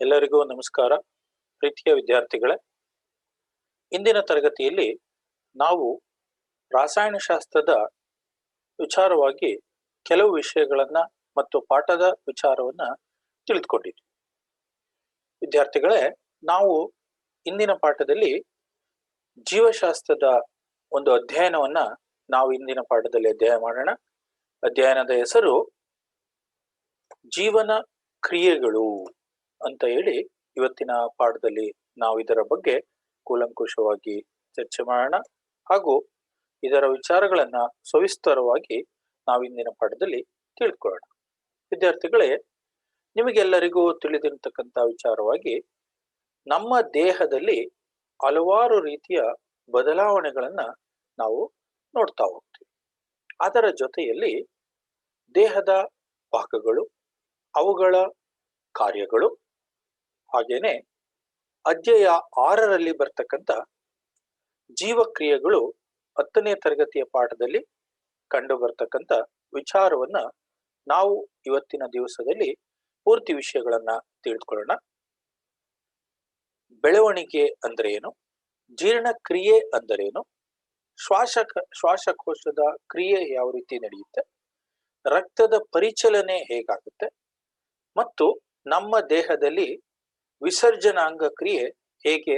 ಎಲ್ಲರಿಗೂ ನಮಸ್ಕಾರ. ಪ್ರೀತಿಯ ವಿದ್ಯಾರ್ಥಿಗಳೇ, ಇಂದಿನ ತರಗತಿಯಲ್ಲಿ ನಾವು ರಾಸಾಯನಶಾಸ್ತ್ರದ ವಿಚಾರವಾಗಿ ಕೆಲವು ವಿಷಯಗಳನ್ನ ಮತ್ತು ಪಾಠದ ವಿಚಾರವನ್ನ ತಿಳಿದುಕೊಂಡಿದ್ವಿ. ವಿದ್ಯಾರ್ಥಿಗಳೇ, ನಾವು ಇಂದಿನ ಪಾಠದಲ್ಲಿ ಜೀವಶಾಸ್ತ್ರದ ಒಂದು ಅಧ್ಯಯನವನ್ನ ನಾವು ಇಂದಿನ ಪಾಠದಲ್ಲಿ ಅಧ್ಯಯನ ಮಾಡೋಣ. ಅಧ್ಯಯನದ ಹೆಸರು ಜೀವನ ಕ್ರಿಯೆಗಳು ಅಂತ ಹೇಳಿ ಇವತ್ತಿನ ಪಾಠದಲ್ಲಿ ನಾವು ಇದರ ಬಗ್ಗೆ ಕೂಲಂಕುಷವಾಗಿ ಚರ್ಚೆ ಮಾಡೋಣ ಹಾಗೂ ಇದರ ವಿಚಾರಗಳನ್ನ ಸವಿಸ್ತರವಾಗಿ ನಾವು ಇಂದಿನ ಪಾಠದಲ್ಲಿ ತಿಳ್ಕೊಳ್ಳೋಣ. ವಿದ್ಯಾರ್ಥಿಗಳೇ, ನಿಮಗೆಲ್ಲರಿಗೂ ತಿಳಿದಿರತಕ್ಕಂಥ ವಿಚಾರವಾಗಿ ನಮ್ಮ ದೇಹದಲ್ಲಿ ಹಲವಾರು ರೀತಿಯ ಬದಲಾವಣೆಗಳನ್ನ ನಾವು ನೋಡ್ತಾ ಹೋಗ್ತೀವಿ. ಅದರ ಜೊತೆಯಲ್ಲಿ ದೇಹದ ಭಾಗಗಳು, ಅವುಗಳ ಕಾರ್ಯಗಳು, ಹಾಗೇನೆ ಅಧ್ಯಾಯ 6ರಲ್ಲಿ ಬರ್ತಕ್ಕಂಥ ಜೀವಕ್ರಿಯೆಗಳು 10ನೇ ತರಗತಿಯ ಪಾಠದಲ್ಲಿ ಕಂಡು ಬರ್ತಕ್ಕಂಥ ವಿಚಾರವನ್ನ ನಾವು ಇವತ್ತಿನ ದಿವಸದಲ್ಲಿ ಪೂರ್ತಿ ವಿಷಯಗಳನ್ನ ತಿಳಿದುಕೊಳ್ಳೋಣ. ಬೆಳವಣಿಗೆ ಅಂದ್ರೆ ಏನು, ಜೀರ್ಣಕ್ರಿಯೆ ಅಂದರೇನು, ಶ್ವಾಸಕೋಶದ ಕ್ರಿಯೆ ಯಾವ ರೀತಿ ನಡೆಯುತ್ತೆ, ರಕ್ತದ ಪರಿಚಲನೆ ಹೇಗಾಗುತ್ತೆ ಮತ್ತು ನಮ್ಮ ದೇಹದಲ್ಲಿ ವಿಸರ್ಜನಾಂಗ ಕ್ರಿಯೆ ಹೇಗೆ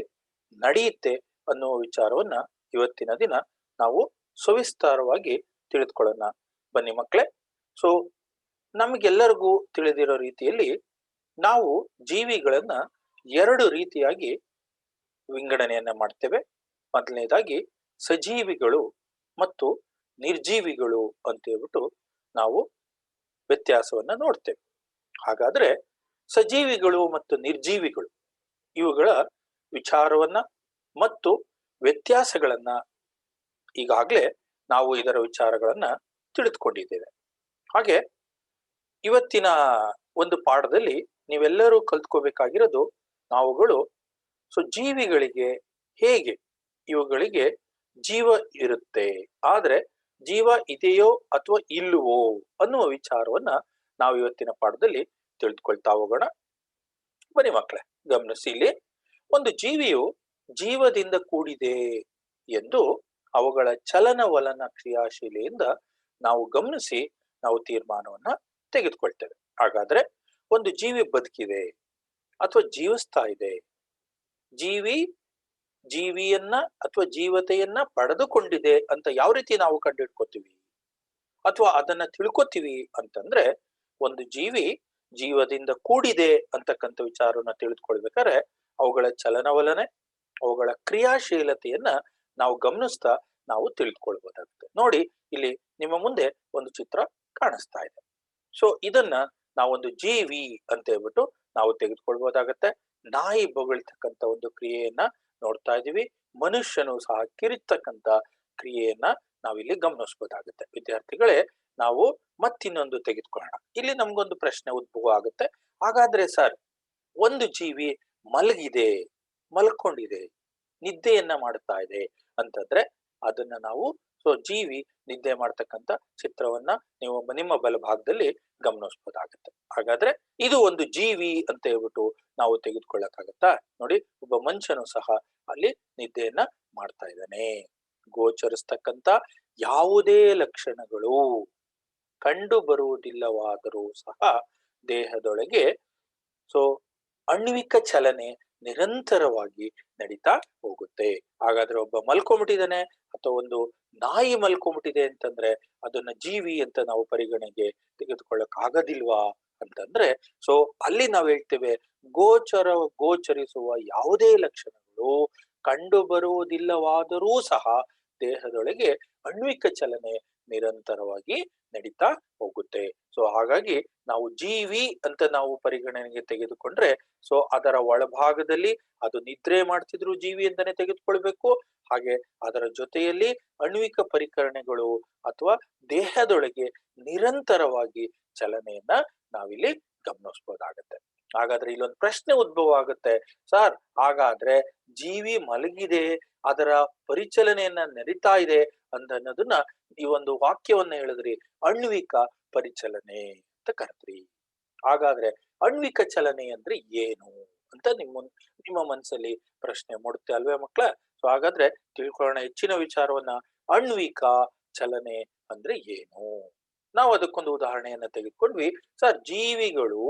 ನಡೆಯುತ್ತೆ ಅನ್ನುವ ವಿಚಾರವನ್ನ ಇವತ್ತಿನ ದಿನ ನಾವು ಸವಿಸ್ತಾರವಾಗಿ ತಿಳಿದುಕೊಳ್ಳೋಣ. ಬನ್ನಿ ಮಕ್ಕಳೇ. ಸೊ ನಮಗೆಲ್ಲರಿಗೂ ತಿಳಿದಿರೋ ರೀತಿಯಲ್ಲಿ ನಾವು ಜೀವಿಗಳನ್ನ 2 ರೀತಿಯಾಗಿ ವಿಂಗಡಣೆಯನ್ನ ಮಾಡ್ತೇವೆ. ಮೊದಲನೇದಾಗಿ ಸಜೀವಿಗಳು ಮತ್ತು ನಿರ್ಜೀವಿಗಳು ಅಂತ ಹೇಳ್ಬಿಟ್ಟು ನಾವು ವ್ಯತ್ಯಾಸವನ್ನ ನೋಡ್ತೇವೆ. ಹಾಗಾದ್ರೆ ಸಜೀವಿಗಳು ಮತ್ತು ನಿರ್ಜೀವಿಗಳು ಇವುಗಳ ವಿಚಾರವನ್ನ ಮತ್ತು ವ್ಯತ್ಯಾಸಗಳನ್ನ ಈಗಾಗಲೇ ನಾವು ಇದರ ವಿಚಾರಗಳನ್ನ ತಿಳಿದುಕೊಂಡಿದ್ದೇವೆ. ಹಾಗೆ ಇವತ್ತಿನ ಒಂದು ಪಾಠದಲ್ಲಿ ನೀವೆಲ್ಲರೂ ಕಲ್ತ್ಕೋಬೇಕಾಗಿರೋದು ನಾವುಗಳು ಜೀವಿಗಳಿಗೆ ಹೇಗೆ ಇವುಗಳಿಗೆ ಜೀವ ಇರುತ್ತೆ, ಆದ್ರೆ ಜೀವ ಇದೆಯೋ ಅಥವಾ ಇಲ್ಲವೋ ಅನ್ನುವ ವಿಚಾರವನ್ನ ನಾವು ಇವತ್ತಿನ ಪಾಠದಲ್ಲಿ ತಿಳಿದುಕೊಳ್ತಾ ಹೋಗೋಣ. ಬನ್ನಿ ಮಕ್ಕಳೇ, ಗಮನಿಸಿ. ಇಲ್ಲಿ ಒಂದು ಜೀವಿಯು ಜೀವದಿಂದ ಕೂಡಿದೆ ಎಂದು ಅವುಗಳ ಚಲನವಲನ ಕ್ರಿಯಾಶೀಲೆಯಿಂದ ನಾವು ಗಮನಿಸಿ ನಾವು ತೀರ್ಮಾನವನ್ನ ತೆಗೆದುಕೊಳ್ತೇವೆ. ಹಾಗಾದ್ರೆ ಒಂದು ಜೀವಿ ಬದುಕಿದೆ ಅಥವಾ ಜೀವಿಸ್ತಾ ಇದೆ, ಜೀವಿಯನ್ನ ಅಥವಾ ಜೀವತೆಯನ್ನ ಪಡೆದುಕೊಂಡಿದೆ ಅಂತ ಯಾವ ರೀತಿ ನಾವು ಕಂಡುಹಿಡ್ಕೋತೀವಿ ಅಥವಾ ಅದನ್ನ ತಿಳ್ಕೊತೀವಿ ಅಂತಂದ್ರೆ, ಒಂದು ಜೀವಿ ಜೀವದಿಂದ ಕೂಡಿದೆ ಅಂತಕ್ಕಂಥ ವಿಚಾರವನ್ನ ತಿಳಿದುಕೊಳ್ಬೇಕಾದ್ರೆ ಅವುಗಳ ಚಲನವಲನೆ, ಅವುಗಳ ಕ್ರಿಯಾಶೀಲತೆಯನ್ನ ನಾವು ಗಮನಿಸ್ತಾ ನಾವು ತಿಳಿದುಕೊಳ್ಬಹುದಾಗುತ್ತೆ. ನೋಡಿ, ಇಲ್ಲಿ ನಿಮ್ಮ ಮುಂದೆ ಒಂದು ಚಿತ್ರ ಕಾಣಿಸ್ತಾ ಇದೆ. ಸೊ ಇದನ್ನ ನಾವೊಂದು ಜೀವಿ ಅಂತ ಹೇಳ್ಬಿಟ್ಟು ನಾವು ತೆಗೆದುಕೊಳ್ಬಹುದಾಗತ್ತೆ. ನಾಯಿ ಬೊಗಳ್ತಕ್ಕಂಥ ಒಂದು ಕ್ರಿಯೆಯನ್ನ ನೋಡ್ತಾ ಇದೀವಿ. ಮನುಷ್ಯನು ಸಹ ಕಿರಿತಕ್ಕಂಥ ಕ್ರಿಯೆಯನ್ನ ನಾವಿಲ್ಲಿ ಗಮನಿಸಬಹುದಾಗುತ್ತೆ. ವಿದ್ಯಾರ್ಥಿಗಳೇ, ನಾವು ಮತ್ತಿನ್ನೊಂದು ತೆಗೆದುಕೊಳ್ಳೋಣ. ಇಲ್ಲಿ ನಮ್ಗೊಂದು ಪ್ರಶ್ನೆ ಉದ್ಭವ ಆಗುತ್ತೆ. ಹಾಗಾದ್ರೆ ಸರ್, ಒಂದು ಜೀವಿ ಮಲ್ಕೊಂಡಿದೆ, ನಿದ್ದೆಯನ್ನ ಮಾಡ್ತಾ ಇದೆ ಅಂತಂದ್ರೆ ಅದನ್ನ ನಾವು ಜೀವಿ ನಿದ್ದೆ ಮಾಡ್ತಕ್ಕಂಥ ಚಿತ್ರವನ್ನ ನೀವು ನಿಮ್ಮ ಬಲಭಾಗದಲ್ಲಿ ಗಮನಿಸಬಹುದಾಗುತ್ತೆ. ಹಾಗಾದ್ರೆ ಇದು ಒಂದು ಜೀವಿ ಅಂತ ಹೇಳ್ಬಿಟ್ಟು ನಾವು ತೆಗೆದುಕೊಳ್ಳಕ್ಕಾಗತ್ತಾ? ನೋಡಿ, ಒಬ್ಬ ಮನುಷ್ಯನು ಸಹ ಅಲ್ಲಿ ನಿದ್ದೆಯನ್ನ ಮಾಡ್ತಾ ಇದ್ದಾನೆ. ಗೋಚರಿಸ್ತಕ್ಕಂಥ ಯಾವುದೇ ಲಕ್ಷಣಗಳು ಕಂಡು ಬರುವುದಿಲ್ಲವಾದರೂ ಸಹ ದೇಹದೊಳಗೆ ಆಣ್ವಿಕ ಚಲನೆ ನಿರಂತರವಾಗಿ ನಡೀತಾ ಹೋಗುತ್ತೆ. ಹಾಗಾದ್ರೆ ಒಬ್ಬ ಮಲ್ಕೊಂಡ್ಬಿಟ್ಟಿದ್ದಾನೆ ಅಥವಾ ಒಂದು ನಾಯಿ ಮಲ್ಕೊಂಡ್ಬಿಟ್ಟಿದೆ ಅಂತಂದ್ರೆ ಅದನ್ನ ಜೀವಿ ಅಂತ ನಾವು ಪರಿಗಣನೆಗೆ ತೆಗೆದುಕೊಳ್ಳಕ್ ಆಗೋದಿಲ್ವಾ ಅಂತಂದ್ರೆ, ಅಲ್ಲಿ ನಾವು ಹೇಳ್ತೇವೆ ಗೋಚರಿಸುವ ಯಾವುದೇ ಲಕ್ಷಣಗಳು ಕಂಡು ಬರುವುದಿಲ್ಲವಾದರೂ ಸಹ ದೇಹದೊಳಗೆ ಆಣ್ವಿಕ ಚಲನೆ ನಿರಂತರವಾಗಿ ನಡೀತಾ ಹೋಗುತ್ತೆ. ಹಾಗಾಗಿ ನಾವು ಜೀವಿ ಅಂತ ನಾವು ಪರಿಗಣನೆಗೆ ತೆಗೆದುಕೊಂಡ್ರೆ ಅದರ ಒಳಭಾಗದಲ್ಲಿ ಅದು ನಿದ್ರೆ ಮಾಡ್ತಿದ್ರು ಜೀವಿ ಅಂತಾನೆ ತೆಗೆದುಕೊಳ್ಬೇಕು. ಹಾಗೆ ಅದರ ಜೊತೆಯಲ್ಲಿ ಆಣ್ವಿಕ ಪರಿಕರಣೆಗಳು ಅಥವಾ ದೇಹದೊಳಗೆ ನಿರಂತರವಾಗಿ ಚಲನೆಯನ್ನ ನಾವಿಲ್ಲಿ ಗಮನಿಸಬಹುದಾಗತ್ತೆ. ಹಾಗಾದ್ರೆ ಇಲ್ಲೊಂದು ಪ್ರಶ್ನೆ ಉದ್ಭವ ಆಗುತ್ತೆ, ಸರ್ ಹಾಗಾದ್ರೆ ಜೀವಿ ಮಲಗಿದೆ, ಅದರ ಪರಿಚಲನೆಯನ್ನ ನಡೀತಾ ಇದೆ ಅನ್ನೋದನ್ನ ಈ ಒಂದು ವಾಕ್ಯವನ್ನ ಹೇಳಿದ್ರಿ, ಆಣ್ವಿಕ ಪರಿಚಲನೆ ಅಂತ ಕರೆದ್ರಿ. ಹಾಗಾದ್ರೆ ಆಣ್ವಿಕ ಚಲನೆ ಅಂದ್ರೆ ಏನು ಅಂತ ನಿಮ್ಮ ಮನಸ್ಸಲ್ಲಿ ಪ್ರಶ್ನೆ ಮೂಡುತ್ತೆ ಅಲ್ವೇ ಮಕ್ಕಳ? ಸೊ ಹಾಗಾದ್ರೆ ತಿಳ್ಕೊಳ್ಳೋಣ ಹೆಚ್ಚಿನ ವಿಚಾರವನ್ನ. ಆಣ್ವಿಕ ಚಲನೆ ಅಂದ್ರೆ ಏನು? ನಾವು ಅದಕ್ಕೊಂದು ಉದಾಹರಣೆಯನ್ನ ತೆಗೆದುಕೊಂಡ್ವಿ. ಸರ್, ಜೀವಿಗಳು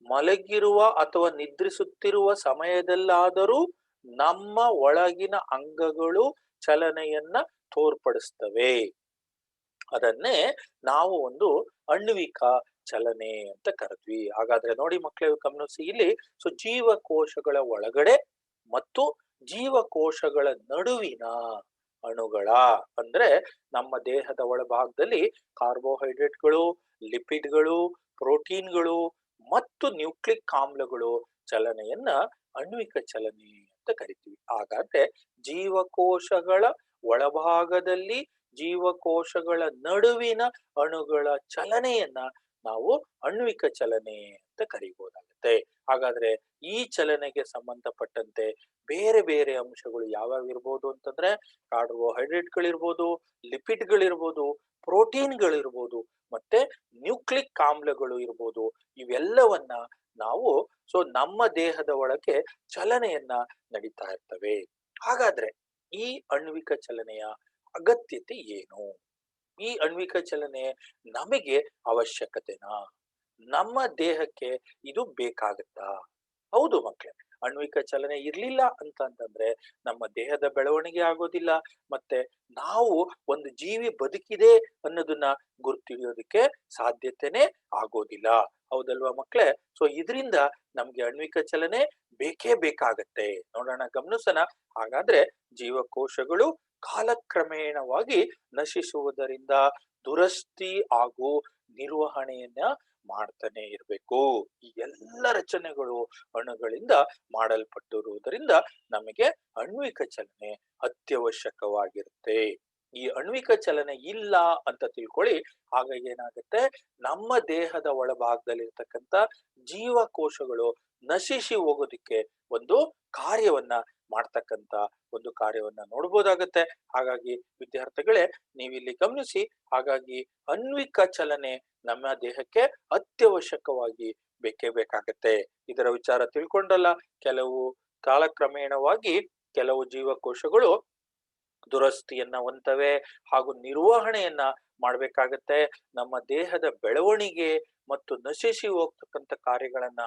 ಮಲಗಿರುವ ಅಥವಾ ನಿದ್ರಿಸುತ್ತಿರುವ ಸಮಯದಲ್ಲಾದರೂ ನಮ್ಮ ಒಳಗಿನ ಅಂಗಗಳು ಚಲನೆಯನ್ನ ತೋರ್ಪಡಿಸ್ತವೆ. ಅದನ್ನೇ ನಾವು ಒಂದು ಆಣ್ವಿಕ ಚಲನೆ ಅಂತ ಕರೆದ್ವಿ. ಹಾಗಾದ್ರೆ ನೋಡಿ ಮಕ್ಕಳೇ, ಗಮನಿಸಿ ಇಲ್ಲಿ. ಸೊ ಜೀವಕೋಶಗಳ ಒಳಗಡೆ ಮತ್ತು ಜೀವಕೋಶಗಳ ನಡುವಿನ ಅಣುಗಳ, ಅಂದ್ರೆ ನಮ್ಮ ದೇಹದ ಒಳಭಾಗದಲ್ಲಿ ಕಾರ್ಬೋಹೈಡ್ರೇಟ್ಗಳು, ಲಿಪಿಡ್ಗಳು, ಪ್ರೋಟೀನ್ಗಳು ಮತ್ತು ನ್ಯೂಕ್ಲಿಕ್ ಆಮ್ಲಗಳು ಚಲನೆಯನ್ನ ಆಣ್ವಿಕ ಚಲನೆ ಅಂತ ಕರಿತೀವಿ. ಹಾಗಾದ್ರೆ ಜೀವಕೋಶಗಳ ಒಳಭಾಗದಲ್ಲಿ ಜೀವಕೋಶಗಳ ನಡುವಿನ ಅಣುಗಳ ಚಲನೆಯನ್ನ ನಾವು ಆಣ್ವಿಕ ಚಲನೆ ಅಂತ ಕರಿಬಹುದಾಗುತ್ತೆ. ಹಾಗಾದ್ರೆ ಈ ಚಲನೆಗೆ ಸಂಬಂಧಪಟ್ಟಂತೆ ಬೇರೆ ಬೇರೆ ಅಂಶಗಳು ಯಾವ್ಯಾವ ಇರ್ಬೋದು ಅಂತಂದ್ರೆ, ಕಾರ್ಬೋಹೈಡ್ರೇಟ್ಗಳಿರ್ಬೋದು, ಲಿಪಿಡ್ಗಳಿರ್ಬೋದು, ಪ್ರೋಟೀನ್ಗಳಿರ್ಬೋದು, ಮತ್ತೆ ನ್ಯೂಕ್ಲಿಕ್ ಆಮ್ಲಗಳು ಇರ್ಬೋದು. ಇವೆಲ್ಲವನ್ನ ನಾವು ನಮ್ಮ ದೇಹದ ಒಳಗೆ ಚಲನೆಯನ್ನ ನಡೀತಾ ಇರ್ತವೆ. ಹಾಗಾದ್ರೆ ಈ ಆಣ್ವಿಕ ಚಲನೆಯ ಅಗತ್ಯತೆ ಏನು? ಈ ಆಣ್ವಿಕ ಚಲನೆ ನಮಗೆ ಅವಶ್ಯಕತೆನಾ? ನಮ್ಮ ದೇಹಕ್ಕೆ ಇದು ಬೇಕಾಗತ್ತಾ? ಹೌದು ಮಕ್ಕಳೇ, ಆಣ್ವಿಕ ಚಲನೆ ಇರ್ಲಿಲ್ಲ ಅಂತಂದ್ರೆ ನಮ್ಮ ದೇಹದ ಬೆಳವಣಿಗೆ ಆಗೋದಿಲ್ಲ, ಮತ್ತೆ ನಾವು ಒಂದು ಜೀವಿ ಬದುಕಿದೆ ಅನ್ನೋದನ್ನ ಗುರ್ತಿಡಿಯೋದಕ್ಕೆ ಸಾಧ್ಯತೆನೇ ಆಗೋದಿಲ್ಲ. ಹೌದಲ್ವಾ ಮಕ್ಕಳೇ? ಸೊ ಇದರಿಂದ ನಮ್ಗೆ ಆಣ್ವಿಕ ಚಲನೆ ಬೇಕೇ ಬೇಕಾಗತ್ತೆ. ನೋಡೋಣ, ಗಮನಿಸೋಣ. ಹಾಗಾದ್ರೆ ಜೀವಕೋಶಗಳು ಕಾಲಕ್ರಮೇಣವಾಗಿ ನಶಿಸುವುದರಿಂದ ದುರಸ್ತಿ ಹಾಗೂ ನಿರ್ವಹಣೆಯನ್ನ ಮಾಡ್ತಾನೆ ಇರಬೇಕು. ಈ ಎಲ್ಲ ರಚನೆಗಳು ಅಣುಗಳಿಂದ ಮಾಡಲ್ಪಟ್ಟಿರುವುದರಿಂದ ನಮಗೆ ಆಣ್ವಿಕ ಚಲನೆ ಅತ್ಯವಶ್ಯಕವಾಗಿರುತ್ತೆ. ಈ ಆಣ್ವಿಕ ಚಲನೆ ಇಲ್ಲ ಅಂತ ತಿಳ್ಕೊಳ್ಳಿ, ಆಗ ಏನಾಗುತ್ತೆ, ನಮ್ಮ ದೇಹದ ಒಳಭಾಗದಲ್ಲಿರ್ತಕ್ಕಂಥ ಜೀವಕೋಶಗಳು ನಶಿಸಿ ಹೋಗೋದಿಕ್ಕೆ ಒಂದು ಕಾರ್ಯವನ್ನ ಮಾಡ್ತಕ್ಕಂಥ ಒಂದು ಕಾರ್ಯವನ್ನ ನೋಡ್ಬೋದಾಗತ್ತೆ. ಹಾಗಾಗಿ ವಿದ್ಯಾರ್ಥಿಗಳೇ, ನೀವಿಲ್ಲಿ ಗಮನಿಸಿ. ಹಾಗಾಗಿ ಆಣ್ವಿಕ ಚಲನೆ ನಮ್ಮ ದೇಹಕ್ಕೆ ಅತ್ಯವಶ್ಯಕವಾಗಿ ಬೇಕೇ ಬೇಕಾಗತ್ತೆ. ಇದರ ವಿಚಾರ ತಿಳ್ಕೊಂಡಲ್ಲ, ಕೆಲವು ಕಾಲಕ್ರಮೇಣವಾಗಿ ಕೆಲವು ಜೀವಕೋಶಗಳು ದುರಸ್ತಿಯನ್ನ ಹೊಂತವೆ ಹಾಗೂ ನಿರ್ವಹಣೆಯನ್ನ ಮಾಡ್ಬೇಕಾಗತ್ತೆ. ನಮ್ಮ ದೇಹದ ಬೆಳವಣಿಗೆ ಮತ್ತು ನಶಿಸಿ ಹೋಗ್ತಕ್ಕಂಥ ಕಾರ್ಯಗಳನ್ನ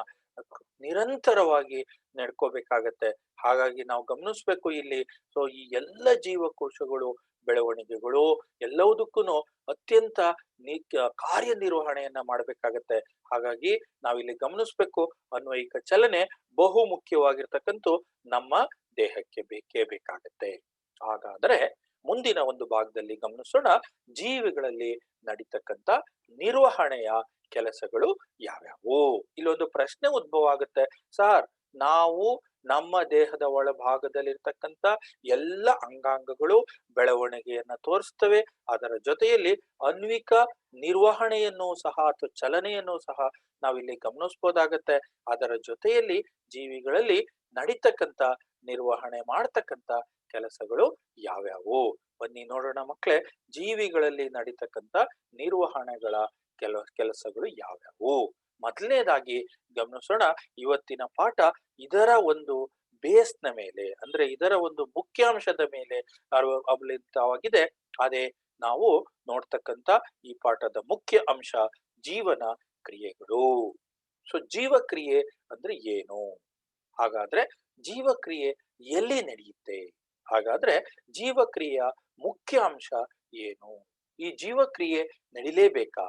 ನಿರಂತರವಾಗಿ ನಡ್ಕೋಬೇಕಾಗತ್ತೆ. ಹಾಗಾಗಿ ನಾವು ಗಮನಿಸ್ಬೇಕು ಇಲ್ಲಿ. ಈ ಎಲ್ಲ ಜೀವಕೋಶಗಳು ಬೆಳವಣಿಗೆಗಳು ಎಲ್ಲವುದಕ್ಕೂ ಅತ್ಯಂತ ಕಾರ್ಯನಿರ್ವಹಣೆಯನ್ನ ಮಾಡ್ಬೇಕಾಗತ್ತೆ. ಹಾಗಾಗಿ ನಾವಿಲ್ಲಿ ಗಮನಿಸ್ಬೇಕು, ಆಣ್ವಿಕ ಚಲನೆ ಬಹು ಮುಖ್ಯವಾಗಿರ್ತಕ್ಕಂಥ ನಮ್ಮ ದೇಹಕ್ಕೆ ಬೇಕೇ ಬೇಕಾಗತ್ತೆ. ಹಾಗಾದ್ರೆ ಮುಂದಿನ ಒಂದು ಭಾಗದಲ್ಲಿ ಗಮನಿಸೋಣ, ಜೀವಿಗಳಲ್ಲಿ ನಡೀತಕ್ಕಂಥ ನಿರ್ವಹಣೆಯ ಕೆಲಸಗಳು ಯಾವ್ಯಾವು. ಇಲ್ಲೊಂದು ಪ್ರಶ್ನೆ ಉದ್ಭವ ಆಗುತ್ತೆ. ಸರ್, ನಾವು ನಮ್ಮ ದೇಹದ ಒಳಭಾಗದಲ್ಲಿರ್ತಕ್ಕಂಥ ಎಲ್ಲ ಅಂಗಾಂಗಗಳು ಬೆಳವಣಿಗೆಯನ್ನ ತೋರಿಸ್ತವೆ, ಅದರ ಜೊತೆಯಲ್ಲಿ ಆಣ್ವಿಕ ನಿರ್ವಹಣೆಯನ್ನು ಸಹ ಅಥವಾ ಚಲನೆಯನ್ನು ಸಹ ನಾವಿಲ್ಲಿ ಗಮನಿಸಬಹುದಾಗತ್ತೆ. ಅದರ ಜೊತೆಯಲ್ಲಿ ಜೀವಿಗಳಲ್ಲಿ ನಡೀತಕ್ಕಂಥ ನಿರ್ವಹಣೆ ಮಾಡ್ತಕ್ಕಂಥ ಕೆಲಸಗಳು ಯಾವ್ಯಾವು? ಬನ್ನಿ ನೋಡೋಣ ಮಕ್ಕಳೇ. ಜೀವಿಗಳಲ್ಲಿ ನಡೀತಕ್ಕಂಥ ನಿರ್ವಹಣೆಗಳ ಕೆಲಸಗಳು ಯಾವ್ಯಾವು? ಮೊದಲನೇದಾಗಿ ಗಮನಿಸೋಣ. ಇವತ್ತಿನ ಪಾಠ ಇದರ ಒಂದು ಬೇಸ್ನ ಮೇಲೆ, ಅಂದ್ರೆ ಇದರ ಒಂದು ಮುಖ್ಯಾಂಶದ ಮೇಲೆ ಅವಲಂಬಿತವಾಗಿದೆ. ಅದೇ ನಾವು ನೋಡ್ತಕ್ಕಂಥ ಈ ಪಾಠದ ಮುಖ್ಯ ಅಂಶ ಜೀವನ ಕ್ರಿಯೆಗಳು. ಜೀವಕ್ರಿಯೆ ಅಂದ್ರೆ ಏನು? ಹಾಗಾದ್ರೆ ಜೀವಕ್ರಿಯೆ ಎಲ್ಲಿ ನಡೆಯುತ್ತೆ? ಹಾಗಾದ್ರೆ ಜೀವಕ್ರಿಯೆಯ ಮುಖ್ಯ ಅಂಶ ಏನು? ಈ ಜೀವಕ್ರಿಯೆ ನಡಿಲೇಬೇಕಾ?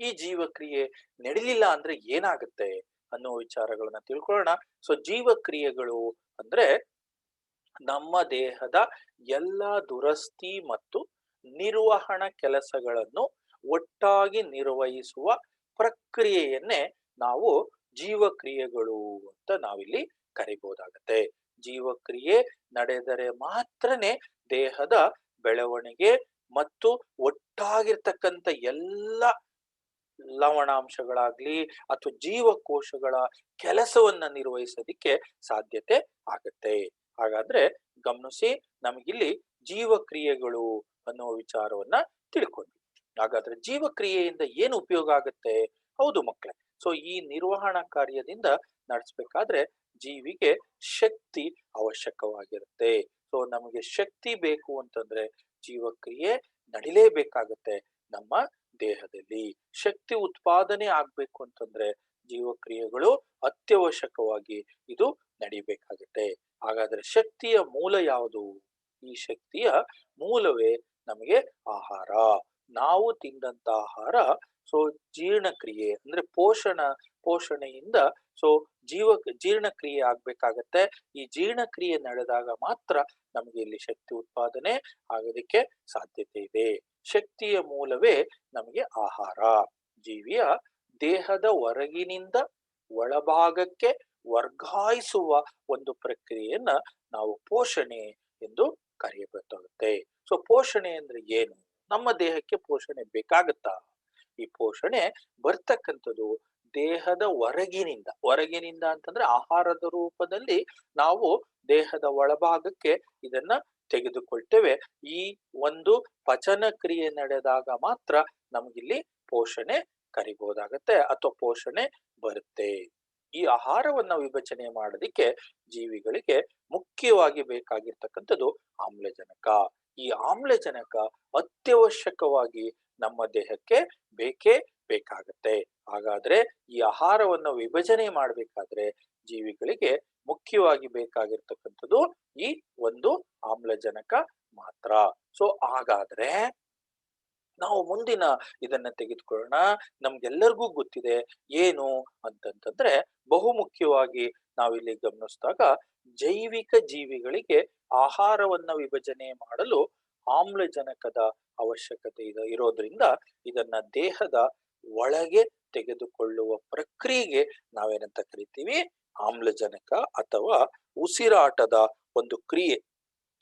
ಈ ಜೀವಕ್ರಿಯೆ ನಡಿಲಿಲ್ಲ ಅಂದ್ರೆ ಏನಾಗುತ್ತೆ ಅನ್ನೋ ವಿಚಾರಗಳನ್ನ ತಿಳ್ಕೊಳ್ಳೋಣ. ಜೀವಕ್ರಿಯೆಗಳು ಅಂದ್ರೆ ನಮ್ಮ ದೇಹದ ಎಲ್ಲ ದುರಸ್ತಿ ಮತ್ತು ನಿರ್ವಹಣ ಕೆಲಸಗಳನ್ನು ಒಟ್ಟಾಗಿ ನಿರ್ವಹಿಸುವ ಪ್ರಕ್ರಿಯೆಯನ್ನೇ ನಾವು ಜೀವಕ್ರಿಯೆಗಳು ಅಂತ ನಾವಿಲ್ಲಿ ಕರಿಬಹುದಾಗತ್ತೆ. ಜೀವಕ್ರಿಯೆ ನಡೆದರೆ ಮಾತ್ರನೇ ದೇಹದ ಬೆಳವಣಿಗೆ ಮತ್ತು ಒಟ್ಟಾಗಿರ್ತಕ್ಕಂಥ ಎಲ್ಲ ಲವಣಾಂಶಗಳಾಗ್ಲಿ ಅಥವಾ ಜೀವಕೋಶಗಳ ಕೆಲಸವನ್ನ ನಿರ್ವಹಿಸೋದಿಕ್ಕೆ ಸಾಧ್ಯತೆ ಆಗತ್ತೆ. ಹಾಗಾದ್ರೆ ಗಮನಿಸಿ, ನಮಗಿಲ್ಲಿ ಜೀವಕ್ರಿಯೆಗಳು ಅನ್ನುವ ವಿಚಾರವನ್ನ ತಿಳ್ಕೊಂಡ್ವಿ. ಹಾಗಾದ್ರೆ ಜೀವಕ್ರಿಯೆಯಿಂದ ಏನು ಉಪಯೋಗ ಆಗತ್ತೆ? ಹೌದು ಮಕ್ಕಳೇ, ಸೊ ಈ ನಿರ್ವಹಣಾ ಕಾರ್ಯದಿಂದ ನಡೆಸಬೇಕಾದ್ರೆ ಜೀವಿಗೆ ಶಕ್ತಿ ಅವಶ್ಯಕವಾಗಿರುತ್ತೆ. ಸೊ ನಮಗೆ ಶಕ್ತಿ ಬೇಕು ಅಂತಂದ್ರೆ ಜೀವಕ್ರಿಯೆ ನಡಿಲೇಬೇಕಾಗತ್ತೆ. ನಮ್ಮ ದೇಹದಲ್ಲಿ ಶಕ್ತಿ ಉತ್ಪಾದನೆ ಆಗ್ಬೇಕು ಅಂತಂದ್ರೆ ಜೀವಕ್ರಿಯೆಗಳು ಅತ್ಯವಶ್ಯಕವಾಗಿ ಇದು ನಡಿಬೇಕಾಗತ್ತೆ. ಹಾಗಾದ್ರೆ ಶಕ್ತಿಯ ಮೂಲ ಯಾವುದು? ಈ ಶಕ್ತಿಯ ಮೂಲವೇ ನಮಗೆ ಆಹಾರ. ನಾವು ತಿಂದಂತ ಆಹಾರ ಸೊ ಜೀರ್ಣಕ್ರಿಯೆ ಅಂದ್ರೆ ಪೋಷಣೆಯಿಂದ ಸೊ ಜೀರ್ಣಕ್ರಿಯೆ ಆಗ್ಬೇಕಾಗತ್ತೆ. ಈ ಜೀರ್ಣಕ್ರಿಯೆ ನಡೆದಾಗ ಮಾತ್ರ ನಮಗೆ ಇಲ್ಲಿ ಶಕ್ತಿ ಉತ್ಪಾದನೆ ಆಗೋದಕ್ಕೆ ಸಾಧ್ಯತೆ ಇದೆ. ಶಕ್ತಿಯ ಮೂಲವೇ ನಮಗೆ ಆಹಾರ. ಜೀವಿಯ ದೇಹದ ಹೊರಗಿನಿಂದ ಒಳಭಾಗಕ್ಕೆ ವರ್ಗಾಯಿಸುವ ಒಂದು ಪ್ರಕ್ರಿಯೆಯನ್ನ ನಾವು ಪೋಷಣೆ ಎಂದು ಕರೆಯಬೇಕಾಗುತ್ತೆ. ಸೊ ಪೋಷಣೆ ಅಂದ್ರೆ ಏನು? ನಮ್ಮ ದೇಹಕ್ಕೆ ಪೋಷಣೆ ಬೇಕಾಗತ್ತಾ? ಈ ಪೋಷಣೆ ಬರ್ತಕ್ಕಂಥದ್ದು ದೇಹದ ಹೊರಗಿನಿಂದ ಅಂತಂದ್ರೆ ಆಹಾರದ ರೂಪದಲ್ಲಿ ನಾವು ದೇಹದ ಒಳಭಾಗಕ್ಕೆ ಇದನ್ನ ತೆಗೆದುಕೊಳ್ತೇವೆ. ಈ ಒಂದು ಪಚನ ಕ್ರಿಯೆ ನಡೆದಾಗ ಮಾತ್ರ ನಮಗಿಲ್ಲಿ ಪೋಷಣೆ ಕರಿಬಹುದಾಗತ್ತೆ ಅಥವಾ ಪೋಷಣೆ ಬರುತ್ತೆ. ಈ ಆಹಾರವನ್ನ ವಿಭಜನೆ ಮಾಡೋದಿಕ್ಕೆ ಜೀವಿಗಳಿಗೆ ಮುಖ್ಯವಾಗಿ ಬೇಕಾಗಿರ್ತಕ್ಕಂಥದ್ದು ಆಮ್ಲಜನಕ. ಈ ಆಮ್ಲಜನಕ ಅತ್ಯವಶ್ಯಕವಾಗಿ ನಮ್ಮ ದೇಹಕ್ಕೆ ಬೇಕೇ ಬೇಕಾಗತ್ತೆ. ಹಾಗಾದ್ರೆ ಈ ಆಹಾರವನ್ನು ವಿಭಜನೆ ಮಾಡಬೇಕಾದ್ರೆ ಜೀವಿಗಳಿಗೆ ಮುಖ್ಯವಾಗಿ ಬೇಕಾಗಿರ್ತಕ್ಕಂಥದ್ದು ಈ ಒಂದು ಆಮ್ಲಜನಕ ಮಾತ್ರ. ಸೊ ಹಾಗಾದ್ರೆ ನಾವು ಮುಂದಿನ ಇದನ್ನ ತೆಗೆದುಕೊಳ್ಳೋಣ. ನಮ್ಗೆಲ್ಲರಿಗೂ ಗೊತ್ತಿದೆ ಏನು ಅಂತಂತಂದ್ರೆ ಬಹುಮುಖ್ಯವಾಗಿ ನಾವಿಲ್ಲಿ ಗಮನಿಸಿದಾಗ ಜೈವಿಕ ಜೀವಿಗಳಿಗೆ ಆಹಾರವನ್ನ ವಿಭಜನೆ ಮಾಡಲು ಆಮ್ಲಜನಕದ ಅವಶ್ಯಕತೆ ಇರೋದ್ರಿಂದ ಇದನ್ನ ದೇಹದ ಒಳಗೆ ತೆಗೆದುಕೊಳ್ಳುವ ಪ್ರಕ್ರಿಯೆಗೆ ನಾವೇನಂತ ಕರಿತೀವಿ? ಆಮ್ಲಜನಕ ಅಥವಾ ಉಸಿರಾಟದ ಒಂದು ಕ್ರಿಯೆ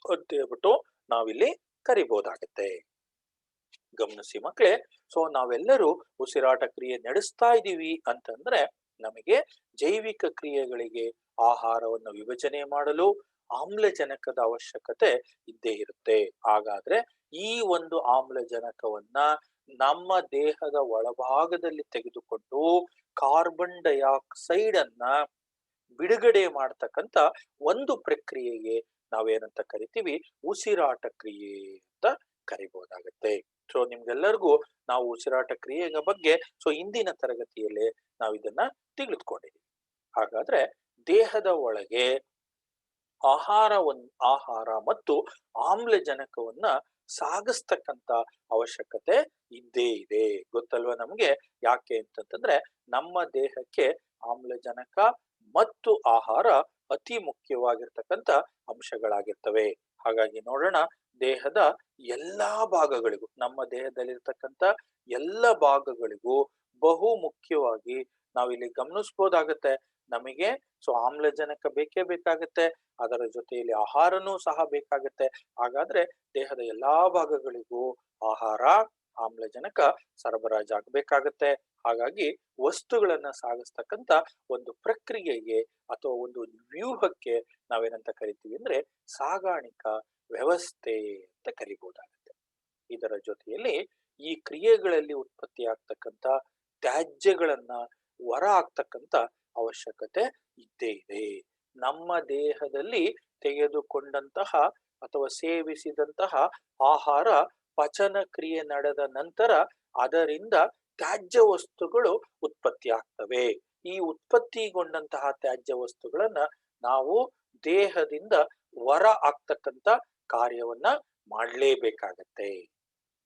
ಅಂತ ಹೇಳ್ಬಿಟ್ಟು ನಾವಿಲ್ಲಿ ಕರಿಬಹುದಾಗತ್ತೆ. ಗಮನಿಸಿ ಮಕ್ಕಳೇ, ಸೊ ನಾವೆಲ್ಲರೂ ಉಸಿರಾಟ ಕ್ರಿಯೆ ನಡೆಸ್ತಾ ಇದ್ದೀವಿ ಅಂತಂದ್ರೆ ನಮಗೆ ಜೈವಿಕ ಕ್ರಿಯೆಗಳಿಗೆ ಆಹಾರವನ್ನು ವಿಭಜನೆ ಮಾಡಲು ಆಮ್ಲಜನಕದ ಅವಶ್ಯಕತೆ ಇದ್ದೇ ಇರುತ್ತೆ. ಹಾಗಾದ್ರೆ ಈ ಒಂದು ಆಮ್ಲಜನಕವನ್ನ ನಮ್ಮ ದೇಹದ ಒಳಭಾಗದಲ್ಲಿ ತೆಗೆದುಕೊಂಡು ಕಾರ್ಬನ್ ಡೈಆಕ್ಸೈಡ್ ಅನ್ನ ಬಿಡುಗಡೆ ಮಾಡ್ತಕ್ಕಂತ ಒಂದು ಪ್ರಕ್ರಿಯೆಗೆ ನಾವೇನಂತ ಕರಿತೀವಿ? ಉಸಿರಾಟ ಕ್ರಿಯೆ ಅಂತ ಕರಿಬಹುದಾಗತ್ತೆ. ಸೊ ನಿಮ್ಗೆಲ್ಲರಿಗೂ ನಾವು ಉಸಿರಾಟ ಕ್ರಿಯೆಯ ಬಗ್ಗೆ ಸೊ ಇಂದಿನ ತರಗತಿಯಲ್ಲಿ ನಾವು ಇದನ್ನ ತಿಳಿದುಕೊಂಡಿದ್ದೀವಿ. ಹಾಗಾದ್ರೆ ದೇಹದ ಒಳಗೆ ಆಹಾರ ಮತ್ತು ಆಮ್ಲಜನಕವನ್ನ ಸಾಗಿಸ್ತಕ್ಕಂತ ಅವಶ್ಯಕತೆ ಇದ್ದೇ ಇದೆ. ಗೊತ್ತಲ್ವಾ ನಮ್ಗೆ? ಯಾಕೆ ಅಂತಂತಂದ್ರೆ ನಮ್ಮ ದೇಹಕ್ಕೆ ಆಮ್ಲಜನಕ ಮತ್ತು ಆಹಾರ ಅತಿ ಮುಖ್ಯವಾಗಿರ್ತಕ್ಕಂಥ ಅಂಶಗಳಾಗಿರ್ತವೆ. ಹಾಗಾಗಿ ನೋಡೋಣ, ದೇಹದ ಎಲ್ಲಾ ಭಾಗಗಳಿಗೂ, ನಮ್ಮ ದೇಹದಲ್ಲಿರ್ತಕ್ಕಂಥ ಎಲ್ಲ ಭಾಗಗಳಿಗೂ ಬಹು ಮುಖ್ಯವಾಗಿ ನಾವಿಲ್ಲಿ ಗಮನಿಸ್ಬೋದಾಗತ್ತೆ. ನಮಗೆ ಸೊ ಆಮ್ಲಜನಕ ಬೇಕೇ ಬೇಕಾಗತ್ತೆ, ಅದರ ಜೊತೆಯಲ್ಲಿ ಆಹಾರನೂ ಸಹ ಬೇಕಾಗತ್ತೆ. ಹಾಗಾದ್ರೆ ದೇಹದ ಎಲ್ಲಾ ಭಾಗಗಳಿಗೂ ಆಹಾರ, ಆಮ್ಲಜನಕ ಸರಬರಾಜಾಗಬೇಕಾಗತ್ತೆ. ಹಾಗಾಗಿ ವಸ್ತುಗಳನ್ನ ಸಾಗಿಸ್ತಕ್ಕಂತ ಒಂದು ಪ್ರಕ್ರಿಯೆಗೆ ಅಥವಾ ಒಂದು ವ್ಯೂಹಕ್ಕೆ ನಾವೇನಂತ ಕರಿತೀವಿ ಅಂದ್ರೆ ಸಾಗಾಣಿಕಾ ವ್ಯವಸ್ಥೆ ಅಂತ ಕರಿಬಹುದಾಗುತ್ತೆ. ಇದರ ಜೊತೆಯಲ್ಲಿ ಈ ಕ್ರಿಯೆಗಳಲ್ಲಿ ಉತ್ಪತ್ತಿ ಆಗ್ತಕ್ಕಂಥ ತ್ಯಾಜ್ಯಗಳನ್ನ ಹೊರ ಹಾಕ್ತಕ್ಕಂಥ ಅವಶ್ಯಕತೆ ಇದ್ದೇ ಇದೆ. ನಮ್ಮ ದೇಹದಲ್ಲಿ ತೆಗೆದುಕೊಂಡಂತಹ ಅಥವಾ ಸೇವಿಸಿದಂತಹ ಆಹಾರ ಪಚನ ಕ್ರಿಯೆ ನಡೆದ ನಂತರ ಅದರಿಂದ ತ್ಯಾಜ್ಯ ವಸ್ತುಗಳು ಉತ್ಪತ್ತಿ ಆಗ್ತವೆ. ಈ ಉತ್ಪತ್ತಿಗೊಂಡಂತಹ ತ್ಯಾಜ್ಯ ವಸ್ತುಗಳನ್ನ ನಾವು ದೇಹದಿಂದ ಹೊರ ಹಾಕ್ತಕ್ಕಂಥ ಕಾರ್ಯವನ್ನ ಮಾಡಲೇಬೇಕಾಗತ್ತೆ.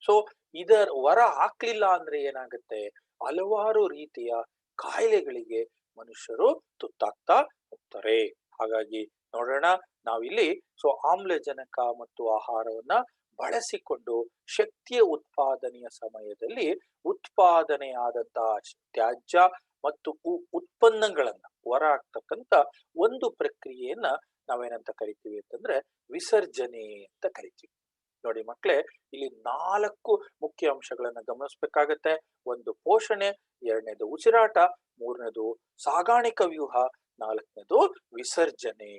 ಸೊ ಇದರ ಹೊರ ಹಾಕ್ಲಿಲ್ಲ ಅಂದ್ರೆ ಏನಾಗುತ್ತೆ? ಹಲವಾರು ರೀತಿಯ ಕಾಯಿಲೆಗಳಿಗೆ ಮನುಷ್ಯರು ತುತ್ತಾಗ್ತಾ ಹೋಗ್ತಾರೆ. ಹಾಗಾಗಿ ನೋಡೋಣ, ನಾವಿಲ್ಲಿ ಸೊ ಆಮ್ಲಜನಕ ಮತ್ತು ಆಹಾರವನ್ನ ಬಳಸಿಕೊಂಡು ಶಕ್ತಿಯ ಉತ್ಪಾದನೆಯ ಸಮಯದಲ್ಲಿ ಉತ್ಪಾದನೆಯಾದಂತಹ ತ್ಯಾಜ್ಯ ಮತ್ತು ಉತ್ಪನ್ನಗಳನ್ನ ಹೊರ ಹಾಕ್ತಕ್ಕಂತ ಒಂದು ಪ್ರಕ್ರಿಯೆಯನ್ನ ನಾವೇನಂತ ಕರಿತೀವಿ ಅಂತಂದ್ರೆ ವಿಸರ್ಜನೆ ಅಂತ ಕರಿತೀವಿ. ನೋಡಿ ಮಕ್ಕಳೇ, ಇಲ್ಲಿ 4 ಮುಖ್ಯ ಅಂಶಗಳನ್ನ ಗಮನಿಸ್ಬೇಕಾಗತ್ತೆ. ಒಂದು ಪೋಷಣೆ, ಎರಡನೇದು ಉಸಿರಾಟ, ಮೂರನೇದು ಸಾಗಾಣಿಕಾ ವ್ಯೂಹ, ನಾಲ್ಕನೇದು ವಿಸರ್ಜನೆ.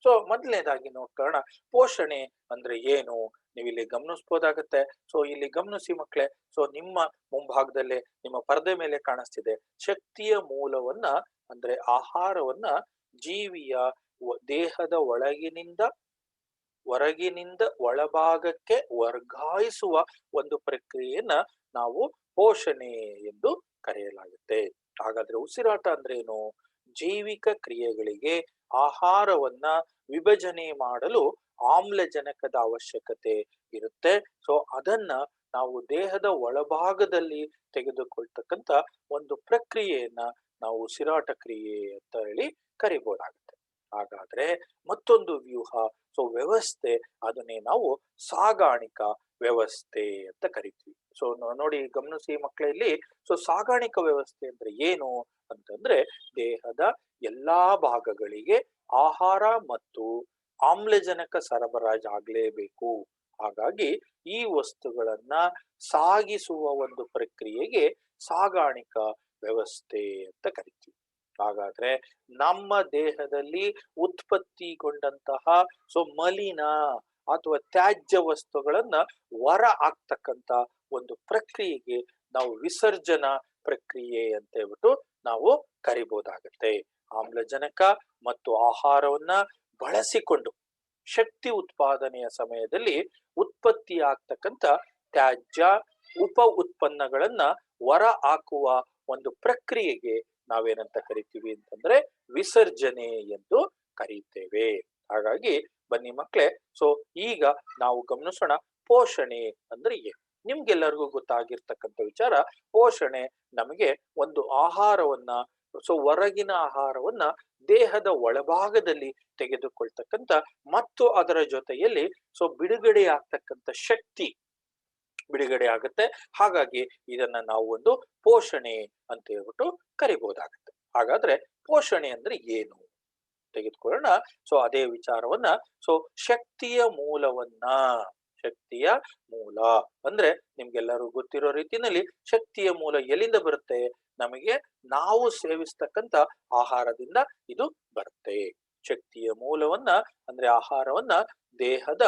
ಸೊ ಮೊದಲನೇದಾಗಿ ನೋಡ್ಕೊಳ್ಳೋಣ, ಪೋಷಣೆ ಅಂದ್ರೆ ಏನು? ನೀವಿಲ್ಲಿ ಗಮನಿಸ್ಬೋದಾಗತ್ತೆ. ಸೊ ಇಲ್ಲಿ ಗಮನಿಸಿ ಮಕ್ಕಳೇ. ಸೊ ನಿಮ್ಮ ಮುಂಭಾಗದಲ್ಲೇ ನಿಮ್ಮ ಪರದೆ ಮೇಲೆ ಕಾಣಿಸ್ತಿದೆ, ಶಕ್ತಿಯ ಮೂಲವನ್ನ ಅಂದ್ರೆ ಆಹಾರವನ್ನ ಜೀವಿಯ ದೇಹದ ಹೊರಗಿನಿಂದ ಒಳಭಾಗಕ್ಕೆ ವರ್ಗಾಯಿಸುವ ಒಂದು ಪ್ರಕ್ರಿಯೆಯನ್ನ ನಾವು ಪೋಷಣೆ ಎಂದು ಕರೆಯಲಾಗುತ್ತೆ. ಹಾಗಾದ್ರೆ ಉಸಿರಾಟ ಅಂದ್ರೆ ಏನು? ಜೈವಿಕ ಕ್ರಿಯೆಗಳಿಗೆ ಆಹಾರವನ್ನ ವಿಭಜನೆ ಮಾಡಲು ಆಮ್ಲಜನಕದ ಅವಶ್ಯಕತೆ ಇರುತ್ತೆ. ಸೊ ಅದನ್ನ ನಾವು ದೇಹದ ಒಳಭಾಗದಲ್ಲಿ ತೆಗೆದುಕೊಳ್ತಕ್ಕಂತ ಒಂದು ಪ್ರಕ್ರಿಯೆಯನ್ನ ನಾವು ಉಸಿರಾಟ ಕ್ರಿಯೆ ಅಂತ ಹೇಳಿ ಕರಿಬಹುದಾಗುತ್ತೆ. ಹಾಗಾದ್ರೆ ಮತ್ತೊಂದು ವ್ಯೂಹ, ಸೊ ವ್ಯವಸ್ಥೆ, ಅದನ್ನೇ ನಾವು ಸಾಗಾಣಿಕಾ ವ್ಯವಸ್ಥೆ ಅಂತ ಕರಿತೀವಿ. ಸೊ ನೋಡಿ ಗಮನಿಸಿ ಮಕ್ಕಳಲ್ಲಿ. ಸೊ ಸಾಗಾಣಿಕಾ ವ್ಯವಸ್ಥೆ ಅಂದ್ರೆ ಏನು ಅಂತಂದ್ರೆ ದೇಹದ ಎಲ್ಲಾ ಭಾಗಗಳಿಗೆ ಆಹಾರ ಮತ್ತು ಆಮ್ಲಜನಕ ಸರಬರಾಜು ಆಗ್ಲೇಬೇಕು. ಹಾಗಾಗಿ ಈ ವಸ್ತುಗಳನ್ನ ಸಾಗಿಸುವ ಒಂದು ಪ್ರಕ್ರಿಯೆಗೆ ಸಾಗಾಣಿಕಾ ವ್ಯವಸ್ಥೆ ಅಂತ ಕರಿತೀವಿ. ಹಾಗಾದ್ರೆ ನಮ್ಮ ದೇಹದಲ್ಲಿ ಉತ್ಪತ್ತಿಗೊಂಡಂತಹ ಸೊ ಮಲಿನ ಅಥವಾ ತ್ಯಾಜ್ಯ ವಸ್ತುಗಳನ್ನ ಹೊರ ಹಾಕ್ತಕ್ಕಂತ ಒಂದು ಪ್ರಕ್ರಿಯೆಗೆ ನಾವು ವಿಸರ್ಜನಾ ಪ್ರಕ್ರಿಯೆ ಅಂತ ಹೇಳ್ಬಿಟ್ಟು ನಾವು ಕರಿಬಹುದಾಗತ್ತೆ. ಆಮ್ಲಜನಕ ಮತ್ತು ಆಹಾರವನ್ನ ಬಳಸಿಕೊಂಡು ಶಕ್ತಿ ಉತ್ಪಾದನೆಯ ಸಮಯದಲ್ಲಿ ಉತ್ಪತ್ತಿ ಆಗ್ತಕ್ಕಂಥ ತ್ಯಾಜ್ಯ ಉಪ ಉತ್ಪನ್ನಗಳನ್ನ ಹೊರ ಹಾಕುವ ಒಂದು ಪ್ರಕ್ರಿಯೆಗೆ ನಾವೇನಂತ ಕರಿತೀವಿ ಅಂತಂದ್ರೆ ವಿಸರ್ಜನೆ ಎಂದು ಕರೀತೇವೆ. ಹಾಗಾಗಿ ಬನ್ನಿ ಮಕ್ಕಳೇ, ಸೊ ಈಗ ನಾವು ಗಮನಿಸೋಣ ಪೋಷಣೆ ಅಂದ್ರೆ ಏನು. ನಿಮ್ಗೆಲ್ಲರಿಗೂ ಗೊತ್ತಾಗಿರ್ತಕ್ಕಂಥ ವಿಚಾರ, ಪೋಷಣೆ ನಮಗೆ ಒಂದು ಆಹಾರವನ್ನ, ಸೊ ಹೊರಗಿನ ಆಹಾರವನ್ನ ದೇಹದ ಒಳಭಾಗದಲ್ಲಿ ತೆಗೆದುಕೊಳ್ತಕ್ಕಂಥ ಮತ್ತು ಅದರ ಜೊತೆಯಲ್ಲಿ ಸೊ ಬಿಡುಗಡೆ ಆಗ್ತಕ್ಕಂಥ ಶಕ್ತಿ ಬಿಡುಗಡೆ ಆಗುತ್ತೆ. ಹಾಗಾಗಿ ಇದನ್ನ ನಾವು ಒಂದು ಪೋಷಣೆ ಅಂತ ಹೇಳ್ಬಿಟ್ಟು ಕರಿಬಹುದಾಗುತ್ತೆ. ಹಾಗಾದ್ರೆ ಪೋಷಣೆ ಅಂದ್ರೆ ಏನು ತೆಗೆದುಕೊಳ್ಳೋಣ. ಸೊ ಅದೇ ವಿಚಾರವನ್ನ, ಸೊ ಶಕ್ತಿಯ ಮೂಲ ಅಂದ್ರೆ ನಿಮ್ಗೆಲ್ಲರೂ ಗೊತ್ತಿರೋ ರೀತಿಯಲ್ಲಿ ಶಕ್ತಿಯ ಮೂಲ ಎಲ್ಲಿಂದ ಬರುತ್ತೆ? ನಮಗೆ ನಾವು ಸೇವಿಸ್ತಕ್ಕಂಥ ಆಹಾರದಿಂದ ಇದು ಬರುತ್ತೆ. ಶಕ್ತಿಯ ಮೂಲವನ್ನ ಅಂದ್ರೆ ಆಹಾರವನ್ನ ದೇಹದ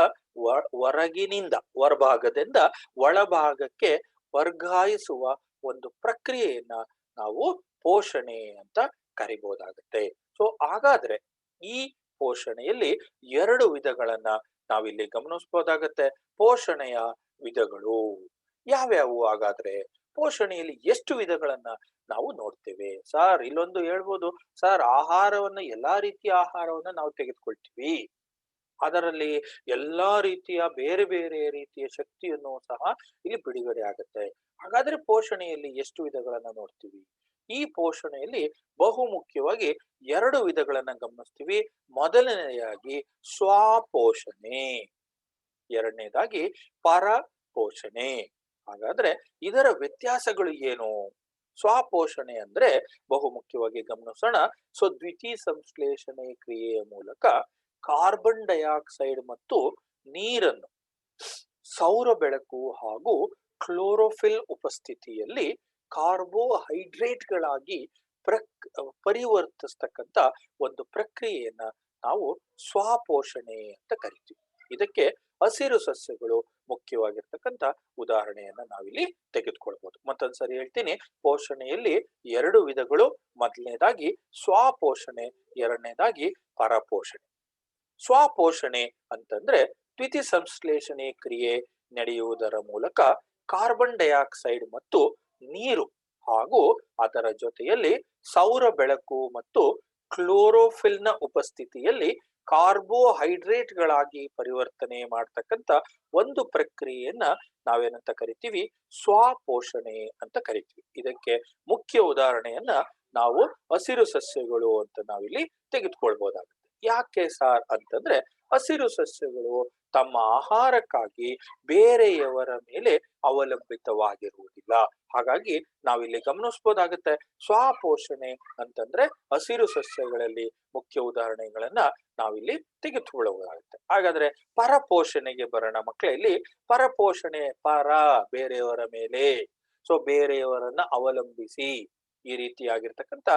ಹೊರಭಾಗದಿಂದ ಒಳಭಾಗಕ್ಕೆ ವರ್ಗಾಯಿಸುವ ಒಂದು ಪ್ರಕ್ರಿಯೆಯನ್ನ ನಾವು ಪೋಷಣೆ ಅಂತ ಕರಿಬಹುದಾಗುತ್ತೆ. ಸೊ ಹಾಗಾದ್ರೆ ಈ ಪೋಷಣೆಯಲ್ಲಿ 2 ವಿಧಗಳನ್ನ ನಾವಿಲ್ಲಿ ಗಮನಿಸಬಹುದಾಗತ್ತೆ. ಪೋಷಣೆಯ ವಿಧಗಳು ಯಾವ್ಯಾವು? ಹಾಗಾದ್ರೆ ಪೋಷಣೆಯಲ್ಲಿ ಎಷ್ಟು ವಿಧಗಳನ್ನ ನಾವು ನೋಡ್ತೇವೆ? ಸರ್ ಇಲ್ಲೊಂದು ಹೇಳ್ಬೋದು, ಸರ್ ಆಹಾರವನ್ನ ಎಲ್ಲಾ ರೀತಿಯ ಆಹಾರವನ್ನ ನಾವು ತೆಗೆದುಕೊಳ್ತೀವಿ, ಅದರಲ್ಲಿ ಎಲ್ಲಾ ರೀತಿಯ ಬೇರೆ ಬೇರೆ ರೀತಿಯ ಶಕ್ತಿಯನ್ನು ಸಹ ಇಲ್ಲಿ ಬಿಡುಗಡೆ ಆಗುತ್ತೆ. ಹಾಗಾದ್ರೆ ಪೋಷಣೆಯಲ್ಲಿ ಎಷ್ಟು ವಿಧಗಳನ್ನ ನೋಡ್ತೀವಿ? ಈ ಪೋಷಣೆಯಲ್ಲಿ ಬಹು ಮುಖ್ಯವಾಗಿ 2 ವಿಧಗಳನ್ನ ಗಮನಿಸ್ತೀವಿ. ಮೊದಲನೆಯದಾಗಿ ಸ್ವಪೋಷಣೆ, ಎರಡನೇದಾಗಿ ಪರಪೋಷಣೆ. ಹಾಗಾದ್ರೆ ಇದರ ವ್ಯತ್ಯಾಸಗಳು ಏನು? ಸ್ವಪೋಷಣೆ ಅಂದ್ರೆ ಬಹು ಮುಖ್ಯವಾಗಿ ಗಮನಿಸೋಣ. ಸೊ ದ್ವಿತೀಯ ಸಂಶ್ಲೇಷಣೆ ಕ್ರಿಯೆಯ ಮೂಲಕ ಕಾರ್ಬನ್ ಡೈಆಕ್ಸೈಡ್ ಮತ್ತು ನೀರನ್ನು ಸೌರ ಬೆಳಕು ಹಾಗೂ ಕ್ಲೋರೋಫಿಲ್ ಉಪಸ್ಥಿತಿಯಲ್ಲಿ ಕಾರ್ಬೋಹೈಡ್ರೇಟ್ಗಳಾಗಿ ಪರಿವರ್ತಿಸ್ತಕ್ಕಂಥ ಒಂದು ಪ್ರಕ್ರಿಯೆಯನ್ನ ನಾವು ಸ್ವಪೋಷಣೆ ಅಂತ ಕರಿತೀವಿ. ಇದಕ್ಕೆ ಹಸಿರು ಸಸ್ಯಗಳು ಮುಖ್ಯವಾಗಿರ್ತಕ್ಕಂಥ ಉದಾಹರಣೆಯನ್ನ ನಾವಿಲ್ಲಿ ತೆಗೆದುಕೊಳ್ಬಹುದು. ಮತ್ತೊಂದ್ಸರಿ ಹೇಳ್ತೀನಿ, ಪೋಷಣೆಯಲ್ಲಿ 2 ವಿಧಗಳು. ಮೊದಲನೇದಾಗಿ ಸ್ವಪೋಷಣೆ, ಎರಡನೇದಾಗಿ ಪರಪೋಷಣೆ. ಸ್ವಪೋಷಣೆ ಅಂತಂದ್ರೆ ದ್ವಿತೀಯ ಸಂಶ್ಲೇಷಣೆ ಕ್ರಿಯೆ ನಡೆಯುವುದರ ಮೂಲಕ ಕಾರ್ಬನ್ ಡೈಆಕ್ಸೈಡ್ ಮತ್ತು ನೀರು ಹಾಗೂ ಅದರ ಜೊತೆಯಲ್ಲಿ ಸೌರ ಬೆಳಕು ಮತ್ತು ಕ್ಲೋರೋಫಿಲ್ನ ಉಪಸ್ಥಿತಿಯಲ್ಲಿ ಕಾರ್ಬೋಹೈಡ್ರೇಟ್ಗಳಾಗಿ ಪರಿವರ್ತನೆ ಮಾಡ್ತಕ್ಕಂಥ ಒಂದು ಪ್ರಕ್ರಿಯೆಯನ್ನ ನಾವೇನಂತ ಕರಿತೀವಿ? ಸ್ವಪೋಷಣೆ ಅಂತ ಕರಿತೀವಿ. ಇದಕ್ಕೆ ಮುಖ್ಯ ಉದಾಹರಣೆಯನ್ನ ನಾವು ಹಸಿರು ಸಸ್ಯಗಳು ಅಂತ ನಾವಿಲ್ಲಿ ತೆಗೆದುಕೊಳ್ಬಹುದಾಗುತ್ತೆ. ಯಾಕೆ ಸಾರ್ ಅಂತಂದ್ರೆ ಹಸಿರು ಸಸ್ಯಗಳು ತಮ್ಮ ಆಹಾರಕ್ಕಾಗಿ ಬೇರೆಯವರ ಮೇಲೆ ಅವಲಂಬಿತವಾಗಿರುವುದಿಲ್ಲ. ಹಾಗಾಗಿ ನಾವಿಲ್ಲಿ ಗಮನಿಸಬಹುದಾಗುತ್ತೆ, ಸ್ವಪೋಷಣೆ ಅಂತಂದ್ರೆ ಹಸಿರು ಸಸ್ಯಗಳಲ್ಲಿ ಮುಖ್ಯ ಉದಾಹರಣೆಗಳನ್ನ ನಾವಿಲ್ಲಿ ತೆಗೆದುಕೊಳ್ಳಬಹುದಾಗುತ್ತೆ. ಹಾಗಾದ್ರೆ ಪರಪೋಷಣೆಗೆ ಬರೋಣ ಮಕ್ಕಳಲ್ಲಿ. ಪರಪೋಷಣೆ, ಬೇರೆಯವರ ಮೇಲೆ, ಸೊ ಬೇರೆಯವರನ್ನ ಅವಲಂಬಿಸಿ ಈ ರೀತಿಯಾಗಿರ್ತಕ್ಕಂಥ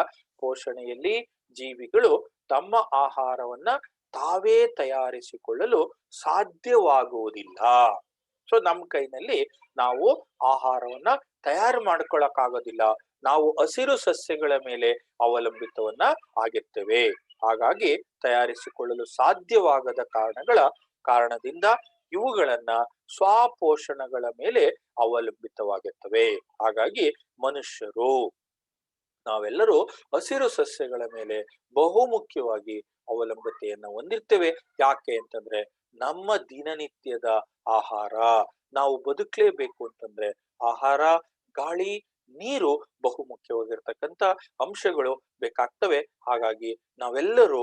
ಪೋಷಣೆಯಲ್ಲಿ ಜೀವಿಗಳು ತಮ್ಮ ಆಹಾರವನ್ನ ತಾವೇ ತಯಾರಿಸಿಕೊಳ್ಳಲು ಸಾಧ್ಯವಾಗುವುದಿಲ್ಲ. ಸೊ ನಮ್ಮ ಕೈನಲ್ಲಿ ನಾವು ಆಹಾರವನ್ನ ತಯಾರು ಮಾಡ್ಕೊಳಕ್ಕಾಗೋದಿಲ್ಲ. ನಾವು ಹಸಿರು ಸಸ್ಯಗಳ ಮೇಲೆ ಅವಲಂಬಿತವನ್ನ ಆಗಿರ್ತೇವೆ. ಹಾಗಾಗಿ ತಯಾರಿಸಿಕೊಳ್ಳಲು ಸಾಧ್ಯವಾಗದ ಕಾರಣದಿಂದ ಇವುಗಳನ್ನ ಸ್ವಪೋಷಣಗಳ ಮೇಲೆ ಅವಲಂಬಿತವಾಗಿರ್ತವೆ. ಹಾಗಾಗಿ ಮನುಷ್ಯರು ನಾವೆಲ್ಲರೂ ಹಸಿರು ಸಸ್ಯಗಳ ಮೇಲೆ ಬಹುಮುಖ್ಯವಾಗಿ ಅವಲಂಬತೆಯನ್ನ ಹೊಂದಿರ್ತೇವೆ. ಯಾಕೆ ಅಂತಂದ್ರೆ ನಮ್ಮ ದಿನನಿತ್ಯದ ಆಹಾರ, ನಾವು ಬದುಕಲೇಬೇಕು ಅಂತಂದ್ರೆ ಆಹಾರ, ಗಾಳಿ, ನೀರು ಬಹುಮುಖ್ಯವಾಗಿರ್ತಕ್ಕಂಥ ಅಂಶಗಳು ಬೇಕಾಗ್ತವೆ. ಹಾಗಾಗಿ ನಾವೆಲ್ಲರೂ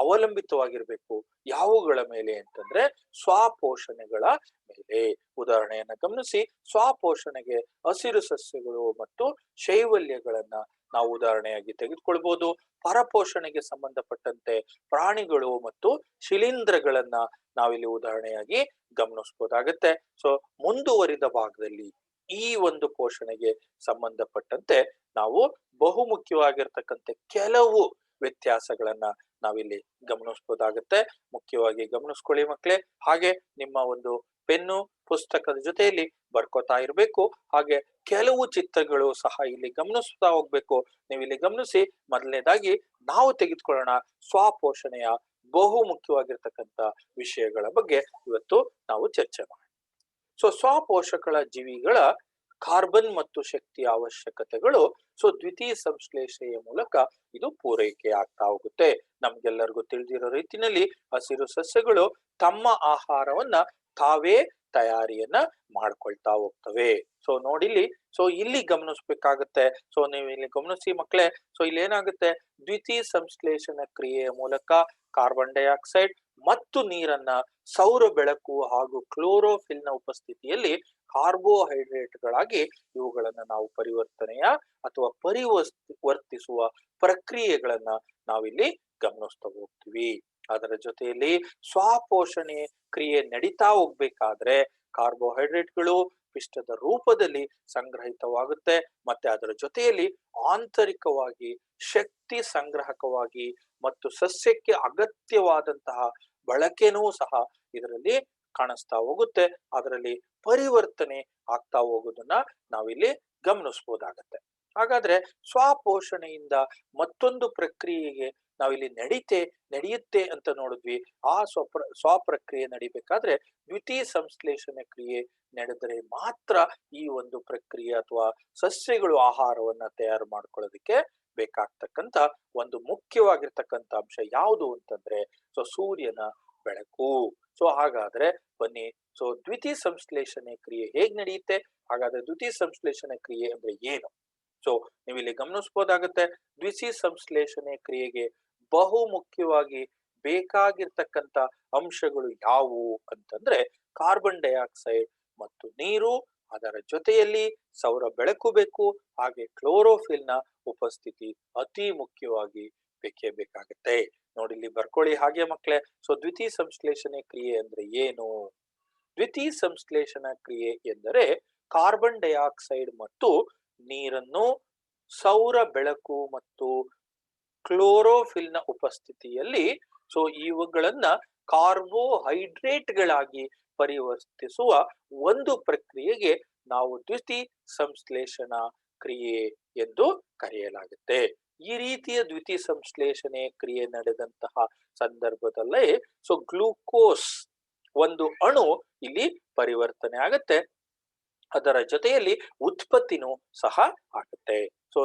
ಅವಲಂಬಿತವಾಗಿರ್ಬೇಕು. ಯಾವುಗಳ ಮೇಲೆ ಅಂತಂದ್ರೆ ಸ್ವಪೋಷಣೆಗಳ ಮೇಲೆ. ಉದಾಹರಣೆಯನ್ನ ಗಮನಿಸಿ, ಸ್ವಪೋಷಣೆಗೆ ಹಸಿರು ಸಸ್ಯಗಳು ಮತ್ತು ಶೈವಲ್ಯಗಳನ್ನ ನಾವು ಉದಾಹರಣೆಯಾಗಿ ತೆಗೆದುಕೊಳ್ಬಹುದು. ಪರಪೋಷಣೆಗೆ ಸಂಬಂಧಪಟ್ಟಂತೆ ಪ್ರಾಣಿಗಳು ಮತ್ತು ಶಿಲೀಂಧ್ರಗಳನ್ನ ನಾವಿಲ್ಲಿ ಉದಾಹರಣೆಯಾಗಿ ಗಮನಿಸಬಹುದಾಗತ್ತೆ. ಮುಂದುವರಿದ ಭಾಗದಲ್ಲಿ ಈ ಒಂದು ಪೋಷಣೆಗೆ ಸಂಬಂಧಪಟ್ಟಂತೆ ನಾವು ಬಹುಮುಖ್ಯವಾಗಿರ್ತಕ್ಕಂಥ ಕೆಲವು ವ್ಯತ್ಯಾಸಗಳನ್ನ ನಾವಿಲ್ಲಿ ಗಮನಿಸಬಹುದಾಗತ್ತೆ. ಮುಖ್ಯವಾಗಿ ಗಮನಿಸ್ಕೊಳ್ಳಿ ಮಕ್ಕಳೇ. ಹಾಗೆ ನಿಮ್ಮ ಒಂದು ಪೆನ್ನು ಪುಸ್ತಕದ ಜೊತೆಯಲ್ಲಿ ಬರ್ಕೋತಾ ಇರಬೇಕು. ಹಾಗೆ ಕೆಲವು ಚಿತ್ರಗಳು ಸಹ ಇಲ್ಲಿ ಗಮನಿಸ್ತಾ ಹೋಗ್ಬೇಕು. ನೀವು ಇಲ್ಲಿ ಗಮನಿಸಿ. ಮೊದಲನೇದಾಗಿ ನಾವು ತೆಗೆದುಕೊಳ್ಳೋಣ ಸ್ವಪೋಷಣೆಯ ಬಹು ಮುಖ್ಯವಾಗಿರ್ತಕ್ಕಂಥ ವಿಷಯಗಳ ಬಗ್ಗೆ ಇವತ್ತು ನಾವು ಚರ್ಚೆ ಮಾಡೋಣ. ಸ್ವಪೋಷಕಗಳ ಜೀವಿಗಳ ಕಾರ್ಬನ್ ಮತ್ತು ಶಕ್ತಿಯ ಅವಶ್ಯಕತೆಗಳು ದ್ವಿತೀಯ ಸಂಶ್ಲೇಷಣೆಯ ಮೂಲಕ ಇದು ಪೂರೈಕೆ ಆಗ್ತಾ ಹೋಗುತ್ತೆ. ನಮ್ಗೆಲ್ಲರಿಗೂ ತಿಳಿದಿರೋ ರೀತಿಯಲ್ಲಿ ಹಸಿರು ಸಸ್ಯಗಳು ತಮ್ಮ ಆಹಾರವನ್ನ ತಾವೇ ತಯಾರಿಯನ್ನ ಮಾಡ್ಕೊಳ್ತಾ ಹೋಗ್ತವೆ. ನೋಡಿಲ್ಲಿ ಇಲ್ಲಿ ಗಮನಿಸ್ಬೇಕಾಗತ್ತೆ. ನೀವು ಇಲ್ಲಿ ಗಮನಿಸಿ ಮಕ್ಕಳೇ. ಇಲ್ಲಿ ಏನಾಗುತ್ತೆ, ದ್ವಿತೀಯ ಸಂಶ್ಲೇಷಣಾ ಕ್ರಿಯೆಯ ಮೂಲಕ ಕಾರ್ಬನ್ ಡೈಆಕ್ಸೈಡ್ ಮತ್ತು ನೀರನ್ನ ಸೌರ ಬೆಳಕು ಹಾಗೂ ಕ್ಲೋರೋಫಿಲ್ ನ ಉಪಸ್ಥಿತಿಯಲ್ಲಿ ಕಾರ್ಬೋಹೈಡ್ರೇಟ್ಗಳಾಗಿ ಇವುಗಳನ್ನ ನಾವು ಪರಿವರ್ತನೆಯ ಅಥವಾ ಪರಿವರ್ತಿಸುವ ಪ್ರಕ್ರಿಯೆಗಳನ್ನ ನಾವಿಲ್ಲಿ ಗಮನಿಸ್ತಾ ಹೋಗ್ತೀವಿ. ಅದರ ಜೊತೆಯಲ್ಲಿ ಸ್ವಪೋಷಣೆ ಕ್ರಿಯೆ ನಡೀತಾ ಹೋಗ್ಬೇಕಾದ್ರೆ ಕಾರ್ಬೋಹೈಡ್ರೇಟ್ಗಳು ಪಿಷ್ಟದ ರೂಪದಲ್ಲಿ ಸಂಗ್ರಹಿತವಾಗುತ್ತೆ. ಮತ್ತೆ ಅದರ ಜೊತೆಯಲ್ಲಿ ಆಂತರಿಕವಾಗಿ ಶಕ್ತಿ ಸಂಗ್ರಹಕವಾಗಿ ಮತ್ತು ಸಸ್ಯಕ್ಕೆ ಅಗತ್ಯವಾದಂತಹ ಬಳಕೆನೂ ಸಹ ಇದರಲ್ಲಿ ಕಾಣಿಸ್ತಾ ಹೋಗುತ್ತೆ. ಅದರಲ್ಲಿ ಪರಿವರ್ತನೆ ಆಗ್ತಾ ಹೋಗೋದನ್ನ ನಾವಿಲ್ಲಿ ಗಮನಿಸಬಹುದಾಗತ್ತೆ. ಹಾಗಾದ್ರೆ ಸ್ವಪೋಷಣೆಯಿಂದ ಮತ್ತೊಂದು ಪ್ರಕ್ರಿಯೆಗೆ ನಾವಿಲ್ಲಿ ನಡೆಯುತ್ತೆ ಅಂತ ನೋಡಿದ್ವಿ. ಆ ಸ್ವಪ್ರಕ್ರಿಯೆ ನಡಿಬೇಕಾದ್ರೆ ದ್ವಿತೀಯ ಸಂಶ್ಲೇಷಣೆ ಕ್ರಿಯೆ ನಡೆದರೆ ಮಾತ್ರ ಈ ಒಂದು ಪ್ರಕ್ರಿಯೆ ಅಥವಾ ಸಸ್ಯಗಳು ಆಹಾರವನ್ನ ತಯಾರು ಮಾಡ್ಕೊಳ್ಳೋದಕ್ಕೆ ಬೇಕಾಗ್ತಕ್ಕಂಥ ಒಂದು ಮುಖ್ಯವಾಗಿರ್ತಕ್ಕಂಥ ಅಂಶ ಯಾವುದು ಅಂತಂದ್ರೆ ಸೂರ್ಯನ ಬೆಳಕು. ಹಾಗಾದ್ರೆ ಬನ್ನಿ, ದ್ವಿತೀಯ ಸಂಶ್ಲೇಷಣೆ ಕ್ರಿಯೆ ಹೇಗ್ ನಡೆಯುತ್ತೆ? ಹಾಗಾದ್ರೆ ದ್ವಿತೀಯ ಸಂಶ್ಲೇಷಣೆ ಕ್ರಿಯೆ ಅಂದ್ರೆ ಏನು? ನೀವು ಇಲ್ಲಿ ಗಮನಿಸಬಹುದಾಗತ್ತೆ. ದ್ವಿತೀಯ ಸಂಶ್ಲೇಷಣೆ ಕ್ರಿಯೆಗೆ ಬಹು ಮುಖ್ಯವಾಗಿ ಬೇಕಾಗಿರ್ತಕ್ಕಂಥ ಅಂಶಗಳು ಯಾವುವು ಅಂತಂದ್ರೆ ಕಾರ್ಬನ್ ಡೈಆಕ್ಸೈಡ್ ಮತ್ತು ನೀರು, ಅದರ ಜೊತೆಯಲ್ಲಿ ಸೌರ ಬೆಳಕು ಬೇಕು. ಹಾಗೆ ಕ್ಲೋರೋಫಿಲ್ ನ ಉಪಸ್ಥಿತಿ ಅತಿ ಮುಖ್ಯವಾಗಿ ಬೇಕೇ ಬೇಕಾಗುತ್ತೆ. ನೋಡಿ ಇಲ್ಲಿ ಬರ್ಕೊಳ್ಳಿ ಹಾಗೆ ಮಕ್ಕಳೇ. ದ್ವಿತೀಯ ಸಂಶ್ಲೇಷಣೆ ಕ್ರಿಯೆ ಅಂದ್ರೆ ಏನು? ದ್ವಿತೀಯ ಸಂಶ್ಲೇಷಣಾ ಕ್ರಿಯೆ ಎಂದರೆ ಕಾರ್ಬನ್ ಡೈಆಕ್ಸೈಡ್ ಮತ್ತು ನೀರನ್ನು ಸೌರ ಬೆಳಕು ಮತ್ತು ಕ್ಲೋರೋಫಿಲ್ ನ ಉಪಸ್ಥಿತಿಯಲ್ಲಿ ಇವುಗಳನ್ನ ಕಾರ್ಬೋಹೈಡ್ರೇಟ್ಗಳಾಗಿ ಪರಿವರ್ತಿಸುವ ಒಂದು ಪ್ರಕ್ರಿಯೆಗೆ ನಾವು ದ್ವಿತೀಯ ಸಂಶ್ಲೇಷಣಾ ಕ್ರಿಯೆ ಎಂದು ಕರೆಯಲಾಗುತ್ತೆ. ಈ ರೀತಿಯ ದ್ವಿತೀಯ ಸಂಶ್ಲೇಷಣೆ ಕ್ರಿಯೆ ನಡೆದಂತಹ ಸಂದರ್ಭದಲ್ಲೇ ಗ್ಲೂಕೋಸ್ ಒಂದು ಅಣು ಇಲ್ಲಿ ಪರಿವರ್ತನೆ ಆಗತ್ತೆ. ಅದರ ಜೊತೆಯಲ್ಲಿ ಉತ್ಪತ್ತಿನೂ ಸಹ ಆಗುತ್ತೆ.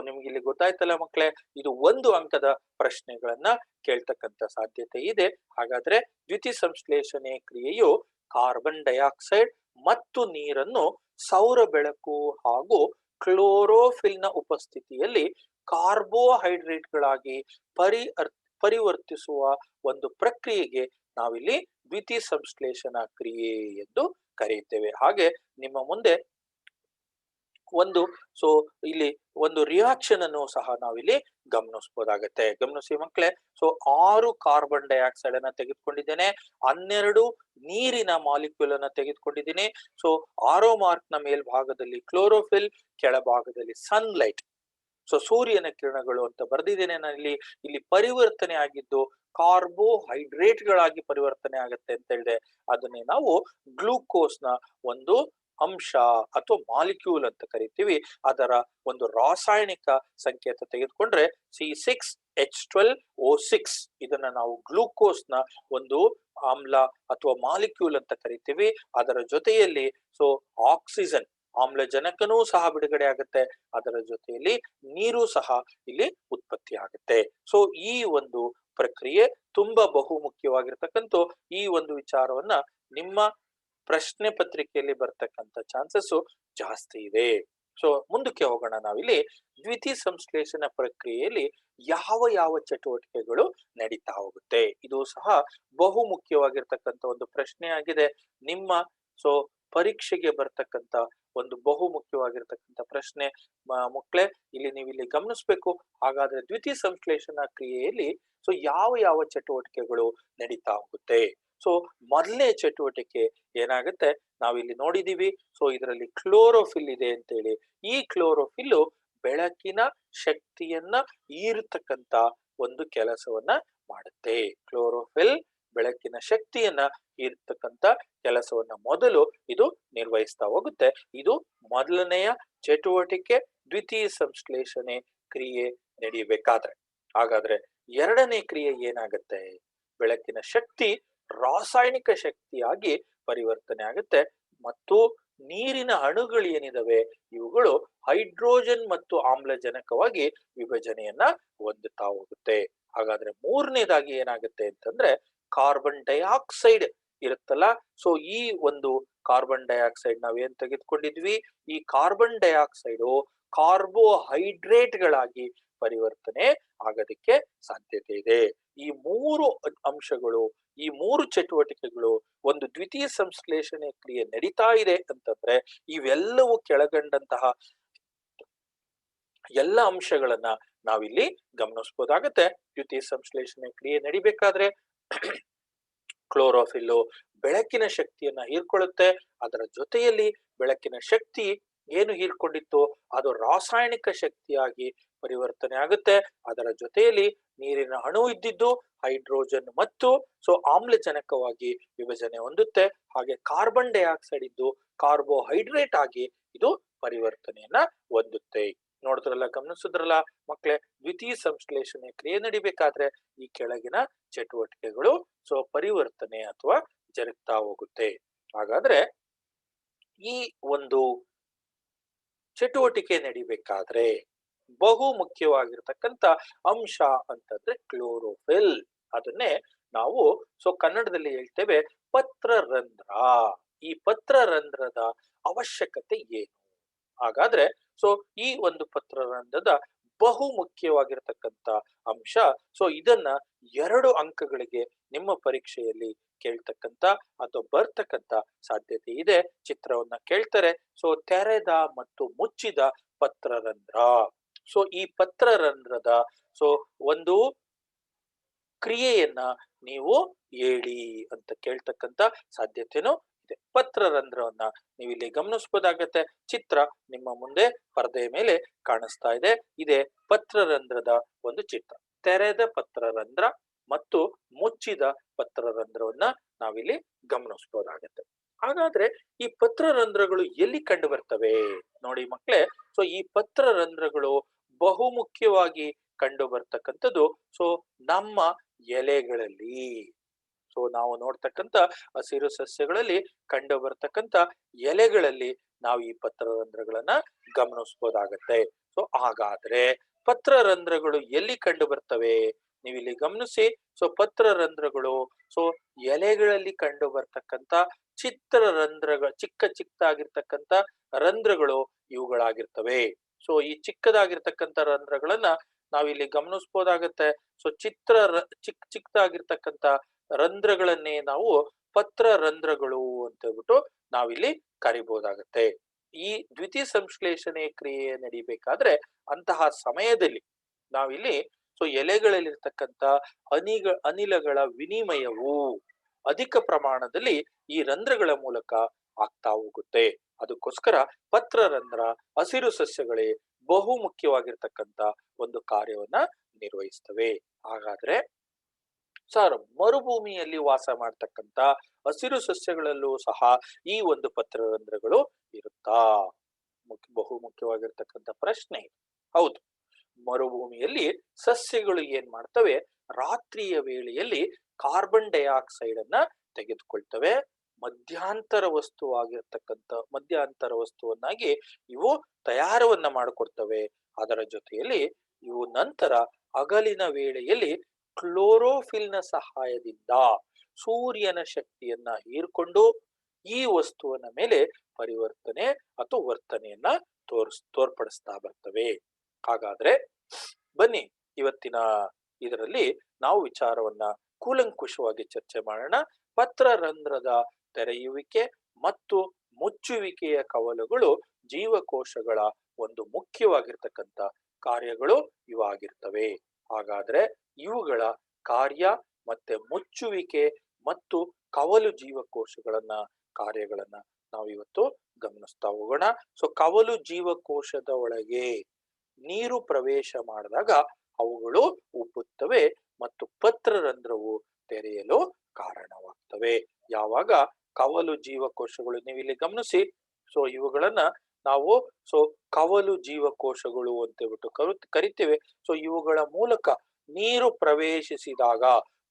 ನಿಮ್ಗೆ ಇಲ್ಲಿ ಗೊತ್ತಾಯ್ತಲ್ಲ ಮಕ್ಕಳೇ, ಇದು ಒಂದು ಅಂಕದ ಪ್ರಶ್ನೆಗಳನ್ನ ಕೇಳ್ತಕ್ಕಂಥ ಸಾಧ್ಯತೆ ಇದೆ. ಹಾಗಾದ್ರೆ ದ್ವಿತೀಯ ಸಂಶ್ಲೇಷಣೆ ಕ್ರಿಯೆಯು ಕಾರ್ಬನ್ ಡೈಆಕ್ಸೈಡ್ ಮತ್ತು ನೀರನ್ನು ಸೌರ ಬೆಳಕು ಹಾಗೂ ಕ್ಲೋರೋಫಿಲ್ ನ ಉಪಸ್ಥಿತಿಯಲ್ಲಿ ಕಾರ್ಬೋಹೈಡ್ರೇಟ್ಗಳಾಗಿ ಪರಿವರ್ತಿಸುವ ಒಂದು ಪ್ರಕ್ರಿಯೆಗೆ ನಾವಿಲ್ಲಿ ದ್ವಿತೀಯ ಸಂಶ್ಲೇಷಣಾ ಕ್ರಿಯೆ ಎಂದು ಕರೆಯುತ್ತೇವೆ. ಹಾಗೆ ನಿಮ್ಮ ಮುಂದೆ ಇಲ್ಲಿ ಒಂದು ರಿಯಾಕ್ಷನ್ ಅನ್ನು ಸಹ ನಾವಿಲ್ಲಿ ಗಮನಿಸಬಹುದಾಗತ್ತೆ. ಗಮನಿಸಿ ಮಕ್ಕಳೇ. 6 ಕಾರ್ಬನ್ ಡೈಆಕ್ಸೈಡ್ ಅನ್ನ ತೆಗೆದುಕೊಂಡಿದ್ದೇನೆ, 12 ನೀರಿನ ಮಾಲಿಕ್ಯೂಲ್ ಅನ್ನ ತೆಗೆದುಕೊಂಡಿದ್ದೀನಿ. ಆರೋ ಮಾರ್ಕ್ ನ ಮೇಲ್ಭಾಗದಲ್ಲಿ ಕ್ಲೋರೋಫಿಲ್, ಕೆಳಭಾಗದಲ್ಲಿ ಸನ್ಲೈಟ್. ಸೊ ಸೂರ್ಯನ ಕಿರಣಗಳು ಅಂತ ಬರ್ದಿದ್ದೇನೆ ನಾನು ಇಲ್ಲಿ ಪರಿವರ್ತನೆ ಆಗಿದ್ದು ಕಾರ್ಬೋಹೈಡ್ರೇಟ್ಗಳಾಗಿ ಪರಿವರ್ತನೆ ಆಗುತ್ತೆ ಅಂತ ಹೇಳಿದೆ. ಅದನ್ನೇ ನಾವು ಗ್ಲೂಕೋಸ್ನ ಒಂದು ಅಂಶ ಅಥವಾ ಮಾಲಿಕ್ಯೂಲ್ ಅಂತ ಕರಿತೀವಿ. ಅದರ ಒಂದು ರಾಸಾಯನಿಕ ಸಂಕೇತ ತೆಗೆದುಕೊಂಡ್ರೆ C6H12O6. ಇದನ್ನ ನಾವು ಗ್ಲೂಕೋಸ್ನ ಒಂದು ಆಮ್ಲ ಅಥವಾ ಮಾಲಿಕ್ಯೂಲ್ ಅಂತ ಕರಿತೀವಿ. ಅದರ ಜೊತೆಯಲ್ಲಿ ಆಕ್ಸಿಜನ್ ಆಮ್ಲಜನಕನೂ ಸಹ ಬಿಡುಗಡೆ ಆಗುತ್ತೆ. ಅದರ ಜೊತೆಯಲ್ಲಿ ನೀರು ಸಹ ಇಲ್ಲಿ ಉತ್ಪತ್ತಿ ಆಗುತ್ತೆ. ಈ ಒಂದು ಪ್ರಕ್ರಿಯೆ ತುಂಬಾ ಬಹು ಮುಖ್ಯವಾಗಿರ್ತಕ್ಕಂಥ ಈ ಒಂದು ವಿಚಾರವನ್ನ ನಿಮ್ಮ ಪ್ರಶ್ನೆ ಪತ್ರಿಕೆಯಲ್ಲಿ ಬರ್ತಕ್ಕಂಥ ಚಾನ್ಸಸ್ ಜಾಸ್ತಿ ಇದೆ. ಮುಂದಕ್ಕೆ ಹೋಗೋಣ. ನಾವಿಲ್ಲಿ ದ್ವಿತೀಯ ಸಂಶ್ಲೇಷಣ ಪ್ರಕ್ರಿಯೆಯಲ್ಲಿ ಯಾವ ಚಟುವಟಿಕೆಗಳು ನಡೀತಾ ಹೋಗುತ್ತೆ, ಇದು ಸಹ ಬಹು ಮುಖ್ಯವಾಗಿರ್ತಕ್ಕಂಥ ಒಂದು ಪ್ರಶ್ನೆ ಆಗಿದೆ. ನಿಮ್ಮ ಪರೀಕ್ಷೆಗೆ ಬರ್ತಕ್ಕಂಥ ಒಂದು ಬಹು ಮುಖ್ಯವಾಗಿರ್ತಕ್ಕಂಥ ಪ್ರಶ್ನೆ ಮಕ್ಕಳೇ. ಇಲ್ಲಿ ಗಮನಿಸ್ಬೇಕು. ಹಾಗಾದ್ರೆ ದ್ವಿತೀಯ ಸಂಶ್ಲೇಷಣಾ ಕ್ರಿಯೆಯಲ್ಲಿ ಯಾವ ಚಟುವಟಿಕೆಗಳು ನಡೀತಾ ಹೋಗುತ್ತೆ? ಮೊದಲನೇ ಚಟುವಟಿಕೆ ಏನಾಗುತ್ತೆ ನಾವಿಲ್ಲಿ ನೋಡಿದೀವಿ. ಇದರಲ್ಲಿ ಕ್ಲೋರೋಫಿಲ್ ಇದೆ ಅಂತೇಳಿ. ಈ ಕ್ಲೋರೋಫಿಲ್ ಬೆಳಕಿನ ಶಕ್ತಿಯನ್ನ ಹೀರತಕ್ಕಂತ ಒಂದು ಕೆಲಸವನ್ನ ಮಾಡುತ್ತೆ. ಕ್ಲೋರೋಫಿಲ್ ಬೆಳಕಿನ ಶಕ್ತಿಯನ್ನ ಹೀರತಕ್ಕಂತ ಕೆಲಸವನ್ನ ಮೊದಲು ಇದು ನಿರ್ವಹಿಸ್ತಾ ಹೋಗುತ್ತೆ. ಇದು ಮೊದಲನೆಯ ಚಟುವಟಿಕೆ ದ್ವಿತೀಯ ಸಂಶ್ಲೇಷಣೆ ಕ್ರಿಯೆ ನಡೆಯಬೇಕಾದ್ರೆ. ಹಾಗಾದ್ರೆ ಎರಡನೇ ಕ್ರಿಯೆ ಏನಾಗುತ್ತೆ? ಬೆಳಕಿನ ಶಕ್ತಿ ರಾಸಾಯನಿಕ ಶಕ್ತಿಯಾಗಿ ಪರಿವರ್ತನೆ ಆಗುತ್ತೆ ಮತ್ತು ನೀರಿನ ಅಣುಗಳು ಏನಿದಾವೆ ಇವುಗಳು ಹೈಡ್ರೋಜನ್ ಮತ್ತು ಆಮ್ಲಜನಕವಾಗಿ ವಿಭಜನೆಯನ್ನ ಹೊಂದುತ್ತಾ ಹೋಗುತ್ತೆ. ಹಾಗಾದ್ರೆ ಮೂರನೇದಾಗಿ ಏನಾಗುತ್ತೆ ಅಂತಂದ್ರೆ ಕಾರ್ಬನ್ ಡೈಆಕ್ಸೈಡ್ ಇರುತ್ತಲ್ಲ. ಈ ಒಂದು ಕಾರ್ಬನ್ ಡೈಆಕ್ಸೈಡ್ ನಾವೇನ್ ತೆಗೆದುಕೊಂಡಿದ್ವಿ, ಈ ಕಾರ್ಬನ್ ಡೈಆಕ್ಸೈಡ್ ಕಾರ್ಬೋಹೈಡ್ರೇಟ್ಗಳಾಗಿ ಪರಿವರ್ತನೆ ಆಗೋದಕ್ಕೆ ಸಾಧ್ಯತೆ ಇದೆ. ಈ ಮೂರು ಅಂಶಗಳು, ಈ ಮೂರು ಚಟುವಟಿಕೆಗಳು ಒಂದು ದ್ವಿತೀಯ ಸಂಶ್ಲೇಷಣೆ ಕ್ರಿಯೆ ನಡೀತಾ ಇದೆ ಅಂತಂದ್ರೆ ಇವೆಲ್ಲವೂ ಕೆಳಗಂಡಂತಹ ಎಲ್ಲ ಅಂಶಗಳನ್ನ ನಾವಿಲ್ಲಿ ಗಮನಿಸಬಹುದಾಗತ್ತೆ. ದ್ವಿತೀಯ ಸಂಶ್ಲೇಷಣೆ ಕ್ರಿಯೆ ನಡಿಬೇಕಾದ್ರೆ ಕ್ಲೋರೋಫಿಲ್ ಬೆಳಕಿನ ಶಕ್ತಿಯನ್ನ ಹೀರ್ಕೊಳ್ಳುತ್ತೆ. ಅದರ ಜೊತೆಯಲ್ಲಿ ಬೆಳಕಿನ ಶಕ್ತಿ ಏನು ಹೀರ್ಕೊಂಡಿತ್ತು ಅದು ರಾಸಾಯನಿಕ ಶಕ್ತಿಯಾಗಿ ಪರಿವರ್ತನೆ ಆಗುತ್ತೆ. ಅದರ ಜೊತೆಯಲ್ಲಿ ನೀರಿನ ಅಣು ಇದ್ದಿದ್ದು ಹೈಡ್ರೋಜನ್ ಮತ್ತು ಆಮ್ಲಜನಕವಾಗಿ ವಿಭಜನೆ ಹೊಂದುತ್ತೆ. ಹಾಗೆ ಕಾರ್ಬನ್ ಡೈಆಕ್ಸೈಡ್ ಇದ್ದು ಕಾರ್ಬೋಹೈಡ್ರೇಟ್ ಆಗಿ ಇದು ಪರಿವರ್ತನೆಯನ್ನ ಹೊಂದುತ್ತೆ. ನೋಡಿದ್ರಲ್ಲ, ಗಮನಿಸಿದ್ರಲ್ಲ ಮಕ್ಕಳೇ, ದ್ವಿತೀಯ ಸಂಶ್ಲೇಷಣೆ ಕ್ರಿಯೆ ನಡಿಬೇಕಾದ್ರೆ ಈ ಕೆಳಗಿನ ಚಟುವಟಿಕೆಗಳು ಪರಿವರ್ತನೆ ಅಥವಾ ಜರುಗ್ತಾ ಹೋಗುತ್ತೆ. ಹಾಗಾದ್ರೆ ಈ ಒಂದು ಚಟುವಟಿಕೆ ನಡಿಬೇಕಾದ್ರೆ ಬಹು ಮುಖ್ಯವಾಗಿರ್ತಕ್ಕಂಥ ಅಂಶ ಅಂತಂದ್ರೆ ಕ್ಲೋರೋಫಿಲ್. ಅದನ್ನೇ ನಾವು ಕನ್ನಡದಲ್ಲಿ ಹೇಳ್ತೇವೆ ಪತ್ರರಂಧ್ರ. ಈ ಪತ್ರರಂಧ್ರದ ಅವಶ್ಯಕತೆ ಏನು? ಹಾಗಾದ್ರೆ ಈ ಒಂದು ಪತ್ರರಂಧ್ರದ ಬಹು ಮುಖ್ಯವಾಗಿರ್ತಕ್ಕಂಥ ಅಂಶ. ಇದನ್ನ 2 ಅಂಕಗಳಿಗೆ ನಿಮ್ಮ ಪರೀಕ್ಷೆಯಲ್ಲಿ ಕೇಳ್ತಕ್ಕಂಥ ಅಥವಾ ಬರ್ತಕ್ಕಂಥ ಸಾಧ್ಯತೆ ಇದೆ. ಚಿತ್ರವನ್ನ ಕೇಳ್ತಾರೆ. ತೆರೆದ ಮತ್ತು ಮುಚ್ಚಿದ ಪತ್ರರಂಧ್ರ. ಈ ಪತ್ರರಂಧ್ರದ ಒಂದು ಕ್ರಿಯೆಯನ್ನ ನೀವು ಹೇಳಿ ಅಂತ ಕೇಳ್ತಕ್ಕಂಥ ಸಾಧ್ಯತೆನೂ ಇದೆ. ಪತ್ರರಂಧ್ರವನ್ನ ನೀವು ಇಲ್ಲಿ ಗಮನಿಸಬಹುದಾಗತ್ತೆ. ಚಿತ್ರ ನಿಮ್ಮ ಮುಂದೆ ಪರದೆಯ ಮೇಲೆ ಕಾಣಿಸ್ತಾ ಇದೆ. ಇದೇ ಪತ್ರರಂಧ್ರದ ಒಂದು ಚಿತ್ರ. ತೆರೆದ ಪತ್ರರಂಧ್ರ ಮತ್ತು ಮುಚ್ಚಿದ ಪತ್ರರಂಧ್ರವನ್ನ ನಾವಿಲ್ಲಿ ಗಮನಿಸಬಹುದಾಗತ್ತೆ. ಹಾಗಾದ್ರೆ ಈ ಪತ್ರರಂಧ್ರಗಳು ಎಲ್ಲಿ ಕಂಡು ಬರ್ತವೆ ನೋಡಿ ಮಕ್ಕಳೇ. ಈ ಪತ್ರರಂಧ್ರಗಳು ಬಹು ಮುಖ್ಯವಾಗಿ ಕಂಡು ಬರ್ತಕ್ಕಂಥದ್ದು ನಮ್ಮ ಎಲೆಗಳಲ್ಲಿ. ನಾವು ನೋಡ್ತಕ್ಕಂಥ ಹಸಿರು ಸಸ್ಯಗಳಲ್ಲಿ ಕಂಡು ಬರ್ತಕ್ಕಂಥ ಎಲೆಗಳಲ್ಲಿ ನಾವು ಈ ಪತ್ರರಂಧ್ರಗಳನ್ನ ಗಮನಿಸಬಹುದಾಗತ್ತೆ. ಹಾಗಾದ್ರೆ ಪತ್ರರಂಧ್ರಗಳು ಎಲ್ಲಿ ಕಂಡು ಬರ್ತವೆ ನೀವು ಇಲ್ಲಿ ಗಮನಿಸಿ. ಪತ್ರರಂಧ್ರಗಳು ಎಲೆಗಳಲ್ಲಿ ಕಂಡು ಬರ್ತಕ್ಕಂಥ ಚಿತ್ರರಂಧ್ರಗಳು, ಚಿಕ್ಕದಾಗಿರ್ತಕ್ಕಂಥ ರಂಧ್ರಗಳು ಇವುಗಳಾಗಿರ್ತವೆ. ಈ ಚಿಕ್ಕದಾಗಿರ್ತಕ್ಕಂಥ ರಂಧ್ರಗಳನ್ನ ನಾವಿಲ್ಲಿ ಗಮನಿಸಬಹುದಾಗತ್ತೆ. ಚಿಕ್ಕದಾಗಿರ್ತಕ್ಕಂಥ ರಂಧ್ರಗಳನ್ನೇ ನಾವು ಪತ್ರರಂಧ್ರಗಳು ಅಂತ ಹೇಳ್ಬಿಟ್ಟು ನಾವಿಲ್ಲಿ ಕರಿಬಹುದಾಗತ್ತೆ. ಈ ದ್ವಿತೀಯ ಸಂಶ್ಲೇಷಣೆ ಕ್ರಿಯೆ ನಡಿಬೇಕಾದ್ರೆ ಅಂತಹ ಸಮಯದಲ್ಲಿ ನಾವಿಲ್ಲಿ ಎಲೆಗಳಲ್ಲಿರ್ತಕ್ಕಂಥ ಅನಿಲಗಳ ವಿನಿಮಯವು ಅಧಿಕ ಪ್ರಮಾಣದಲ್ಲಿ ಈ ರಂಧ್ರಗಳ ಮೂಲಕ ಆಗ್ತಾ ಹೋಗುತ್ತೆ. ಅದಕ್ಕೋಸ್ಕರ ಪತ್ರರಂಧ್ರ ಹಸಿರು ಸಸ್ಯಗಳೇ ಬಹು ಮುಖ್ಯವಾಗಿರ್ತಕ್ಕಂಥ ಒಂದು ಕಾರ್ಯವನ್ನ ನಿರ್ವಹಿಸ್ತವೆ. ಹಾಗಾದ್ರೆ ಸರ್, ಮರುಭೂಮಿಯಲ್ಲಿ ವಾಸ ಮಾಡ್ತಕ್ಕಂಥ ಹಸಿರು ಸಸ್ಯಗಳಲ್ಲೂ ಸಹ ಈ ಒಂದು ಪತ್ರರಂಧ್ರಗಳು ಇರುತ್ತಾ? ಬಹು ಮುಖ್ಯವಾಗಿರ್ತಕ್ಕಂಥ ಪ್ರಶ್ನೆ. ಹೌದು, ಮರುಭೂಮಿಯಲ್ಲಿ ಸಸ್ಯಗಳು ಏನ್ ಮಾಡ್ತವೆ, ರಾತ್ರಿಯ ವೇಳೆಯಲ್ಲಿ ಕಾರ್ಬನ್ ಡೈಆಕ್ಸೈಡ್ ಅನ್ನ ತೆಗೆದುಕೊಳ್ತವೆ. ಮಧ್ಯಂತರ ವಸ್ತುವನ್ನಾಗಿ ಇವು ತಯಾರವನ್ನ ಮಾಡಿಕೊಡ್ತವೆ. ಅದರ ಜೊತೆಯಲ್ಲಿ ಇವು ನಂತರ ಹಗಲಿನ ವೇಳೆಯಲ್ಲಿ ಕ್ಲೋರೋಫಿಲ್ ನ ಸಹಾಯದಿಂದ ಸೂರ್ಯನ ಶಕ್ತಿಯನ್ನ ಹೀರ್ಕೊಂಡು ಈ ವಸ್ತುವಿನ ಮೇಲೆ ಪರಿವರ್ತನೆ ಅಥವಾ ವರ್ತನೆಯನ್ನ ತೋರ್ಪಡಿಸ್ತಾ ಬರ್ತವೆ. ಹಾಗಾದ್ರೆ ಬನ್ನಿ, ಇವತ್ತಿನ ಇದರಲ್ಲಿ ನಾವು ವಿಚಾರವನ್ನ ಕೂಲಂಕುಷವಾಗಿ ಚರ್ಚೆ ಮಾಡೋಣ. ಪತ್ರರಂಧ್ರದ ತೆರೆಯುವಿಕೆ ಮತ್ತು ಮುಚ್ಚುವಿಕೆಯ ಕವಲುಗಳು ಜೀವಕೋಶಗಳ ಒಂದು ಮುಖ್ಯವಾಗಿರ್ತಕ್ಕಂಥ ಕಾರ್ಯಗಳು ಇವಾಗಿರ್ತವೆ. ಹಾಗಾದ್ರೆ ಇವುಗಳ ಕಾರ್ಯ ಮತ್ತೆ ಮುಚ್ಚುವಿಕೆ ಮತ್ತು ಕವಲು ಜೀವಕೋಶಗಳನ್ನ ಕಾರ್ಯಗಳನ್ನ ನಾವು ಇವತ್ತು ಗಮನಿಸ್ತಾ ಹೋಗೋಣ. ಸೊ ಕವಲು ಜೀವಕೋಶದ ಒಳಗೆ ನೀರು ಪ್ರವೇಶ ಮಾಡಿದಾಗ ಅವುಗಳು ಉಬ್ಬುತ್ತವೆ ಮತ್ತು ಪತ್ರರಂಧ್ರವು ತೆರೆಯಲು ಕಾರಣವಾಗ್ತವೆ. ಯಾವಾಗ ಕವಲು ಜೀವಕೋಶಗಳು, ನೀವು ಇಲ್ಲಿ ಗಮನಿಸಿ, ಸೊ ಇವುಗಳನ್ನ ನಾವು ಕವಲು ಜೀವಕೋಶಗಳು ಅಂತ ಹೇಳ್ಬಿಟ್ಟು ಕರಿತೇವೆ. ಸೊ ಇವುಗಳ ಮೂಲಕ ನೀರು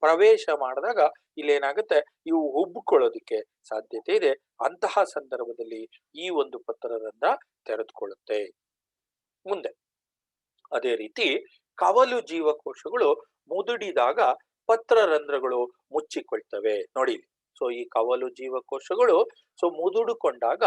ಪ್ರವೇಶ ಮಾಡಿದಾಗ ಇಲ್ಲೇನಾಗುತ್ತೆ, ಇವು ಉಬ್ಬಿಕೊಳ್ಳೋದಿಕ್ಕೆ ಸಾಧ್ಯತೆ ಇದೆ. ಅಂತಹ ಸಂದರ್ಭದಲ್ಲಿ ಈ ಒಂದು ಪತ್ರರಂಧ್ರ ತೆರೆದುಕೊಳ್ಳುತ್ತೆ. ಮುಂದೆ ಅದೇ ರೀತಿ ಕವಲು ಜೀವಕೋಶಗಳು ಮುದುಡಿದಾಗ ಪತ್ರರಂಧ್ರಗಳು ಮುಚ್ಚಿಕೊಳ್ತವೆ. ನೋಡಿ, ಸೊ ಈ ಕವಲು ಜೀವಕೋಶಗಳು ಮುದುಡಿಕೊಂಡಾಗ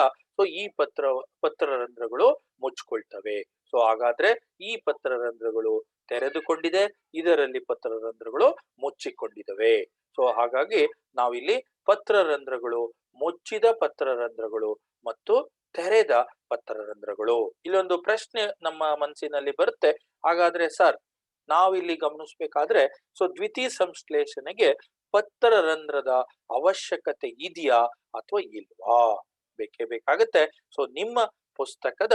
ಈ ಪತ್ರರಂಧ್ರಗಳು ಮುಚ್ಚಿಕೊಳ್ತವೆ. ಸೊ ಹಾಗಾದ್ರೆ ಈ ಪತ್ರರಂಧ್ರಗಳು ತೆರೆದುಕೊಂಡಿದೆ, ಇದರಲ್ಲಿ ಪತ್ರರಂಧ್ರಗಳು ಮುಚ್ಚಿಕೊಂಡಿದವೆ. ಸೊ ಹಾಗಾಗಿ ನಾವಿಲ್ಲಿ ಪತ್ರರಂಧ್ರಗಳು, ಮುಚ್ಚಿದ ಪತ್ರರಂಧ್ರಗಳು ಮತ್ತು ತೆರೆದ ಪತ್ರರಂಧ್ರಗಳು. ಇಲ್ಲೊಂದು ಪ್ರಶ್ನೆ ನಮ್ಮ ಮನಸ್ಸಿನಲ್ಲಿ ಬರುತ್ತೆ. ಹಾಗಾದ್ರೆ ಸರ್, ನಾವಿಲ್ಲಿ ಗಮನಿಸ್ಬೇಕಾದ್ರೆ ದ್ವಿತೀಯ ಸಂಶ್ಲೇಷಣೆಗೆ ಪತ್ರರಂಧ್ರದ ಅವಶ್ಯಕತೆ ಇದೆಯಾ ಅಥವಾ ಇಲ್ವಾ? ಬೇಕೇ ಬೇಕಾಗುತ್ತೆ. ನಿಮ್ಮ ಪುಸ್ತಕದ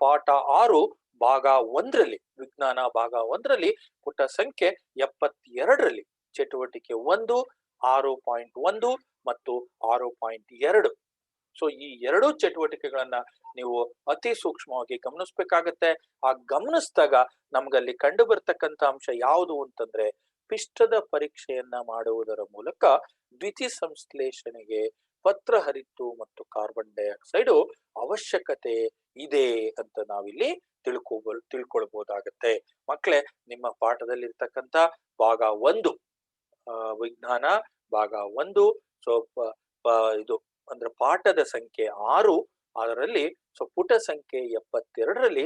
ಪಾಠ 6 ಭಾಗ 1ರಲ್ಲಿ, ವಿಜ್ಞಾನ ಭಾಗ 1ರಲ್ಲಿ ಪುಟ ಸಂಖ್ಯೆ 72ರಲ್ಲಿ ಚಟುವಟಿಕೆ 1, 6.1 ಮತ್ತು 6.2, ಈ ಎರಡೂ ಚಟುವಟಿಕೆಗಳನ್ನ ನೀವು ಅತಿ ಸೂಕ್ಷ್ಮವಾಗಿ ಗಮನಿಸ್ಬೇಕಾಗತ್ತೆ. ಆ ಗಮನಿಸಿದಾಗ ನಮ್ಗಲ್ಲಿ ಕಂಡು ಬರ್ತಕ್ಕಂಥ ಅಂಶ ಯಾವುದು ಅಂತಂದ್ರೆ, ಪಿಷ್ಟದ ಪರೀಕ್ಷೆಯನ್ನ ಮಾಡುವುದರ ಮೂಲಕ ದ್ವಿತೀಯ ಸಂಶ್ಲೇಷಣೆಗೆ ಪತ್ರಹರಿತ್ತು ಮತ್ತು ಕಾರ್ಬನ್ ಡೈಆಕ್ಸೈಡ್ ಅವಶ್ಯಕತೆ ಇದೆ ಅಂತ ನಾವಿಲ್ಲಿ ತಿಳ್ಕೊಳ್ಬಹುದಾಗತ್ತೆ. ಮಕ್ಕಳೇ, ನಿಮ್ಮ ಪಾಠದಲ್ಲಿರ್ತಕ್ಕಂಥ ಭಾಗ 1, ವಿಜ್ಞಾನ ಭಾಗ 1, ಇದು ಅಂದ್ರೆ ಪಾಠದ ಸಂಖ್ಯೆ 6, ಅದರಲ್ಲಿ ಪುಟ ಸಂಖ್ಯೆ 72ರಲ್ಲಿ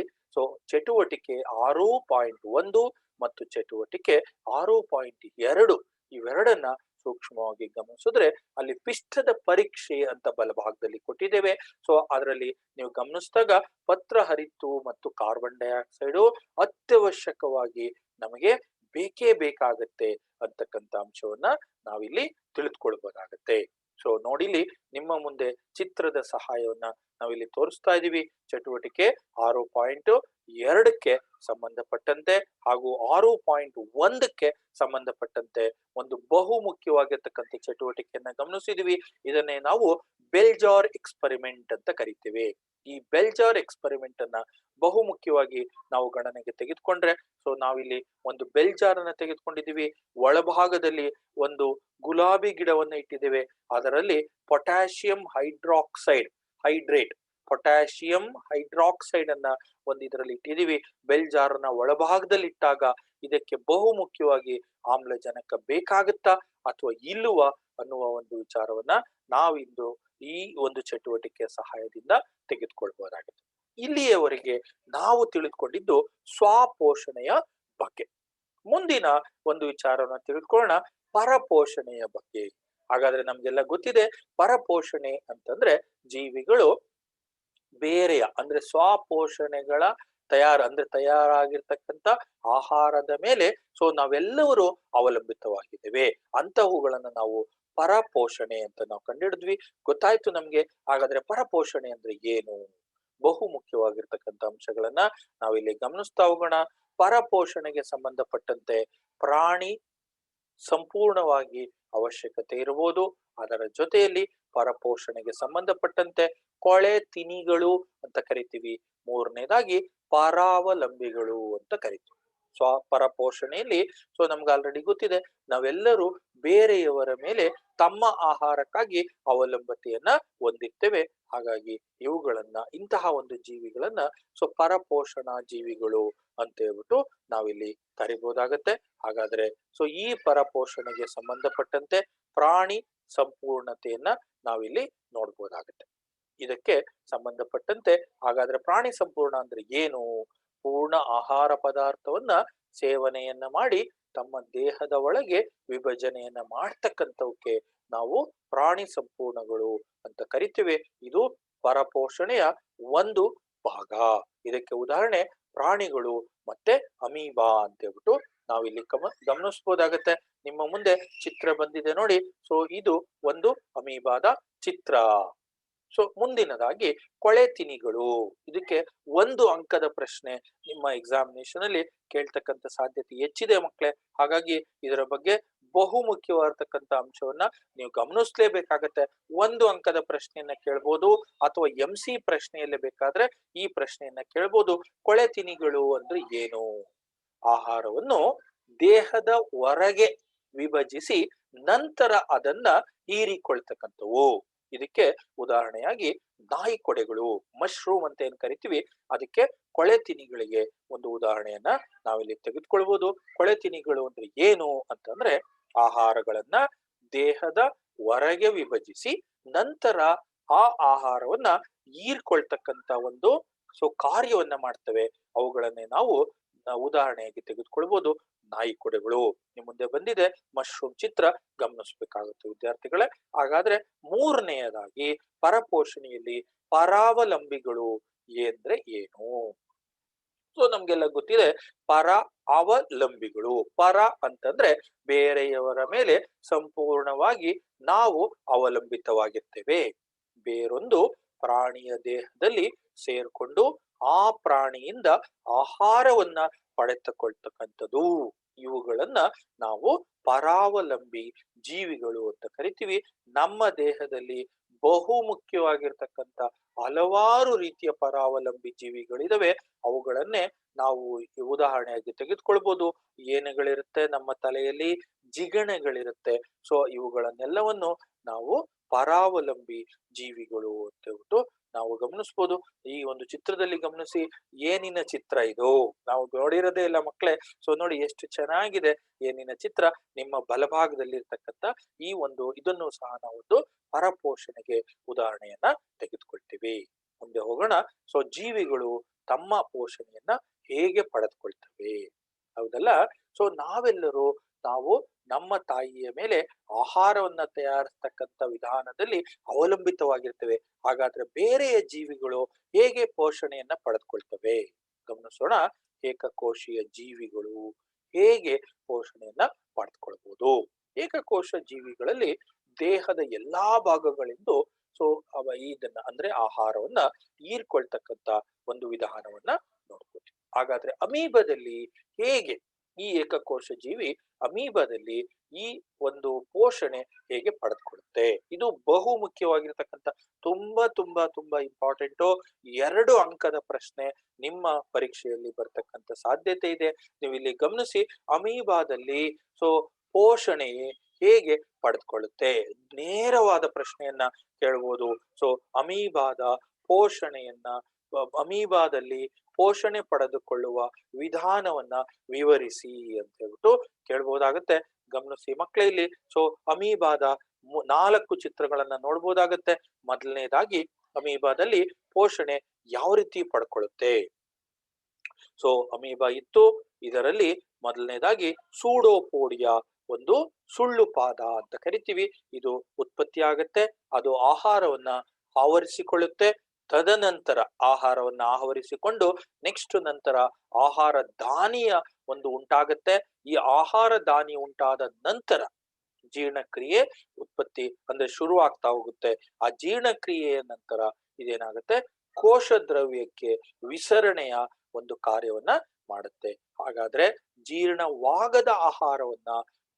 ಚಟುವಟಿಕೆ 6.1 ಮತ್ತು ಚಟುವಟಿಕೆ 6.2 ಇವೆರಡನ್ನ ಸೂಕ್ಷ್ಮವಾಗಿ ಗಮನಿಸಿದ್ರೆ ಅಲ್ಲಿ ಪಿಷ್ಟದ ಪರೀಕ್ಷೆ ಅಂತ ಬಲಭಾಗದಲ್ಲಿ ಕೊಟ್ಟಿದ್ದೇವೆ. ಅದರಲ್ಲಿ ನೀವು ಗಮನಿಸಿದಾಗ ಪತ್ರಹರಿತ್ತು ಮತ್ತು ಕಾರ್ಬನ್ ಡೈಆಕ್ಸೈಡ್ ಅತ್ಯವಶ್ಯಕವಾಗಿ ನಮಗೆ ಬೇಕೇ ಬೇಕಾಗತ್ತೆ ಅಂತಕ್ಕಂಥ ಅಂಶವನ್ನ ನಾವಿಲ್ಲಿ ತಿಳಿದುಕೊಳ್ಬಹುದಾಗತ್ತೆ. ನೋಡಿಲಿ, ನಿಮ್ಮ ಮುಂದೆ ಚಿತ್ರದ ಸಹಾಯವನ್ನ ನಾವಿಲ್ಲಿ ತೋರಿಸ್ತಾ ಇದೀವಿ. ಚಟುವಟಿಕೆ 6.2ಕ್ಕೆ ಸಂಬಂಧಪಟ್ಟಂತೆ ಹಾಗೂ 6.1ಕ್ಕೆ ಸಂಬಂಧಪಟ್ಟಂತೆ ಒಂದು ಬಹು ಮುಖ್ಯವಾಗಿರ್ತಕ್ಕಂಥ ಚಟುವಟಿಕೆಯನ್ನ ಗಮನಿಸಿದೀವಿ. ಇದನ್ನೇ ನಾವು ಬೆಲ್ಜಾರ್ ಎಕ್ಸ್ಪೆರಿಮೆಂಟ್ ಅಂತ ಕರಿತೀವಿ. ಈ ಬೆಲ್ಜಾರ್ ಎಕ್ಸ್ಪೆರಿಮೆಂಟ್ ಅನ್ನ ಬಹು ಮುಖ್ಯವಾಗಿ ನಾವು ಗಣನೆಗೆ ತೆಗೆದುಕೊಂಡ್ರೆ, ನಾವಿಲ್ಲಿ ಒಂದು ಬೆಲ್ಜಾರ್ ಅನ್ನ ತೆಗೆದುಕೊಂಡಿದೀವಿ. ಒಳಭಾಗದಲ್ಲಿ ಒಂದು ಗುಲಾಬಿ ಗಿಡವನ್ನ ಇಟ್ಟಿದ್ದೇವೆ. ಅದರಲ್ಲಿ ಪೊಟ್ಯಾಷಿಯಂ ಹೈಡ್ರಾಕ್ಸೈಡ್ ಅನ್ನ ಒಂದು ಇದರಲ್ಲಿ ಇಟ್ಟಿದೀವಿ. ಬೆಲ್ಜಾರ್ನ ಒಳಭಾಗದಲ್ಲಿ ಇಟ್ಟಾಗ ಇದಕ್ಕೆ ಬಹು ಮುಖ್ಯವಾಗಿ ಆಮ್ಲಜನಕ ಬೇಕಾಗುತ್ತಾ ಅಥವಾ ಇಲ್ಲವ ಅನ್ನುವ ಒಂದು ವಿಚಾರವನ್ನ ನಾವಿಂದು ಈ ಒಂದು ಚಟುವಟಿಕೆಯ ಸಹಾಯದಿಂದ ತೆಗೆದುಕೊಳ್ಬಹುದಾಗಿದೆ. ಇಲ್ಲಿಯವರೆಗೆ ನಾವು ತಿಳಿದುಕೊಂಡಿದ್ದು ಸ್ವಪೋಷಣೆಯ ಬಗ್ಗೆ. ಮುಂದಿನ ಒಂದು ವಿಚಾರವನ್ನ ತಿಳಿದುಕೊಳ್ಳೋಣ, ಪರಪೋಷಣೆಯ ಬಗ್ಗೆ. ಹಾಗಾದ್ರೆ ನಮ್ಗೆಲ್ಲ ಗೊತ್ತಿದೆ, ಪರಪೋಷಣೆ ಅಂತಂದ್ರೆ ಜೀವಿಗಳು ಬೇರೆಯ ಅಂದ್ರೆ ಸ್ವಪೋಷಣೆಗಳ ತಯಾರಾಗಿರ್ತಕ್ಕಂಥ ಆಹಾರದ ಮೇಲೆ ನಾವೆಲ್ಲರೂ ಅವಲಂಬಿತವಾಗಿದ್ದೇವೆ. ಅಂತಹವುಗಳನ್ನ ನಾವು ಪರಪೋಷಣೆ ಅಂತ ನಾವು ಕಂಡಿಡಿದ್ವಿ. ಗೊತ್ತಾಯ್ತು ನಮ್ಗೆ. ಹಾಗಾದ್ರೆ ಪರಪೋಷಣೆ ಅಂದ್ರೆ ಏನು? ಬಹು ಮುಖ್ಯವಾಗಿರ್ತಕ್ಕಂಥ ಅಂಶಗಳನ್ನ ನಾವಿಲ್ಲಿ ಗಮನಿಸ್ತಾ ಹೋಗೋಣ. ಪರಪೋಷಣೆಗೆ ಸಂಬಂಧಪಟ್ಟಂತೆ ಪ್ರಾಣಿ ಸಂಪೂರ್ಣವಾಗಿ ಅವಶ್ಯಕತೆ ಇರಬಹುದು. ಅದರ ಜೊತೆಯಲ್ಲಿ ಪರಪೋಷಣೆಗೆ ಸಂಬಂಧಪಟ್ಟಂತೆ ಕೊಳೆ ತಿನಿಗಳು ಅಂತ ಕರಿತೀವಿ. ಮೂರನೇದಾಗಿ ಪರಾವಲಂಬಿಗಳು ಅಂತ ಕರಿತೀವಿ. ಪರಪೋಷಣೆಯಲ್ಲಿ ನಮ್ಗೆ ಆಲ್ರೆಡಿ ಗೊತ್ತಿದೆ, ನಾವೆಲ್ಲರೂ ಬೇರೆಯವರ ಮೇಲೆ ತಮ್ಮ ಆಹಾರಕ್ಕಾಗಿ ಅವಲಂಬತೆಯನ್ನ ಹೊಂದಿರ್ತೇವೆ. ಹಾಗಾಗಿ ಇಂತಹ ಒಂದು ಜೀವಿಗಳನ್ನ ಪರಪೋಷಣಾ ಜೀವಿಗಳು ಅಂತ ಹೇಳ್ಬಿಟ್ಟು ನಾವಿಲ್ಲಿ ಕರಿಬಹುದಾಗತ್ತೆ. ಹಾಗಾದ್ರೆ ಈ ಪರಪೋಷಣೆಗೆ ಸಂಬಂಧಪಟ್ಟಂತೆ ಪ್ರಾಣಿ ಸಂಪೂರ್ಣತೆಯನ್ನ ನಾವಿಲ್ಲಿ ನೋಡ್ಬೋದಾಗತ್ತೆ. ಇದಕ್ಕೆ ಸಂಬಂಧಪಟ್ಟಂತೆ ಹಾಗಾದ್ರೆ ಪ್ರಾಣಿ ಸಂಪೂರ್ಣ ಅಂದ್ರೆ ಏನು? ಪೂರ್ಣ ಆಹಾರ ಪದಾರ್ಥವನ್ನ ಸೇವನೆಯನ್ನ ಮಾಡಿ ತಮ್ಮ ದೇಹದ ಒಳಗೆ ವಿಭಜನೆಯನ್ನ ಮಾಡ್ತಕ್ಕಂಥವಕ್ಕೆ ನಾವು ಪ್ರಾಣಿ ಸಂಪೂರ್ಣಗಳು ಅಂತ ಕರಿತೀವಿ. ಇದು ಪರಪೋಷಣೆಯ ಒಂದು ಭಾಗ. ಇದಕ್ಕೆ ಉದಾಹರಣೆ ಪ್ರಾಣಿಗಳು ಮತ್ತೆ ಅಮೀಬಾ ಅಂತ ಹೇಳ್ಬಿಟ್ಟು ನಾವಿಲ್ಲಿ ಗಮನಿಸಬಹುದಾಗತ್ತೆ. ನಿಮ್ಮ ಮುಂದೆ ಚಿತ್ರ ಬಂದಿದೆ ನೋಡಿ. ಇದು ಒಂದು ಅಮೀಬಾದ ಚಿತ್ರ. ಮುಂದಿನದಾಗಿ ಕೊಳೆ ತಿನಿಗಳು. ಇದಕ್ಕೆ 1 ಅಂಕದ ಪ್ರಶ್ನೆ ನಿಮ್ಮ ಎಕ್ಸಾಮಿನೇಷನ್ ಅಲ್ಲಿ ಕೇಳ್ತಕ್ಕಂಥ ಸಾಧ್ಯತೆ ಹೆಚ್ಚಿದೆ ಮಕ್ಕಳೇ. ಹಾಗಾಗಿ ಇದರ ಬಗ್ಗೆ ಬಹು ಮುಖ್ಯವಾಗಿರ್ತಕ್ಕಂಥ ಅಂಶವನ್ನ ನೀವು ಗಮನಿಸಲೇಬೇಕಾಗತ್ತೆ. 1 ಅಂಕದ ಪ್ರಶ್ನೆಯನ್ನ ಕೇಳ್ಬೋದು, ಅಥವಾ MC ಪ್ರಶ್ನೆಯಲ್ಲೇ ಬೇಕಾದ್ರೆ ಈ ಪ್ರಶ್ನೆಯನ್ನ ಕೇಳ್ಬೋದು. ಕೊಳೆ ತಿನಿಗಳು ಅಂದ್ರೆ ಏನು? ಆಹಾರವನ್ನು ದೇಹದ ಹೊರಗೆ ವಿಭಜಿಸಿ ನಂತರ ಅದನ್ನ ಹೀರಿಕೊಳ್ತಕ್ಕಂಥವು. ಇದಕ್ಕೆ ಉದಾಹರಣೆಯಾಗಿ ನಾಯಿ ಕೊಡೆಗಳು, ಮಶ್ರೂಮ್ ಅಂತ ಏನ್ ಕರಿತೀವಿ, ಅದಕ್ಕೆ ಕೊಳೆ ತಿನಿಗಳಿಗೆ ಒಂದು ಉದಾಹರಣೆಯನ್ನ ನಾವಿಲ್ಲಿ ತೆಗೆದುಕೊಳ್ಬಹುದು. ಕೊಳೆ ತಿನಿಗಳು ಅಂದ್ರೆ ಏನು ಅಂತಂದ್ರೆ ಆಹಾರಗಳನ್ನ ದೇಹದ ಹೊರಗೆ ವಿಭಜಿಸಿ ನಂತರ ಆ ಆಹಾರವನ್ನ ಹೀರ್ಕೊಳ್ತಕ್ಕಂತ ಒಂದು ಕಾರ್ಯವನ್ನ ಮಾಡ್ತವೆ. ಅವುಗಳನ್ನೇ ನಾವು ಉದಾಹರಣೆಯಾಗಿ ತೆಗೆದುಕೊಳ್ಬಹುದು. ನಾಯಿ ಕೊಡೆಗಳು ನಿಮ್ ಮುಂದೆ ಬಂದಿದೆ, ಮಶ್ರೂಮ್ ಚಿತ್ರ ಗಮನಿಸಬೇಕಾಗುತ್ತೆ ವಿದ್ಯಾರ್ಥಿಗಳೇ. ಹಾಗಾದ್ರೆ ಮೂರನೆಯದಾಗಿ ಪರಪೋಷಣೆಯಲ್ಲಿ ಪರಾವಲಂಬಿಗಳು ಅಂದ್ರೆ ಏನು? ನಮ್ಗೆಲ್ಲ ಗೊತ್ತಿದೆ ಪರ ಅವಲಂಬಿಗಳು. ಪರ ಅಂತಂದ್ರೆ ಬೇರೆಯವರ ಮೇಲೆ ಸಂಪೂರ್ಣವಾಗಿ ನಾವು ಅವಲಂಬಿತವಾಗಿರ್ತೇವೆ. ಬೇರೊಂದು ಪ್ರಾಣಿಯ ದೇಹದಲ್ಲಿ ಸೇರ್ಕೊಂಡು ಆ ಪ್ರಾಣಿಯಿಂದ ಆಹಾರವನ್ನ ಪಡೆದುಕೊಳ್ತಕ್ಕಂಥದ್ದು. ಇವುಗಳನ್ನ ನಾವು ಪರಾವಲಂಬಿ ಜೀವಿಗಳು ಅಂತ ಕರಿತೀವಿ. ನಮ್ಮ ದೇಹದಲ್ಲಿ ಬಹು ಮುಖ್ಯವಾಗಿರ್ತಕ್ಕಂಥ ಹಲವಾರು ರೀತಿಯ ಪರಾವಲಂಬಿ ಜೀವಿಗಳಿದಾವೆ. ಅವುಗಳನ್ನೇ ನಾವು ಉದಾಹರಣೆಯಾಗಿ ತೆಗೆದುಕೊಳ್ಬಹುದು. ಏನುಗಳಿರುತ್ತೆ ನಮ್ಮ ತಲೆಯಲ್ಲಿ, ಜಿಗಣೆಗಳಿರುತ್ತೆ. ಇವುಗಳನ್ನೆಲ್ಲವನ್ನು ನಾವು ಪರಾವಲಂಬಿ ಜೀವಿಗಳು ಅಂತ ಹೇಳ್ಬಿಟ್ಟು ನಾವು ಗಮನಿಸಬಹುದು. ಈ ಒಂದು ಚಿತ್ರದಲ್ಲಿ ಗಮನಿಸಿ, ಏನಿನ ಚಿತ್ರ ಇದು? ನಾವು ನೋಡಿರೋದೇ ಇಲ್ಲ ಮಕ್ಕಳೇ. ನೋಡಿ ಎಷ್ಟು ಚೆನ್ನಾಗಿದೆ ಏನಿನ ಚಿತ್ರ. ನಿಮ್ಮ ಬಲಭಾಗದಲ್ಲಿ ಇರ್ತಕ್ಕಂಥ ಇದನ್ನು ಸಹ ನಾವು ಪರಪೋಷಣೆಗೆ ಉದಾಹರಣೆಯನ್ನ ತೆಗೆದುಕೊಳ್ತೀವಿ. ಮುಂದೆ ಹೋಗೋಣ. ಜೀವಿಗಳು ತಮ್ಮ ಪೋಷಣೆಯನ್ನ ಹೇಗೆ ಪಡೆದುಕೊಳ್ತವೆ? ಹೌದಲ್ಲ? ನಾವೆಲ್ಲರೂ ನಮ್ಮ ತಾಯಿಯ ಮೇಲೆ ಆಹಾರವನ್ನ ತಯಾರಿಸ್ತಕ್ಕಂಥ ವಿಧಾನದಲ್ಲಿ ಅವಲಂಬಿತವಾಗಿರ್ತೇವೆ. ಹಾಗಾದ್ರೆ ಬೇರೆಯ ಜೀವಿಗಳು ಹೇಗೆ ಪೋಷಣೆಯನ್ನ ಪಡೆದುಕೊಳ್ತವೆ? ಗಮನಿಸೋಣ. ಏಕಕೋಶೀಯ ಜೀವಿಗಳು ಹೇಗೆ ಪೋಷಣೆಯನ್ನ ಪಡೆದುಕೊಳ್ಬಹುದು? ಏಕಕೋಶ ಜೀವಿಗಳಲ್ಲಿ ದೇಹದ ಎಲ್ಲಾ ಭಾಗಗಳಿಂದ ಇದನ್ನ ಅಂದ್ರೆ ಆಹಾರವನ್ನ ಹೀರ್ಕೊಳ್ತಕ್ಕಂತ ಒಂದು ವಿಧಾನವನ್ನ ನೋಡ್ಕೋತೀವಿ. ಹಾಗಾದ್ರೆ ಅಮೀಬದಲ್ಲಿ ಹೇಗೆ ಈ ಏಕಕೋಶ ಜೀವಿ ಅಮೀಬದಲ್ಲಿ ಈ ಒಂದು ಪೋಷಣೆ ಹೇಗೆ ಪಡೆದುಕೊಳ್ಳುತ್ತೆ? ಇದು ಬಹು ಮುಖ್ಯವಾಗಿರ್ತಕ್ಕಂಥ ತುಂಬಾ ತುಂಬಾ ತುಂಬಾ ಇಂಪಾರ್ಟೆಂಟು. 2 ಅಂಕದ ಪ್ರಶ್ನೆ ನಿಮ್ಮ ಪರೀಕ್ಷೆಯಲ್ಲಿ ಬರ್ತಕ್ಕಂಥ ಸಾಧ್ಯತೆ ಇದೆ. ನೀವು ಇಲ್ಲಿ ಗಮನಿಸಿ, ಅಮೀಬಾದಲ್ಲಿ ಪೋಷಣೆ ಹೇಗೆ ಪಡೆದುಕೊಳ್ಳುತ್ತೆ? ನೇರವಾದ ಪ್ರಶ್ನೆಯನ್ನ ಕೇಳಬಹುದು. ಅಮೀಬಾದ ಪೋಷಣೆಯನ್ನ, ಅಮೀಬಾದಲ್ಲಿ ಪೋಷಣೆ ಪಡೆದುಕೊಳ್ಳುವ ವಿಧಾನವನ್ನ ವಿವರಿಸಿ ಅಂತ ಹೇಳ್ಬಿಟ್ಟು ಕೇಳಬಹುದಾಗತ್ತೆ. ಗಮನಿಸಿ ಮಕ್ಕಳೇ, ಇಲ್ಲಿ ಅಮೀಬಾದ 4 ಚಿತ್ರಗಳನ್ನ ನೋಡ್ಬೋದಾಗತ್ತೆ. ಮೊದಲನೇದಾಗಿ ಅಮೀಬಾದಲ್ಲಿ ಪೋಷಣೆ ಯಾವ ರೀತಿ ಪಡ್ಕೊಳ್ಳುತ್ತೆ? ಅಮೀಬಾ ಇತ್ತು. ಇದರಲ್ಲಿ ಮೊದಲನೇದಾಗಿ ಸೂಡೋಪೋಡಿಯಾ, ಒಂದು ಸುಳ್ಳು ಪಾದ ಅಂತ ಕರಿತೀವಿ, ಇದು ಉತ್ಪತ್ತಿ ಆಗತ್ತೆ. ಅದು ಆಹಾರವನ್ನ ಆವರಿಸಿಕೊಳ್ಳುತ್ತೆ. ತದನಂತರ ಆಹಾರವನ್ನ ಆವರಿಸಿಕೊಂಡು ನಂತರ ಆಹಾರ ದಾನಿಯ ಒಂದು ಉಂಟಾಗತ್ತೆ. ಈ ಆಹಾರ ದಾನಿ ಉಂಟಾದ ನಂತರ ಜೀರ್ಣಕ್ರಿಯೆ ಉತ್ಪತ್ತಿ ಅಂದ್ರೆ ಶುರು ಆಗ್ತಾ ಹೋಗುತ್ತೆ. ಆ ಜೀರ್ಣಕ್ರಿಯೆಯ ನಂತರ ಇದೇನಾಗುತ್ತೆ? ಕೋಶ ದ್ರವ್ಯಕ್ಕೆ ವಿಸರಣೆಯ ಒಂದು ಕಾರ್ಯವನ್ನ ಮಾಡುತ್ತೆ. ಹಾಗಾದ್ರೆ ಜೀರ್ಣವಾಗದ ಆಹಾರವನ್ನ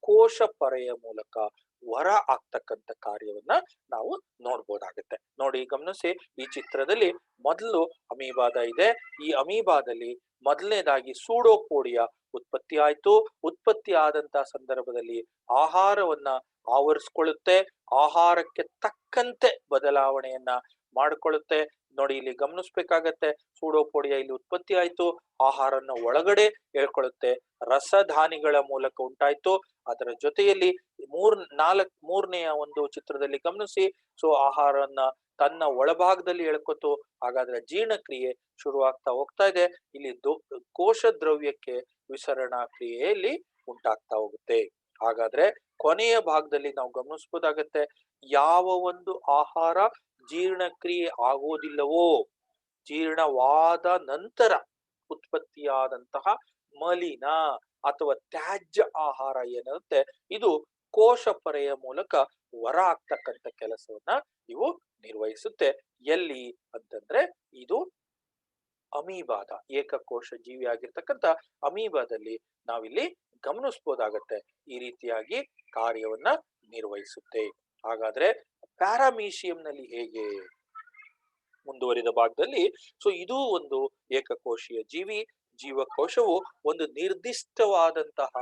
ಕೋಶ ಪರೆಯ ಮೂಲಕ ಹೊರ ಆಗ್ತಕ್ಕಂಥ ಕಾರ್ಯವನ್ನ ನಾವು ನೋಡ್ಬೋದಾಗತ್ತೆ. ನೋಡಿ, ಗಮನಿಸಿ, ಈ ಚಿತ್ರದಲ್ಲಿ ಮೊದಲು ಅಮೀಬಾದ ಇದೆ. ಈ ಅಮೀಬಾದಲ್ಲಿ ಮೊದಲನೇದಾಗಿ ಸೂಡೋಪೋಡಿಯಾ ಉತ್ಪತ್ತಿ ಆಯ್ತು. ಉತ್ಪತ್ತಿ ಆದಂತಹ ಸಂದರ್ಭದಲ್ಲಿ ಆಹಾರವನ್ನ ಆವರಿಸ್ಕೊಳ್ಳುತ್ತೆ, ಆಹಾರಕ್ಕೆ ತಕ್ಕಂತೆ ಬದಲಾವಣೆಯನ್ನ ಮಾಡಿಕೊಳ್ಳುತ್ತೆ. ನೋಡಿ, ಇಲ್ಲಿ ಗಮನಿಸ್ಬೇಕಾಗತ್ತೆ, ಸೂಡೋಪೋಡಿಯಾ ಇಲ್ಲಿ ಉತ್ಪತ್ತಿ ಆಯ್ತು, ಆಹಾರನ ಒಳಗಡೆ ಹೇಳ್ಕೊಳ್ಳುತ್ತೆ, ರಸಧಾನಿಗಳ ಮೂಲಕ ಉಂಟಾಯ್ತು. ಅದರ ಜೊತೆಯಲ್ಲಿ ಮೂರನೆಯ ಒಂದು ಚಿತ್ರದಲ್ಲಿ ಗಮನಿಸಿ, ಸೊ ಆಹಾರನ ತನ್ನ ಒಳಭಾಗದಲ್ಲಿ ಎಳ್ಕೊತು. ಹಾಗಾದ್ರೆ ಜೀರ್ಣಕ್ರಿಯೆ ಶುರುವಾಗ್ತಾ ಹೋಗ್ತಾ ಇದೆ. ಇಲ್ಲಿ ಕೋಶ ದ್ರವ್ಯಕ್ಕೆ ವಿಸರಣಾ ಕ್ರಿಯೆಯಲ್ಲಿ ಉಂಟಾಗ್ತಾ ಹೋಗುತ್ತೆ. ಹಾಗಾದ್ರೆ ಕೊನೆಯ ಭಾಗದಲ್ಲಿ ನಾವು ಗಮನಿಸಬಹುದಾಗತ್ತೆ, ಯಾವ ಒಂದು ಆಹಾರ ಜೀರ್ಣಕ್ರಿಯೆ ಆಗೋದಿಲ್ಲವೋ, ಜೀರ್ಣವಾದ ನಂತರ ಉತ್ಪತ್ತಿಯಾದಂತಹ ಮಲಿನ ಅಥವಾ ತ್ಯಾಜ್ಯ ಆಹಾರ ಏನಿರುತ್ತೆ, ಇದು ಕೋಶ ಪರೆಯ ಮೂಲಕ ಹೊರ ಆಗ್ತಕ್ಕಂಥ ಕೆಲಸವನ್ನ ಇವು ನಿರ್ವಹಿಸುತ್ತೆ. ಎಲ್ಲಿ ಅಂತಂದ್ರೆ ಇದು ಅಮೀಬಾದ, ಏಕಕೋಶ ಜೀವಿ ಆಗಿರ್ತಕ್ಕಂಥ ಅಮೀಬಾದಲ್ಲಿ ನಾವಿಲ್ಲಿ ಗಮನಿಸಬಹುದಾಗತ್ತೆ, ಈ ರೀತಿಯಾಗಿ ಕಾರ್ಯವನ್ನ ನಿರ್ವಹಿಸುತ್ತೆ. ಹಾಗಾದ್ರೆ ಪ್ಯಾರಾಮೀಶಿಯಂನಲ್ಲಿ ಹೇಗೆ? ಮುಂದುವರಿದ ಭಾಗದಲ್ಲಿ, ಸೊ ಇದು ಒಂದು ಏಕಕೋಶೀಯ ಜೀವಿ. ಜೀವಕೋಶವು ಒಂದು ನಿರ್ದಿಷ್ಟವಾದಂತಹ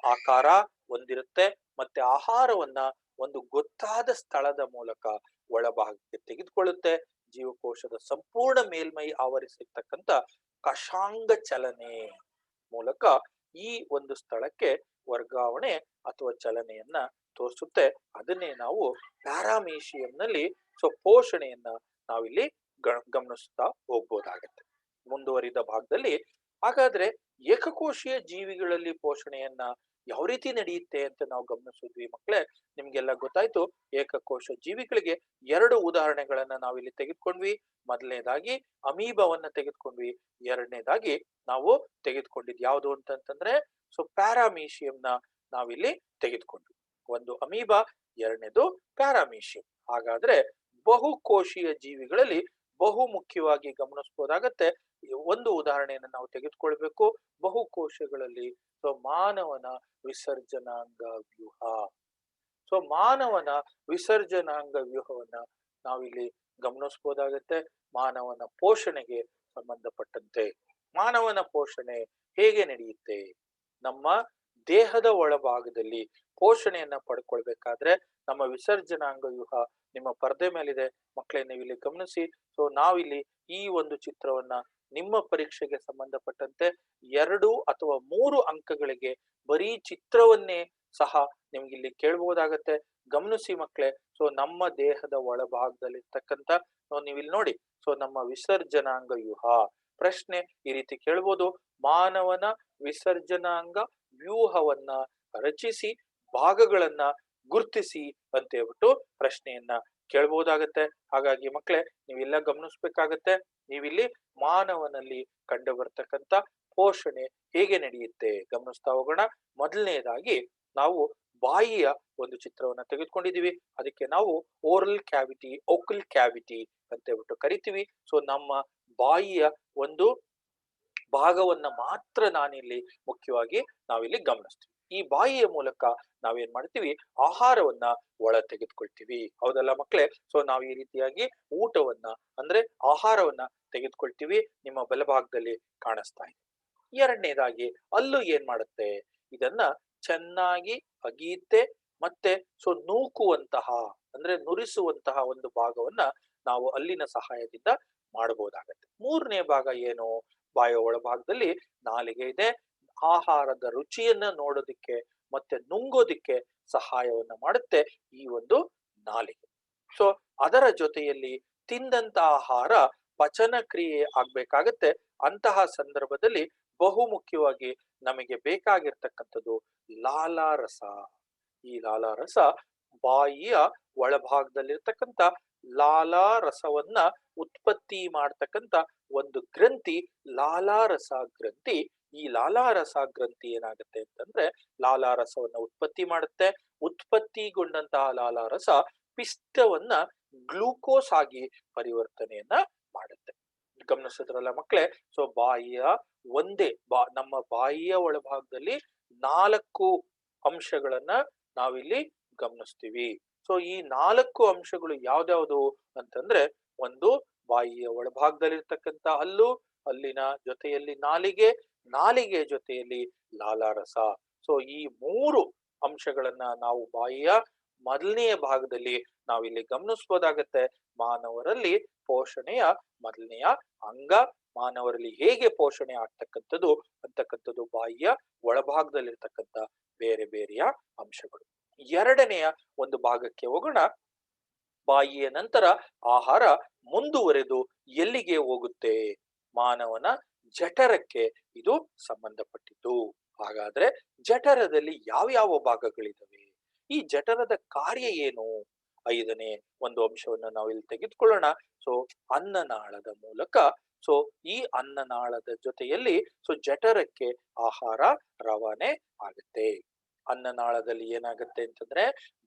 ಆಕಾರ ಹೊಂದಿರುತ್ತೆ, ಮತ್ತೆ ಆಹಾರವನ್ನ ಒಂದು ಗೊತ್ತಾದ ಸ್ಥಳದ ಮೂಲಕ ಒಳಭಾಗಕ್ಕೆ ತೆಗೆದುಕೊಳ್ಳುತ್ತೆ. ಜೀವಕೋಶದ ಸಂಪೂರ್ಣ ಮೇಲ್ಮೈ ಆವರಿಸಿರ್ತಕ್ಕಂಥ ಕಷಾಂಗ ಚಲನೆ ಮೂಲಕ ಈ ಒಂದು ಸ್ಥಳಕ್ಕೆ ವರ್ಗಾವಣೆ ಅಥವಾ ಚಲನೆಯನ್ನ ತೋರಿಸುತ್ತೆ. ಅದನ್ನೇ ನಾವು ಪ್ಯಾರಾಮೀಶಿಯಂನಲ್ಲಿ ಸೊ ಪೋಷಣೆಯನ್ನ ನಾವಿಲ್ಲಿ ಗಮನಿಸ್ತಾ ಹೋಗ್ಬೋದಾಗತ್ತೆ. ಮುಂದುವರಿದ ಭಾಗದಲ್ಲಿ ಹಾಗಾದ್ರೆ ಏಕಕೋಶೀಯ ಜೀವಿಗಳಲ್ಲಿ ಪೋಷಣೆಯನ್ನ ಯಾವ ರೀತಿ ನಡೆಯುತ್ತೆ ಅಂತ ನಾವು ಗಮನಿಸಿದ್ವಿ ಮಕ್ಕಳೇ. ನಿಮ್ಗೆಲ್ಲ ಗೊತ್ತಾಯ್ತು, ಏಕಕೋಶ ಜೀವಿಗಳಿಗೆ ಎರಡು ಉದಾಹರಣೆಗಳನ್ನ ನಾವಿಲ್ಲಿ ತೆಗೆದುಕೊಂಡ್ವಿ. ಮೊದಲನೇದಾಗಿ ಅಮೀಬವನ್ನ ತೆಗೆದುಕೊಂಡ್ವಿ, ಎರಡನೇದಾಗಿ ನಾವು ತೆಗೆದುಕೊಂಡಿದ್ ಯಾವುದು ಅಂತಂತಂದ್ರೆ ಸೊ ಪ್ಯಾರಾಮೀಶಿಯಂನ ನಾವಿಲ್ಲಿ ತೆಗೆದುಕೊಂಡ್ವಿ. ಒಂದು ಅಮೀಬಾ, ಎರಡನೇದು ಪ್ಯಾರಾಮೀಶಿಯಂ. ಹಾಗಾದ್ರೆ ಬಹುಕೋಶೀಯ ಜೀವಿಗಳಲ್ಲಿ ಬಹು ಮುಖ್ಯವಾಗಿ ಗಮನಿಸಬಹುದಾಗತ್ತೆ, ಒಂದು ಉದಾಹರಣೆಯನ್ನು ನಾವು ತೆಗೆದುಕೊಳ್ಬೇಕು. ಬಹುಕೋಶಗಳಲ್ಲಿ ಸೊ ಮಾನವನ ವಿಸರ್ಜನಾಂಗ ವ್ಯೂಹ. ಸೊ ಮಾನವನ ವಿಸರ್ಜನಾಂಗ ವ್ಯೂಹವನ್ನ ನಾವಿಲ್ಲಿ ಗಮನಿಸಬಹುದಾಗತ್ತೆ. ಮಾನವನ ಪೋಷಣೆಗೆ ಸಂಬಂಧಪಟ್ಟಂತೆ ಮಾನವನ ಪೋಷಣೆ ಹೇಗೆ ನಡೆಯುತ್ತೆ? ನಮ್ಮ ದೇಹದ ಒಳಭಾಗದಲ್ಲಿ ಪೋಷಣೆಯನ್ನ ಪಡ್ಕೊಳ್ಬೇಕಾದ್ರೆ ನಮ್ಮ ವಿಸರ್ಜನಾಂಗ ವ್ಯೂಹ ನಿಮ್ಮ ಪರದೆ ಮೇಲಿದೆ ಮಕ್ಕಳೇ, ನೀವು ಇಲ್ಲಿ ಗಮನಿಸಿ. ಸೊ ನಾವಿಲ್ಲಿ ಈ ಒಂದು ಚಿತ್ರವನ್ನ ನಿಮ್ಮ ಪರೀಕ್ಷೆಗೆ ಸಂಬಂಧಪಟ್ಟಂತೆ 2 ಅಥವಾ 3 ಅಂಕಗಳಿಗೆ ಬರೀ ಚಿತ್ರವನ್ನೇ ಸಹ ನಿಮ್ಗೆ ಇಲ್ಲಿ ಕೇಳಬಹುದಾಗತ್ತೆ. ಗಮನಿಸಿ ಮಕ್ಕಳೇ, ಸೊ ನಮ್ಮ ದೇಹದ ಒಳಭಾಗದಲ್ಲಿರ್ತಕ್ಕಂಥ ನೀವಿಲ್ಲಿ ನೋಡಿ, ಸೊ ನಮ್ಮ ವಿಸರ್ಜನಾಂಗ ವ್ಯೂಹ. ಪ್ರಶ್ನೆ ಈ ರೀತಿ ಕೇಳ್ಬೋದು, ಮಾನವನ ವಿಸರ್ಜನಾಂಗ ವ್ಯೂಹವನ್ನ ರಚಿಸಿ ಭಾಗಗಳನ್ನ ಗುರ್ತಿಸಿ ಅಂತ ಹೇಳ್ಬಿಟ್ಟು ಪ್ರಶ್ನೆಯನ್ನ ಕೇಳಬಹುದಾಗತ್ತೆ. ಹಾಗಾಗಿ ಮಕ್ಕಳೇ, ನೀವೆಲ್ಲ ಗಮನಿಸ್ಬೇಕಾಗತ್ತೆ. ನೀವಿಲ್ಲಿ ಮಾನವನಲ್ಲಿ ಕಂಡು ಬರ್ತಕ್ಕಂಥ ಪೋಷಣೆ ಹೇಗೆ ನಡೆಯುತ್ತೆ ಗಮನಿಸ್ತಾ ಹೋಗೋಣ. ಮೊದಲನೇದಾಗಿ ನಾವು ಬಾಯಿಯ ಒಂದು ಚಿತ್ರವನ್ನ ತೆಗೆದುಕೊಂಡಿದೀವಿ. ಅದಕ್ಕೆ ನಾವು ಓರಲ್ ಕ್ಯಾವಿಟಿ, ಓಕಲ್ ಕ್ಯಾವಿಟಿ ಅಂತ ಹೇಳ್ಬಿಟ್ಟು ಕರಿತೀವಿ. ಸೊ ನಮ್ಮ ಬಾಯಿಯ ಒಂದು ಭಾಗವನ್ನ ಮಾತ್ರ ನಾನಿಲ್ಲಿ ಮುಖ್ಯವಾಗಿ ನಾವಿಲ್ಲಿ ಗಮನಿಸ್ತೀವಿ. ಈ ಬಾಯಿಯ ಮೂಲಕ ನಾವೇನ್ ಮಾಡ್ತೀವಿ, ಆಹಾರವನ್ನ ಒಳ ತೆಗೆದುಕೊಳ್ತೀವಿ. ಹೌದಲ್ಲ ಮಕ್ಕಳೇ? ಸೊ ನಾವು ಈ ರೀತಿಯಾಗಿ ಊಟವನ್ನ ಅಂದ್ರೆ ಆಹಾರವನ್ನ ತೆಗೆದುಕೊಳ್ತೀವಿ. ನಿಮ್ಮ ಬಲಭಾಗದಲ್ಲಿ ಕಾಣಿಸ್ತಾ ಇದೆ. ಎರಡನೇದಾಗಿ ಹಲ್ಲು ಏನ್ ಮಾಡುತ್ತೆ, ಇದನ್ನ ಚೆನ್ನಾಗಿ ಅಗೀತೆ ಮತ್ತೆ ಸೊ ನೂಕುವಂತಹ ಅಂದ್ರೆ ನುರಿಸುವಂತಹ ಒಂದು ಭಾಗವನ್ನ ನಾವು ಹಲ್ಲಿನ ಸಹಾಯದಿಂದ ಮಾಡಬಹುದಾಗತ್ತೆ. ಮೂರನೇ ಭಾಗ ಏನು, ಬಾಯ ಒಳಭಾಗದಲ್ಲಿ ನಾಲಿಗೆ ಇದೆ. ಆಹಾರದ ರುಚಿಯನ್ನ ನೋಡೋದಿಕ್ಕೆ ಮತ್ತೆ ನುಂಗೋದಿಕ್ಕೆ ಸಹಾಯವನ್ನ ಮಾಡುತ್ತೆ ಈ ಒಂದು ನಾಲಿಗೆ. ಸೊ ಅದರ ಜೊತೆಯಲ್ಲಿ ತಿಂದಂತ ಆಹಾರ ಪಚನ ಕ್ರಿಯೆ ಆಗ್ಬೇಕಾಗತ್ತೆ. ಅಂತಹ ಸಂದರ್ಭದಲ್ಲಿ ಬಹು ಮುಖ್ಯವಾಗಿ ನಮಗೆ ಬೇಕಾಗಿರ್ತಕ್ಕಂಥದ್ದು ಲಾಲಾರಸ. ಈ ಲಾಲಾರಸ ಬಾಯಿಯ ಒಳಭಾಗದಲ್ಲಿರ್ತಕ್ಕಂಥ ಲಾಲಾರಸವನ್ನ ಉತ್ಪತ್ತಿ ಮಾಡ್ತಕ್ಕಂಥ ಒಂದು ಗ್ರಂಥಿ ಲಾಲಾರಸ ಗ್ರಂಥಿ. ಈ ಲಾಲಾರಸ ಗ್ರಂಥಿ ಏನಾಗುತ್ತೆ ಅಂತಂದ್ರೆ ಲಾಲಾರಸವನ್ನ ಉತ್ಪತ್ತಿ ಮಾಡುತ್ತೆ. ಉತ್ಪತ್ತಿಗೊಂಡಂತಹ ಲಾಲಾರಸ ಪಿಷ್ಟವನ್ನ ಗ್ಲೂಕೋಸ್ ಆಗಿ ಪರಿವರ್ತನೆಯನ್ನ ಮಾಡುತ್ತೆ. ಗಮನಿಸಿದ್ರಲ್ಲ ಮಕ್ಕಳೇ? ಸೊ ಬಾಯಿಯ ಒಂದೇ ನಮ್ಮ ಬಾಯಿಯ ಒಳಭಾಗದಲ್ಲಿ 4 ಅಂಶಗಳನ್ನ ನಾವಿಲ್ಲಿ ಗಮನಿಸ್ತೀವಿ. ಸೊ ಈ 4 ಅಂಶಗಳು ಯಾವ್ದ್ಯಾವ್ದು ಅಂತಂದ್ರೆ, ಒಂದು ಬಾಯಿಯ ಒಳಭಾಗದಲ್ಲಿರ್ತಕ್ಕಂಥ ಹಲ್ಲು, ಹಲ್ಲಿನ ಜೊತೆಯಲ್ಲಿ ನಾಲಿಗೆ, ನಾಲಿಗೆಯ ಜೊತೆಯಲ್ಲಿ ಲಾಲಾರಸ. ಸೊ ಈ 3 ಅಂಶಗಳನ್ನ ನಾವು ಬಾಯಿಯ ಮೊದಲನೆಯ ಭಾಗದಲ್ಲಿ ನಾವಿಲ್ಲಿ ಗಮನಿಸಬಹುದಾಗತ್ತೆ. ಮಾನವರಲ್ಲಿ ಪೋಷಣೆಯ ಮೊದಲನೆಯ ಅಂಗ, ಮಾನವರಲ್ಲಿ ಹೇಗೆ ಪೋಷಣೆ ಅಂತಕ್ಕಂಥದ್ದು ಬಾಯಿಯ ಒಳಭಾಗದಲ್ಲಿರ್ತಕ್ಕಂಥ ಬೇರೆ ಬೇರೆಯ ಅಂಶಗಳು. ಎರಡನೆಯ ಒಂದು ಭಾಗಕ್ಕೆ ಹೋಗೋಣ. ಬಾಯಿಯ ನಂತರ ಆಹಾರ ಮುಂದುವರೆದು ಎಲ್ಲಿಗೆ ಹೋಗುತ್ತೆ? ಮಾನವನ ಜಠರಕ್ಕೆ ಇದು ಸಂಬಂಧಪಟ್ಟಿದ್ದು. ಹಾಗಾದ್ರೆ ಜಠರದಲ್ಲಿ ಯಾವ ಭಾಗಗಳಿದಾವೆ? ಈ ಜಠರದ ಕಾರ್ಯ ಏನು? 5ನೇ ಒಂದು ಅಂಶವನ್ನ ನಾವು ಇಲ್ಲಿ ತೆಗೆದುಕೊಳ್ಳೋಣ. ಸೊ ಅನ್ನನಾಳದ ಮೂಲಕ, ಸೊ ಈ ಅನ್ನನಾಳದ ಜೊತೆಯಲ್ಲಿ ಸೊ ಜಠರಕ್ಕೆ ಆಹಾರ ರವಾನೆ ಆಗುತ್ತೆ. ಅನ್ನನಾಳದಲ್ಲಿ ಏನಾಗುತ್ತೆ ಅಂತಂದ್ರೆ,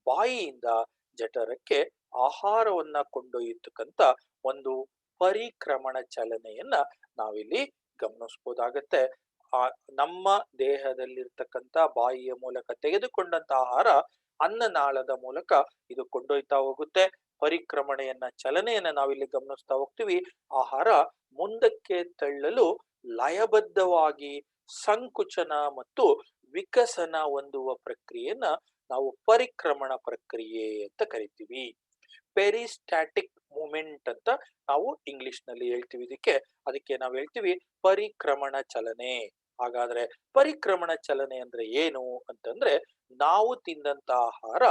ಬಾಯಿಯಿಂದ ಜಠರಕ್ಕೆ ಆಹಾರವನ್ನ ಕೊಂಡೊಯ್ಯತಕ್ಕಂತ ಒಂದು ಪರಿಕ್ರಮಣ ಚಲನೆಯನ್ನ ನಾವಿಲ್ಲಿ ಗಮನಿಸಬಹುದಾಗತ್ತೆ. ನಮ್ಮ ದೇಹದಲ್ಲಿರ್ತಕ್ಕಂಥ ಬಾಯಿಯ ಮೂಲಕ ತೆಗೆದುಕೊಂಡಂತ ಆಹಾರ ಅನ್ನನಾಳದ ಮೂಲಕ ಇದು ಕೊಂಡೊಯ್ತಾ ಹೋಗುತ್ತೆ. ಪರಿಕ್ರಮಣೆಯನ್ನ ಚಲನೆಯನ್ನ ನಾವಿಲ್ಲಿ ಗಮನಿಸ್ತಾ ಹೋಗ್ತೀವಿ. ಆಹಾರ ಮುಂದಕ್ಕೆ ತಳ್ಳಲು ಲಯಬದ್ಧವಾಗಿ ಸಂಕುಚನ ಮತ್ತು ವಿಕಸನ ಹೊಂದುವ ಪ್ರಕ್ರಿಯೆಯನ್ನ ನಾವು ಪರಿಕ್ರಮಣ ಪ್ರಕ್ರಿಯೆ ಅಂತ ಕರಿತೀವಿ. ಪೆರಿಸ್ಟಾಟಿಕ್ ಮೂಮೆಂಟ್ ಅಂತ ನಾವು ಇಂಗ್ಲಿಷ್ ನಲ್ಲಿ ಹೇಳ್ತೀವಿ. ಅದಕ್ಕೆ ನಾವು ಹೇಳ್ತೀವಿ ಪರಿಕ್ರಮಣ ಚಲನೆ. ಹಾಗಾದ್ರೆ ಪರಿಕ್ರಮಣ ಚಲನೆ ಅಂದ್ರೆ ಏನು ಅಂತಂದ್ರೆ, ನಾವು ತಿಂದಂತ ಆಹಾರ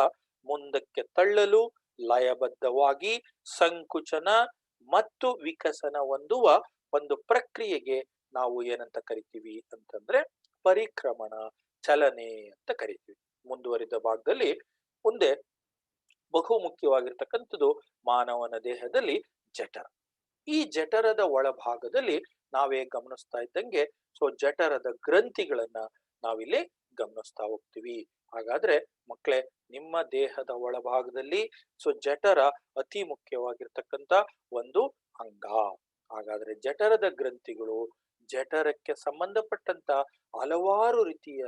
ಮುಂದಕ್ಕೆ ತಳ್ಳಲು ಲಯಬದ್ಧವಾಗಿ ಸಂಕುಚನ ಮತ್ತು ವಿಕಸನ ಹೊಂದುವ ಒಂದು ಪ್ರಕ್ರಿಯೆಗೆ ನಾವು ಏನಂತ ಕರಿತೀವಿ ಅಂತಂದ್ರೆ ಪರಿಕ್ರಮಣ ಚಲನೆ ಅಂತ ಕರಿತೀವಿ. ಮುಂದುವರಿದ ಭಾಗದಲ್ಲಿ ಮುಂದೆ ಬಹು ಮುಖ್ಯವಾಗಿರ್ತಕ್ಕಂಥದ್ದು ಮಾನವನ ದೇಹದಲ್ಲಿ ಜಠರ. ಈ ಜಠರದ ಒಳಭಾಗದಲ್ಲಿ ನಾವೇ ಗಮನಿಸ್ತಾ ಇದ್ದಂಗೆ ಸೊ ಜಠರದ ಗ್ರಂಥಿಗಳನ್ನ ನಾವಿಲ್ಲಿ ಗಮನಿಸ್ತಾ ಹೋಗ್ತೀವಿ. ಹಾಗಾದ್ರೆ ಮಕ್ಕಳೇ, ನಿಮ್ಮ ದೇಹದ ಒಳಭಾಗದಲ್ಲಿ ಸೊ ಜಠರ ಅತಿ ಮುಖ್ಯವಾಗಿರ್ತಕ್ಕಂಥ ಒಂದು ಅಂಗ. ಹಾಗಾದ್ರೆ ಜಠರದ ಗ್ರಂಥಿಗಳು ಜಠರಕ್ಕೆ ಸಂಬಂಧಪಟ್ಟಂತ ಹಲವಾರು ರೀತಿಯ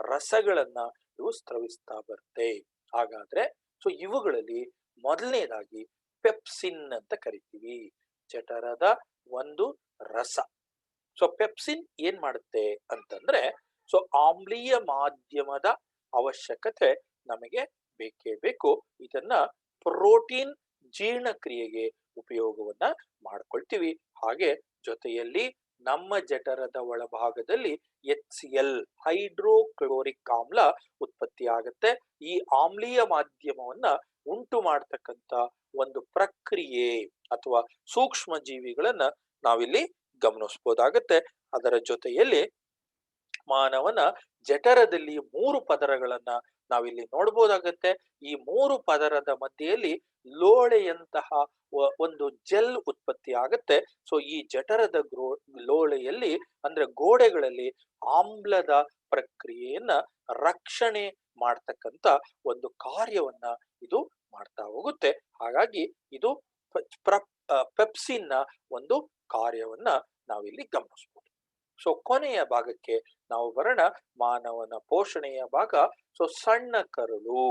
ರಸಗಳನ್ನ ಇವು ಸ್ರವಿಸ್ತಾ ಬರುತ್ತೆ. ಹಾಗಾದ್ರೆ ಸೊ ಇವುಗಳಲ್ಲಿ ಮೊದಲನೇದಾಗಿ ಪೆಪ್ಸಿನ್ ಅಂತ ಕರಿತೀವಿ, ಜಠರದ ಒಂದು ರಸ. ಸೊ ಪೆಪ್ಸಿನ್ ಏನ್ ಮಾಡುತ್ತೆ ಅಂತಂದ್ರೆ, ಸೊ ಆಮ್ಲೀಯ ಮಾಧ್ಯಮದ ಅವಶ್ಯಕತೆ ನಮಗೆ ಬೇಕೇ ಬೇಕು. ಇದನ್ನ ಪ್ರೋಟೀನ್ ಜೀರ್ಣಕ್ರಿಯೆಗೆ ಉಪಯೋಗವನ್ನ ಮಾಡ್ಕೊಳ್ತೀವಿ. ಹಾಗೆ ಜೊತೆಯಲ್ಲಿ ನಮ್ಮ ಜಠರದ ಒಳಭಾಗದಲ್ಲಿ HCl ಹೈಡ್ರೋಕ್ಲೋರಿಕ್ ಆಮ್ಲ ಉತ್ಪತ್ತಿ ಆಗುತ್ತೆ. ಈ ಆಮ್ಲೀಯ ಮಾಧ್ಯಮವನ್ನ ಉಂಟು ಮಾಡತಕ್ಕಂತ ಒಂದು ಪ್ರಕ್ರಿಯೆ ಅಥವಾ ಸೂಕ್ಷ್ಮ ಜೀವಿಗಳನ್ನ ನಾವಿಲ್ಲಿ ಗಮನಿಸಬಹುದಾಗತ್ತೆ. ಅದರ ಜೊತೆಯಲ್ಲಿ ಮಾನವನ ಜಠರದಲ್ಲಿ 3 ಪದರಗಳನ್ನ ನಾವಿಲ್ಲಿ ನೋಡಬಹುದಾಗತ್ತೆ. ಈ 3 ಪದರದ ಮಧ್ಯೆಯಲ್ಲಿ ಲೋಳೆಯಂತಹ ಒಂದು ಜೆಲ್ ಉತ್ಪತ್ತಿ ಆಗತ್ತೆ. ಸೊ ಈ ಜಠರದ ಲೋಳೆಯಲ್ಲಿ ಅಂದ್ರೆ ಗೋಡೆಗಳಲ್ಲಿ ಆಮ್ಲದ ಪ್ರಕ್ರಿಯೆಯನ್ನ ರಕ್ಷಣೆ ಮಾಡ್ತಕ್ಕಂತ ಒಂದು ಕಾರ್ಯವನ್ನ ಇದು ಮಾಡ್ತಾ ಹೋಗುತ್ತೆ. ಹಾಗಾಗಿ ಇದು ಪೆಪ್ಸಿನ್ ನ ಒಂದು ಕಾರ್ಯವನ್ನ ನಾವಿಲ್ಲಿ ಗಮನಿಸಬಹುದು. ಸೊ ಕೊನೆಯ ಭಾಗಕ್ಕೆ ನಾವು ಬರೋಣ. ಮಾನವನ ಪೋಷಣೆಯ ಭಾಗ. ಸೊ ಸಣ್ಣ ಕರುಳು.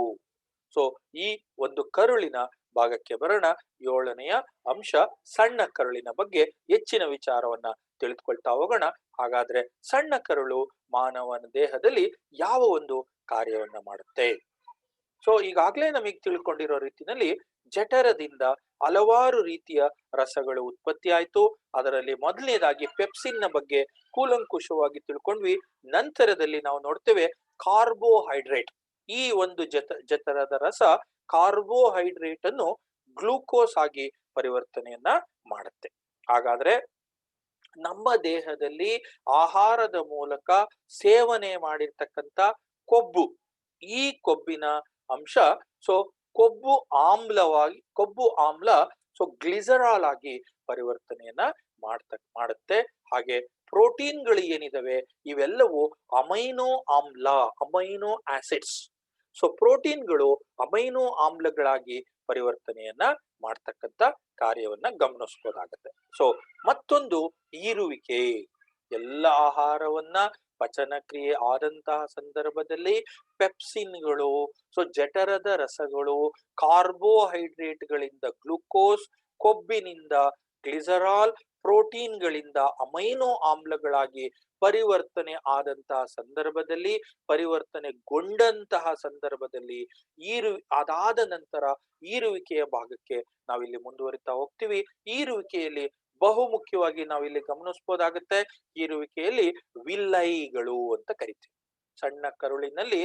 ಸೊ ಈ ಒಂದು ಕರುಳಿನ ಭಾಗಕ್ಕೆ ಬರೋಣ. 7ನೆಯ ಅಂಶ ಸಣ್ಣ ಕರುಳಿನ ಬಗ್ಗೆ ಹೆಚ್ಚಿನ ವಿಚಾರವನ್ನ ತಿಳಿದುಕೊಳ್ತಾ ಹೋಗೋಣ. ಹಾಗಾದ್ರೆ ಸಣ್ಣ ಕರುಳು ಮಾನವನ ದೇಹದಲ್ಲಿ ಯಾವ ಒಂದು ಕಾರ್ಯವನ್ನ ಮಾಡುತ್ತೆ? ಸೊ ಈಗಾಗಲೇ ನಮಗೆ ತಿಳ್ಕೊಂಡಿರೋ ರೀತಿಯಲ್ಲಿ ಜಠರದಿಂದ ಹಲವಾರು ರೀತಿಯ ರಸಗಳು ಉತ್ಪತ್ತಿ ಆಯ್ತು. ಅದರಲ್ಲಿ ಮೊದಲನೇದಾಗಿ ಪೆಪ್ಸಿನ್ ನ ಬಗ್ಗೆ ಕೂಲಂಕುಷವಾಗಿ ತಿಳ್ಕೊಂಡ್ವಿ. ನಂತರದಲ್ಲಿ ನಾವು ನೋಡ್ತೇವೆ ಕಾರ್ಬೋಹೈಡ್ರೇಟ್. ಈ ಒಂದು ಜಠರದ ರಸ ಕಾರ್ಬೋಹೈಡ್ರೇಟ್ ಅನ್ನು ಗ್ಲೂಕೋಸ್ ಆಗಿ ಪರಿವರ್ತನೆಯನ್ನ ಮಾಡುತ್ತೆ. ಹಾಗಾದ್ರೆ ನಮ್ಮ ದೇಹದಲ್ಲಿ ಆಹಾರದ ಮೂಲಕ ಸೇವನೆ ಮಾಡಿರ್ತಕ್ಕಂಥ ಕೊಬ್ಬು, ಈ ಕೊಬ್ಬಿನ ಅಂಶ ಸೊ ಕೊಬ್ಬು ಆಮ್ಲ ಸೊ ಗ್ಲಿಸರಾಲ್ ಆಗಿ ಪರಿವರ್ತನೆಯನ್ನ ಮಾಡುತ್ತೆ. ಹಾಗೆ ಪ್ರೋಟೀನ್ಗಳು ಏನಿದಾವೆ ಇವೆಲ್ಲವೂ ಅಮೈನೋ ಆಸಿಡ್ಸ್. ಸೊ ಪ್ರೋಟೀನ್ಗಳು ಅಮೈನೋ ಆಮ್ಲಗಳಾಗಿ ಪರಿವರ್ತನೆಯನ್ನ ಮಾಡ್ತಕ್ಕಂಥ ಕಾರ್ಯವನ್ನ ಗಮನಿಸ್ಬೋದಾಗತ್ತೆ. ಸೊ ಮತ್ತೊಂದು ಹೀರುವಿಕೆ. ಎಲ್ಲ ಆಹಾರವನ್ನ ಪಚನ ಕ್ರಿಯೆ ಆದಂತಹ ಸಂದರ್ಭದಲ್ಲಿ ಪೆಪ್ಸಿನ್ಗಳು, ಸೊ ಜಠರದ ರಸಗಳು, ಕಾರ್ಬೋಹೈಡ್ರೇಟ್ಗಳಿಂದ ಗ್ಲುಕೋಸ್, ಕೊಬ್ಬಿನಿಂದ ಗ್ಲಿಸರಾಲ್, ಪ್ರೋಟೀನ್ಗಳಿಂದ ಅಮೈನೋ ಆಮ್ಲಗಳಾಗಿ ಪರಿವರ್ತನೆ ಆದಂತಹ ಸಂದರ್ಭದಲ್ಲಿ, ಪರಿವರ್ತನೆಗೊಂಡಂತಹ ಸಂದರ್ಭದಲ್ಲಿ ಅದಾದ ನಂತರ ಹೀರುವಿಕೆಯ ಭಾಗಕ್ಕೆ ನಾವಿಲ್ಲಿ ಮುಂದುವರಿತಾ ಹೋಗ್ತೀವಿ. ಹೀರುವಿಕೆಯಲ್ಲಿ ಬಹುಮುಖ್ಯವಾಗಿ ನಾವಿಲ್ಲಿ ಗಮನಿಸಬಹುದಾಗುತ್ತೆ. ಹೀರುವಿಕೆಯಲ್ಲಿ ವಿಲ್ಲೈಗಳು ಅಂತ ಕರಿತೀವಿ. ಸಣ್ಣ ಕರುಳಿನಲ್ಲಿ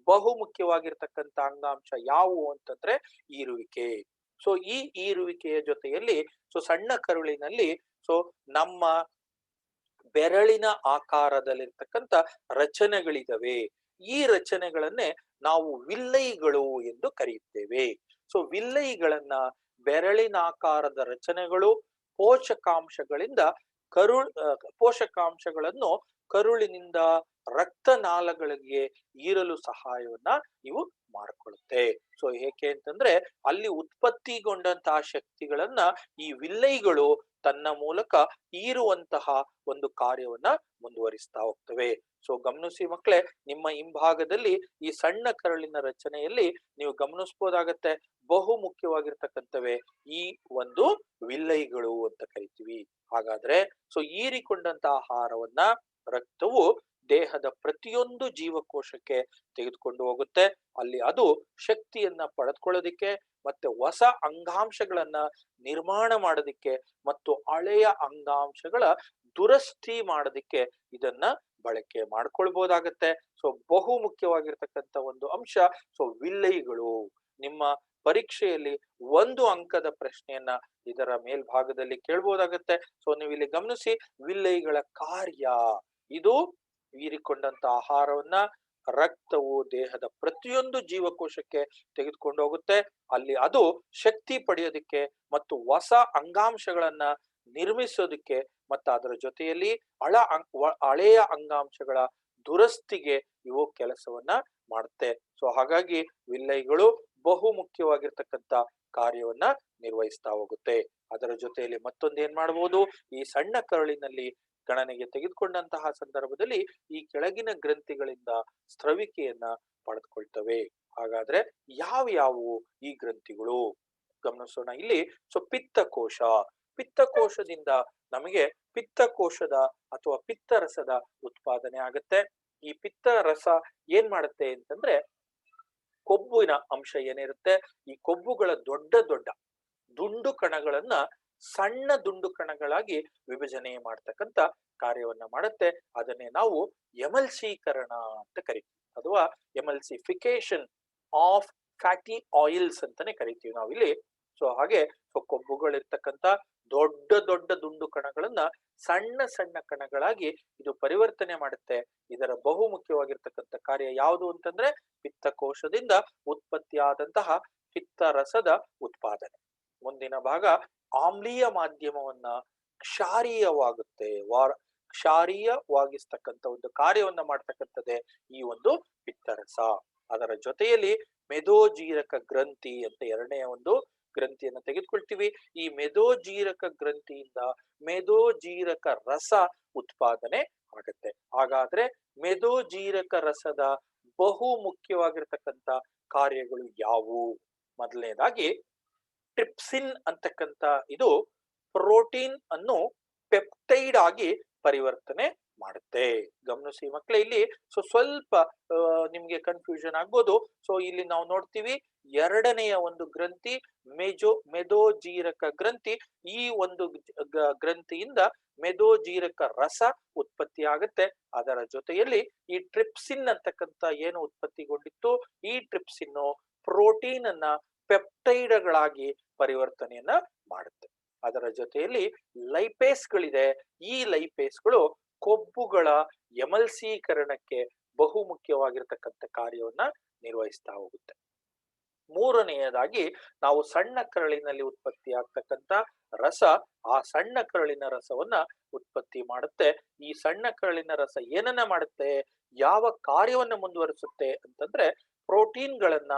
ಬಹುಮುಖ್ಯವಾಗಿರ್ತಕ್ಕಂಥ ಅಂಗಾಂಶ ಯಾವುವು ಅಂತಂದ್ರೆ ಹೀರುವಿಕೆ. ಸೊ ಈ ಹೀರುವಿಕೆಯ ಜೊತೆಯಲ್ಲಿ ಸಣ್ಣ ಕರುಳಿನಲ್ಲಿ ನಮ್ಮ ಬೆರಳಿನ ಆಕಾರದಲ್ಲಿರ್ತಕ್ಕಂಥ ರಚನೆಗಳಿದಾವೆ. ಈ ರಚನೆಗಳನ್ನೇ ನಾವು ವಿಲ್ಲೈಗಳು ಎಂದು ಕರೆಯುತ್ತೇವೆ. ವಿಲ್ಲೈಗಳನ್ನ, ಬೆರಳಿನಾಕಾರದ ರಚನೆಗಳು, ಪೋಷಕಾಂಶಗಳಿಂದ ಪೋಷಕಾಂಶಗಳನ್ನು ಕರುಳಿನಿಂದ ರಕ್ತನಾಳಗಳಿಗೆ ಹೀರಲು ಸಹಾಯವನ್ನ ಇವು ಮಾಡಿಕೊಳ್ಳುತ್ತೆ. ಏಕೆ ಅಂತಂದ್ರೆ ಅಲ್ಲಿ ಉತ್ಪತ್ತಿಗೊಂಡಂತಹ ಶಕ್ತಿಗಳನ್ನ ಈ ವಿಲ್ಲೈಗಳು ತನ್ನ ಮೂಲಕ ಹೀರುವಂತಹ ಒಂದು ಕಾರ್ಯವನ್ನ ಮುಂದುವರಿಸ್ತಾ ಹೋಗ್ತವೆ. ಗಮನಿಸಿ ಮಕ್ಕಳೇ, ನಿಮ್ಮ ಹಿಂಭಾಗದಲ್ಲಿ ಈ ಸಣ್ಣ ಕರುಳಿನ ರಚನೆಯಲ್ಲಿ ನೀವು ಗಮನಿಸಬಹುದಾಗತ್ತೆ. ಬಹು ಮುಖ್ಯವಾಗಿರ್ತಕ್ಕಂಥವೇ ಈ ಒಂದು ವಿಲ್ಲೈಗಳು ಅಂತ ಕರಿತೀವಿ. ಹಾಗಾದ್ರೆ ಹೀರಿಕೊಂಡಂತಹ ಆಹಾರವನ್ನ ರಕ್ತವು ದೇಹದ ಪ್ರತಿಯೊಂದು ಜೀವಕೋಶಕ್ಕೆ ತೆಗೆದುಕೊಂಡು ಹೋಗುತ್ತೆ. ಅಲ್ಲಿ ಅದು ಶಕ್ತಿಯನ್ನ ಪಡೆದುಕೊಳ್ಳೋದಿಕ್ಕೆ, ಮತ್ತೆ ಹೊಸ ಅಂಗಾಂಶಗಳನ್ನ ನಿರ್ಮಾಣ ಮಾಡೋದಿಕ್ಕೆ, ಮತ್ತು ಹಳೆಯ ಅಂಗಾಂಶಗಳ ದುರಸ್ತಿ ಮಾಡೋದಿಕ್ಕೆ ಇದನ್ನ ಬಳಕೆ ಮಾಡ್ಕೊಳ್ಬಹುದಾಗತ್ತೆ. ಬಹು ಮುಖ್ಯವಾಗಿರ್ತಕ್ಕಂಥ ಒಂದು ಅಂಶ ವಿಲ್ಲೈಗಳು. ನಿಮ್ಮ ಪರೀಕ್ಷೆಯಲ್ಲಿ 1 ಅಂಕದ ಪ್ರಶ್ನೆಯನ್ನ ಇದರ ಮೇಲ್ಭಾಗದಲ್ಲಿ ಕೇಳ್ಬೋದಾಗತ್ತೆ. ನೀವು ಇಲ್ಲಿ ಗಮನಿಸಿ, ವಿಲ್ಲೈಗಳ ಕಾರ್ಯ ಇದು ಹೀರಿಕೊಂಡಂತ ಆಹಾರವನ್ನ ರಕ್ತವು ದೇಹದ ಪ್ರತಿಯೊಂದು ಜೀವಕೋಶಕ್ಕೆ ತೆಗೆದುಕೊಂಡು ಹೋಗುತ್ತೆ. ಅಲ್ಲಿ ಅದು ಶಕ್ತಿ ಪಡೆಯೋದಿಕ್ಕೆ ಮತ್ತು ಹೊಸ ಅಂಗಾಂಶಗಳನ್ನ ನಿರ್ಮಿಸೋದಕ್ಕೆ, ಮತ್ತು ಅದರ ಜೊತೆಯಲ್ಲಿ ಹಳೆಯ ಅಂಗಾಂಶಗಳ ದುರಸ್ತಿಗೆ ಇವು ಕೆಲಸವನ್ನ ಮಾಡುತ್ತೆ. ಹಾಗಾಗಿ ವಿಲ್ಲೈಗಳು ಬಹು ಮುಖ್ಯವಾಗಿರ್ತಕ್ಕಂಥ ಕಾರ್ಯವನ್ನ ನಿರ್ವಹಿಸ್ತಾ ಹೋಗುತ್ತೆ. ಅದರ ಜೊತೆಯಲ್ಲಿ ಮತ್ತೊಂದು ಏನ್ ಮಾಡಬಹುದು, ಈ ಸಣ್ಣ ಕರುಳಿನಲ್ಲಿ ಗಣನೆಗೆ ತೆಗೆದುಕೊಂಡಂತಹ ಸಂದರ್ಭದಲ್ಲಿ ಈ ಕೆಳಗಿನ ಗ್ರಂಥಿಗಳಿಂದ ಸ್ರವಿಕೆಯನ್ನ ಪಡೆದುಕೊಳ್ತವೆ. ಹಾಗಾದ್ರೆ ಯಾವ್ಯಾವು ಈ ಗ್ರಂಥಿಗಳು ಗಮನಿಸೋಣ. ಇಲ್ಲಿ ಪಿತ್ತಕೋಶ. ಪಿತ್ತಕೋಶದಿಂದ ನಮಗೆ ಪಿತ್ತಕೋಶದ ಅಥವಾ ಪಿತ್ತರಸದ ಉತ್ಪಾದನೆ ಆಗುತ್ತೆ. ಈ ಪಿತ್ತರಸ ಏನ್ ಮಾಡುತ್ತೆ ಅಂತಂದ್ರೆ, ಕೊಬ್ಬಿನ ಅಂಶ ಏನಿರುತ್ತೆ, ಈ ಕೊಬ್ಬುಗಳ ದೊಡ್ಡ ದೊಡ್ಡ ದುಂಡು ಕಣಗಳನ್ನ ಸಣ್ಣ ದುಂಡು ಕಣಗಳಾಗಿ ವಿಭಜನೆ ಮಾಡ್ತಕ್ಕಂಥ ಕಾರ್ಯವನ್ನ ಮಾಡುತ್ತೆ. ಅದನ್ನೇ ನಾವು ಎಮಲ್ಸೀಕರಣ ಅಂತ ಕರಿತೀವಿ, ಅಥವಾ ಎಮಲ್ಸಿಫಿಕೇಶನ್ ಆಫ್ ಫ್ಯಾಟಿ ಆಯಿಲ್ಸ್ ಅಂತಾನೆ ಕರಿತೀವಿ ನಾವಿಲ್ಲಿ. ಹಾಗೆ ಕೊಬ್ಬುಗಳಿರ್ತಕ್ಕಂಥ ದೊಡ್ಡ ದೊಡ್ಡ ದುಂಡು ಕಣಗಳನ್ನ ಸಣ್ಣ ಸಣ್ಣ ಕಣಗಳಾಗಿ ಇದು ಪರಿವರ್ತನೆ ಮಾಡುತ್ತೆ. ಇದರ ಬಹು ಮುಖ್ಯವಾಗಿರ್ತಕ್ಕಂಥ ಕಾರ್ಯ ಯಾವುದು ಅಂತಂದ್ರೆ, ಪಿತ್ತಕೋಶದಿಂದ ಉತ್ಪತ್ತಿಯಾದಂತಹ ಪಿತ್ತರಸದ ಉತ್ಪಾದನೆ. ಮುಂದಿನ ಭಾಗ ಆಮ್ಲೀಯ ಮಾಧ್ಯಮವನ್ನ ಕ್ಷಾರೀಯವಾಗುತ್ತೆ, ಕ್ಷಾರೀಯವಾಗಿಸ್ತಕ್ಕಂಥ ಒಂದು ಕಾರ್ಯವನ್ನ ಮಾಡ್ತಕ್ಕಂಥದ್ದೇ ಈ ಒಂದು ಪಿತ್ತರಸ. ಅದರ ಜೊತೆಯಲ್ಲಿ ಮೆದೋಜೀರಕ ಗ್ರಂಥಿ ಅಂತ ಎರಡನೆಯ ಒಂದು ಗ್ರಂಥಿಯನ್ನು ತೆಗೆದುಕೊಳ್ತೀವಿ. ಈ ಮೆದೋಜೀರಕ ಗ್ರಂಥಿಯಿಂದ ಮೆದೋಜೀರಕ ರಸ ಉತ್ಪಾದನೆ ಆಗುತ್ತೆ. ಹಾಗಾದ್ರೆ ಮೆದೋಜೀರಕ ರಸದ ಬಹು ಮುಖ್ಯವಾಗಿರ್ತಕ್ಕಂಥ ಕಾರ್ಯಗಳು ಯಾವುವು? ಮೊದಲನೇದಾಗಿ ಟ್ರಿಪ್ಸಿನ್ ಅಂತಕ್ಕಂಥ ಇದು ಪ್ರೋಟೀನ್ ಅನ್ನು ಪೆಪ್ಟೈಡ್ ಆಗಿ ಪರಿವರ್ತನೆ ಮಾಡುತ್ತೆ. ಗಮನಿಸಿ ಮಕ್ಕಳೇ, ಇಲ್ಲಿ ಸ್ವಲ್ಪ ನಿಮ್ಗೆ ಕನ್ಫ್ಯೂಷನ್ ಆಗ್ಬೋದು. ಇಲ್ಲಿ ನಾವು ನೋಡ್ತೀವಿ, ಎರಡನೆಯ ಒಂದು ಗ್ರಂಥಿ ಮೆದೋಜೀರಕ ಗ್ರಂಥಿ. ಈ ಒಂದು ಗ್ರಂಥಿಯಿಂದ ಮೆದೋಜೀರಕ ರಸ ಉತ್ಪತ್ತಿ ಆಗುತ್ತೆ. ಅದರ ಜೊತೆಯಲ್ಲಿ ಈ ಟ್ರಿಪ್ಸಿನ್ ಅಂತಕ್ಕಂಥ ಏನು ಉತ್ಪತ್ತಿಗೊಂಡಿತ್ತು, ಈ ಟ್ರಿಪ್ಸಿನ್ ಪ್ರೋಟೀನ್ ಅನ್ನ ಪೆಪ್ಟೈಡ್ಗಳಾಗಿ ಪರಿವರ್ತನೆಯನ್ನ ಮಾಡುತ್ತೆ. ಅದರ ಜೊತೆಯಲ್ಲಿ ಲೈಪೇಸ್ಗಳಿದೆ. ಈ ಲೈಪೇಸ್ಗಳು ಕೊಬ್ಬುಗಳ ಎಮಲ್ಸೀಕರಣಕ್ಕೆ ಬಹು ಮುಖ್ಯವಾಗಿರ್ತಕ್ಕಂಥ ಕಾರ್ಯವನ್ನ ನಿರ್ವಹಿಸ್ತಾ ಹೋಗುತ್ತೆ. ಮೂರನೆಯದಾಗಿ ನಾವು ಸಣ್ಣ ಕರಳಿನಲ್ಲಿ ಉತ್ಪತ್ತಿ ಆಗ್ತಕ್ಕಂಥ ರಸ, ಆ ಸಣ್ಣ ಕರಳಿನ ರಸವನ್ನ ಉತ್ಪತ್ತಿ ಮಾಡುತ್ತೆ. ಈ ಸಣ್ಣ ಕರಳಿನ ರಸ ಏನನ್ನ ಮಾಡುತ್ತೆ, ಯಾವ ಕಾರ್ಯವನ್ನ ಮುಂದುವರಿಸುತ್ತೆ ಅಂತಂದ್ರೆ, ಪ್ರೋಟೀನ್ಗಳನ್ನ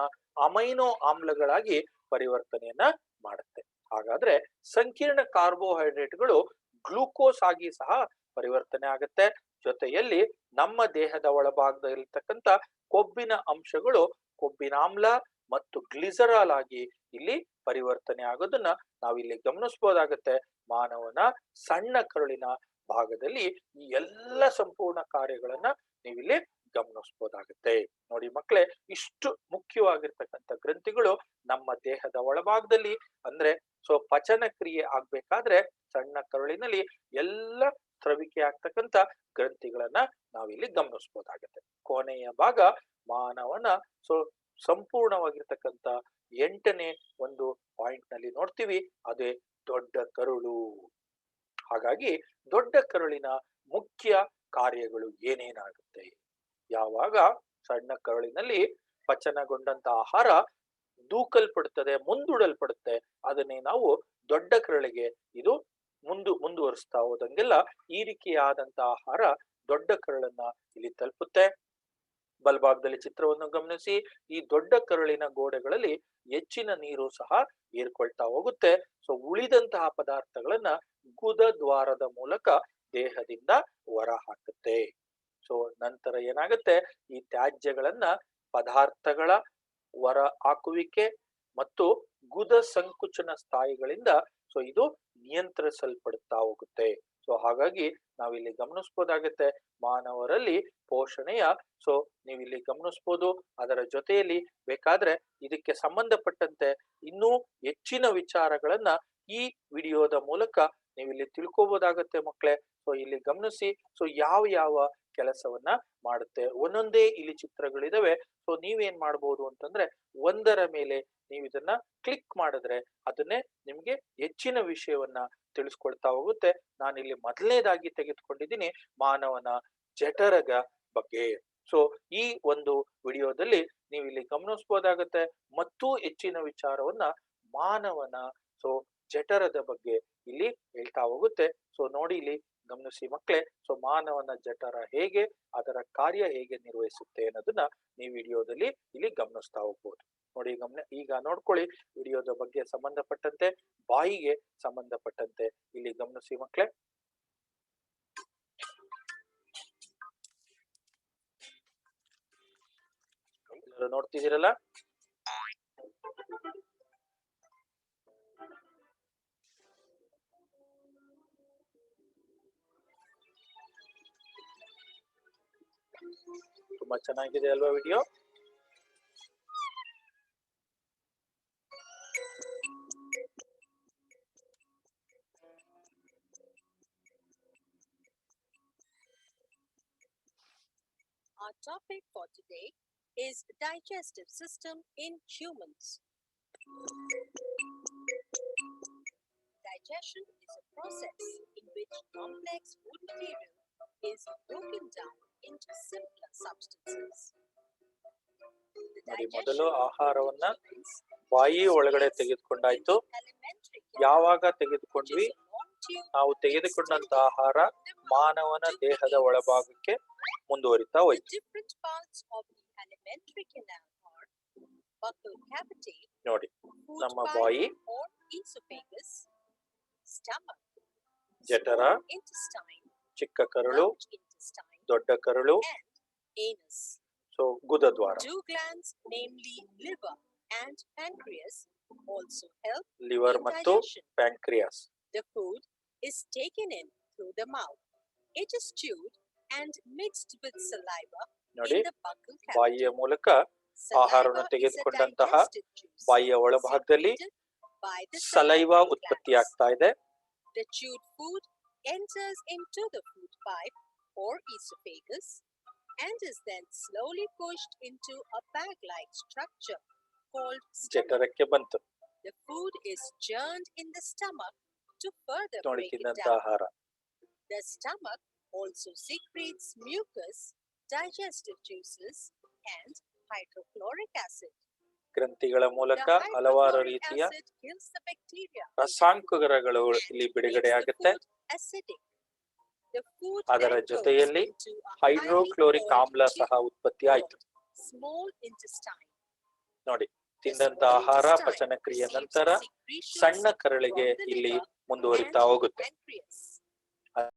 ಅಮೈನೋ ಆಮ್ಲಗಳಾಗಿ ಪರಿವರ್ತನೆಯನ್ನ ಮಾಡುತ್ತೆ. ಹಾಗಾದ್ರೆ ಸಂಕೀರ್ಣ ಕಾರ್ಬೋಹೈಡ್ರೇಟ್ಗಳು ಗ್ಲೂಕೋಸ್ ಆಗಿ ಸಹ ಪರಿವರ್ತನೆ ಆಗುತ್ತೆ. ಜೊತೆಯಲ್ಲಿ ನಮ್ಮ ದೇಹದ ಒಳಭಾಗದಲ್ಲಿರ್ತಕ್ಕಂಥ ಕೊಬ್ಬಿನ ಅಂಶಗಳು ಕೊಬ್ಬಿನಾಮ್ಲ ಮತ್ತು ಗ್ಲಿಸರಾಲ್ ಆಗಿ ಇಲ್ಲಿ ಪರಿವರ್ತನೆ ಆಗೋದನ್ನ ನಾವಿಲ್ಲಿ ಗಮನಿಸಬಹುದಾಗತ್ತೆ. ಮಾನವನ ಸಣ್ಣ ಕರುಳಿನ ಭಾಗದಲ್ಲಿ ಈ ಎಲ್ಲ ಸಂಪೂರ್ಣ ಕಾರ್ಯಗಳನ್ನ ನೀವಿಲ್ಲಿ ಗಮನಿಸಬಹುದಾಗುತ್ತೆ. ನೋಡಿ ಮಕ್ಕಳೇ, ಇಷ್ಟು ಮುಖ್ಯವಾಗಿರ್ತಕ್ಕಂಥ ಗ್ರಂಥಿಗಳು ನಮ್ಮ ದೇಹದ ಒಳಭಾಗದಲ್ಲಿ ಅಂದ್ರೆ ಪಚನ ಕ್ರಿಯೆ ಆಗ್ಬೇಕಾದ್ರೆ ಸಣ್ಣ ಕರುಳಿನಲ್ಲಿ ಎಲ್ಲ ಸ್ರವಿಕೆ ಆಗ್ತಕ್ಕಂಥ ಗ್ರಂಥಿಗಳನ್ನ ನಾವಿಲ್ಲಿ ಗಮನಿಸಬಹುದಾಗತ್ತೆ. ಕೊನೆಯ ಭಾಗ ಮಾನವನ ಸಂಪೂರ್ಣವಾಗಿರ್ತಕ್ಕಂಥ 8ನೇ ಒಂದು ಪಾಯಿಂಟ್ ನಲ್ಲಿ ನೋಡ್ತೀವಿ, ಅದೇ ದೊಡ್ಡ ಕರುಳು. ಹಾಗಾಗಿ ದೊಡ್ಡ ಕರುಳಿನ ಮುಖ್ಯ ಕಾರ್ಯಗಳು ಏನೇನಾಗುತ್ತೆ? ಯಾವಾಗ ಸಣ್ಣ ಕರುಳಿನಲ್ಲಿ ಪಚನಗೊಂಡಂತ ಆಹಾರ ದೂಕಲ್ಪಡುತ್ತದೆ, ಮುಂದೂಡಲ್ಪಡುತ್ತೆ, ಅದನ್ನೇ ನಾವು ದೊಡ್ಡ ಕರುಳಿಗೆ ಇದು ಮುಂದುವರಿಸ್ತಾ ಹೋದಂಗೆಲ್ಲ ಹೀರಿಕೆಯಾದಂತ ಆಹಾರ ದೊಡ್ಡ ಕರುಳನ್ನ ಇಲ್ಲಿ ತಲುಪುತ್ತೆ. ಬಲಭಾಗದಲ್ಲಿ ಚಿತ್ರವನ್ನು ಗಮನಿಸಿ. ಈ ದೊಡ್ಡ ಕರುಳಿನ ಗೋಡೆಗಳಲ್ಲಿ ಹೆಚ್ಚಿನ ನೀರು ಸಹ ಹೀರ್ಕೊಳ್ತಾ ಹೋಗುತ್ತೆ. ಉಳಿದಂತಹ ಪದಾರ್ಥಗಳನ್ನ ಗುದ ದ್ವಾರದ ಮೂಲಕ ದೇಹದಿಂದ ಹೊರ ಹಾಕುತ್ತೆ. ನಂತರ ಏನಾಗುತ್ತೆ, ಈ ತ್ಯಾಜ್ಯಗಳನ್ನ ಪದಾರ್ಥಗಳ ಹೊರ ಹಾಕುವಿಕೆ ಮತ್ತು ಗುದ ಸಂಕುಚನ ಸ್ಥಾಯಿಗಳಿಂದ ಇದು ನಿಯಂತ್ರಿಸಲ್ಪಡುತ್ತಾ ಹೋಗುತ್ತೆ. ಹಾಗಾಗಿ ನಾವಿಲ್ಲಿ ಗಮನಿಸಬಹುದಾಗುತ್ತೆ, ಮಾನವರಲ್ಲಿ ಪೋಷಣೆಯ ನೀವಿಲ್ಲಿ ಗಮನಿಸಬಹುದು. ಅದರ ಜೊತೆಯಲ್ಲಿ ಬೇಕಾದ್ರೆ ಇದಕ್ಕೆ ಸಂಬಂಧಪಟ್ಟಂತೆ ಇನ್ನೂ ಹೆಚ್ಚಿನ ವಿಚಾರಗಳನ್ನ ಈ ವಿಡಿಯೋದ ಮೂಲಕ ನೀವಿಲ್ಲಿ ತಿಳ್ಕೋಬಹುದಾಗತ್ತೆ ಮಕ್ಕಳೇ. ಇಲ್ಲಿ ಗಮನಿಸಿ, ಯಾವ ಯಾವ ಕೆಲಸವನ್ನ ಮಾಡುತ್ತೆ, ಒಂದೊಂದೇ ಇಲ್ಲಿ ಚಿತ್ರಗಳಿದಾವೆ. ನೀವೇನ್ ಮಾಡ್ಬೋದು ಅಂತಂದ್ರೆ ಒಂದರ ಮೇಲೆ ನೀವು ಇದನ್ನ ಕ್ಲಿಕ್ ಮಾಡಿದ್ರೆ ಅದನ್ನೇ ನಿಮ್ಗೆ ಹೆಚ್ಚಿನ ವಿಷಯವನ್ನ ತಿಳಿಸ್ಕೊಳ್ತಾ ಹೋಗುತ್ತೆ. ನಾನಿಲ್ಲಿ ಮೊದಲನೇದಾಗಿ ತೆಗೆದುಕೊಂಡಿದ್ದೀನಿ ಮಾನವನ ಜಠರದ ಬಗ್ಗೆ. ಈ ಒಂದು ವಿಡಿಯೋದಲ್ಲಿ ನೀವು ಇಲ್ಲಿ ಗಮನಿಸಬಹುದಾಗತ್ತೆ, ಮತ್ತು ಹೆಚ್ಚಿನ ವಿಚಾರವನ್ನ ಮಾನವನ ಜಠರದ ಬಗ್ಗೆ ಇಲ್ಲಿ ಹೇಳ್ತಾ ಹೋಗುತ್ತೆ. ನೋಡಿ ಇಲ್ಲಿ ಗಮನಿಸಿ ಮಕ್ಕಳೇ, ಮಾನವನ ಜಠರ ಹೇಗೆ, ಅದರ ಕಾರ್ಯ ಹೇಗೆ ನಿರ್ವಹಿಸುತ್ತೆ ಅನ್ನೋದನ್ನ ನೀವು ವಿಡಿಯೋದಲ್ಲಿ ಇಲ್ಲಿ ಗಮನಿಸ್ತಾ ಹೋಗ್ಬೋದು. ನೋಡಿ ಈಗ ನೋಡ್ಕೊಳ್ಳಿ, ವಿಡಿಯೋದ ಬಗ್ಗೆ ಸಂಬಂಧಪಟ್ಟಂತೆ ಬಾಯಿಗೆ ಸಂಬಂಧಪಟ್ಟಂತೆ ಇಲ್ಲಿ ಗಮನಿಸಿ ಮಕ್ಕಳೇ. ನೋಡ್ತಿದ್ದೀರಲ್ಲ, ತುಂಬಾ ಚೆನ್ನಾಗಿದೆ ಅಲ್ವಾ video? Our topic for today is digestive system in humans. Digestion is a process in which complex food material is broken down into simpler substances. ಮೊದಲು ಆಹಾರವನ್ನ ಬಾಯಿ ಒಳಗಡೆ ತೆಗೆದುಕೊಂಡಾಯ್ತು. ಯಾವಾಗ ತೆಗೆದುಕೊಂಡ್ವಿ, ನಾವು ತೆಗೆದುಕೊಂಡಂತ ಆಹಾರ ಮಾನವನ ದೇಹದ ಒಳಭಾಗಕ್ಕೆ ಮುಂದುವರಿತಾ ಹೋಯ್ತು. ನೋಡಿ, ನಮ್ಮ ಬಾಯಿ, ಜಠರ, ಚಿಕ್ಕ ಕರುಳು, ದೊಡ್ಡ ಕರುಳು, ಗುದದ್ವಾರ. Two glands, namely liver and pancreas, also help liver ಮತ್ತು pancreas. The food is taken in through the mouth. It is chewed and mixed with saliva ನೋಡಿ, in the buccal cavity. ಬಾಯಿಯ ಮೂಲಕ ಆಹಾರವನ್ನು ತೆಗೆದುಕೊಂಡಂತಹ ಬಾಯಿಯ ಒಳಭಾಗದಲ್ಲಿ ಸಲೈವಾ ಉತ್ಪತ್ತಿಯಾಗ್ತಾ ಇದೆ. The chewed food enters into the food pipe or esophagus and is then slowly pushed into a bag-like structure called stomach. ಜಠರಕ್ಕೆ ಬಂತು. The food is churned in the stomach to further ನೋಡಿ, break it ತಿನ್ನಂತ down. ಆಹಾರ. The stomach also secretes mucus, digestive juices, and hydrochloric acid. ಗ್ರಂಥಿಗಳ ಮೂಲಕ ಹಲವಾರು ರೀತಿಯ ರಸಾಂಕುರಗಳು ಇಲ್ಲಿ ಬಿಡುಗಡೆ ಆಗುತ್ತೆ. ಅದರ ಜೊತೆಯಲ್ಲಿ ಹೈಡ್ರೋಕ್ಲೋರಿಕ್ ಆಮ್ಲ ಸಹ ಉತ್ಪತ್ತಿ ಆಯಿತು. ನೋಡಿ, ತಿಂದಂತ ಆಹಾರ ಪಚನ ಕ್ರಿಯೆ ನಂತರ ಸಣ್ಣ ಕರಳಿಗೆ ಇಲ್ಲಿ ಮುಂದುವರಿತಾ ಹೋಗುತ್ತೆ.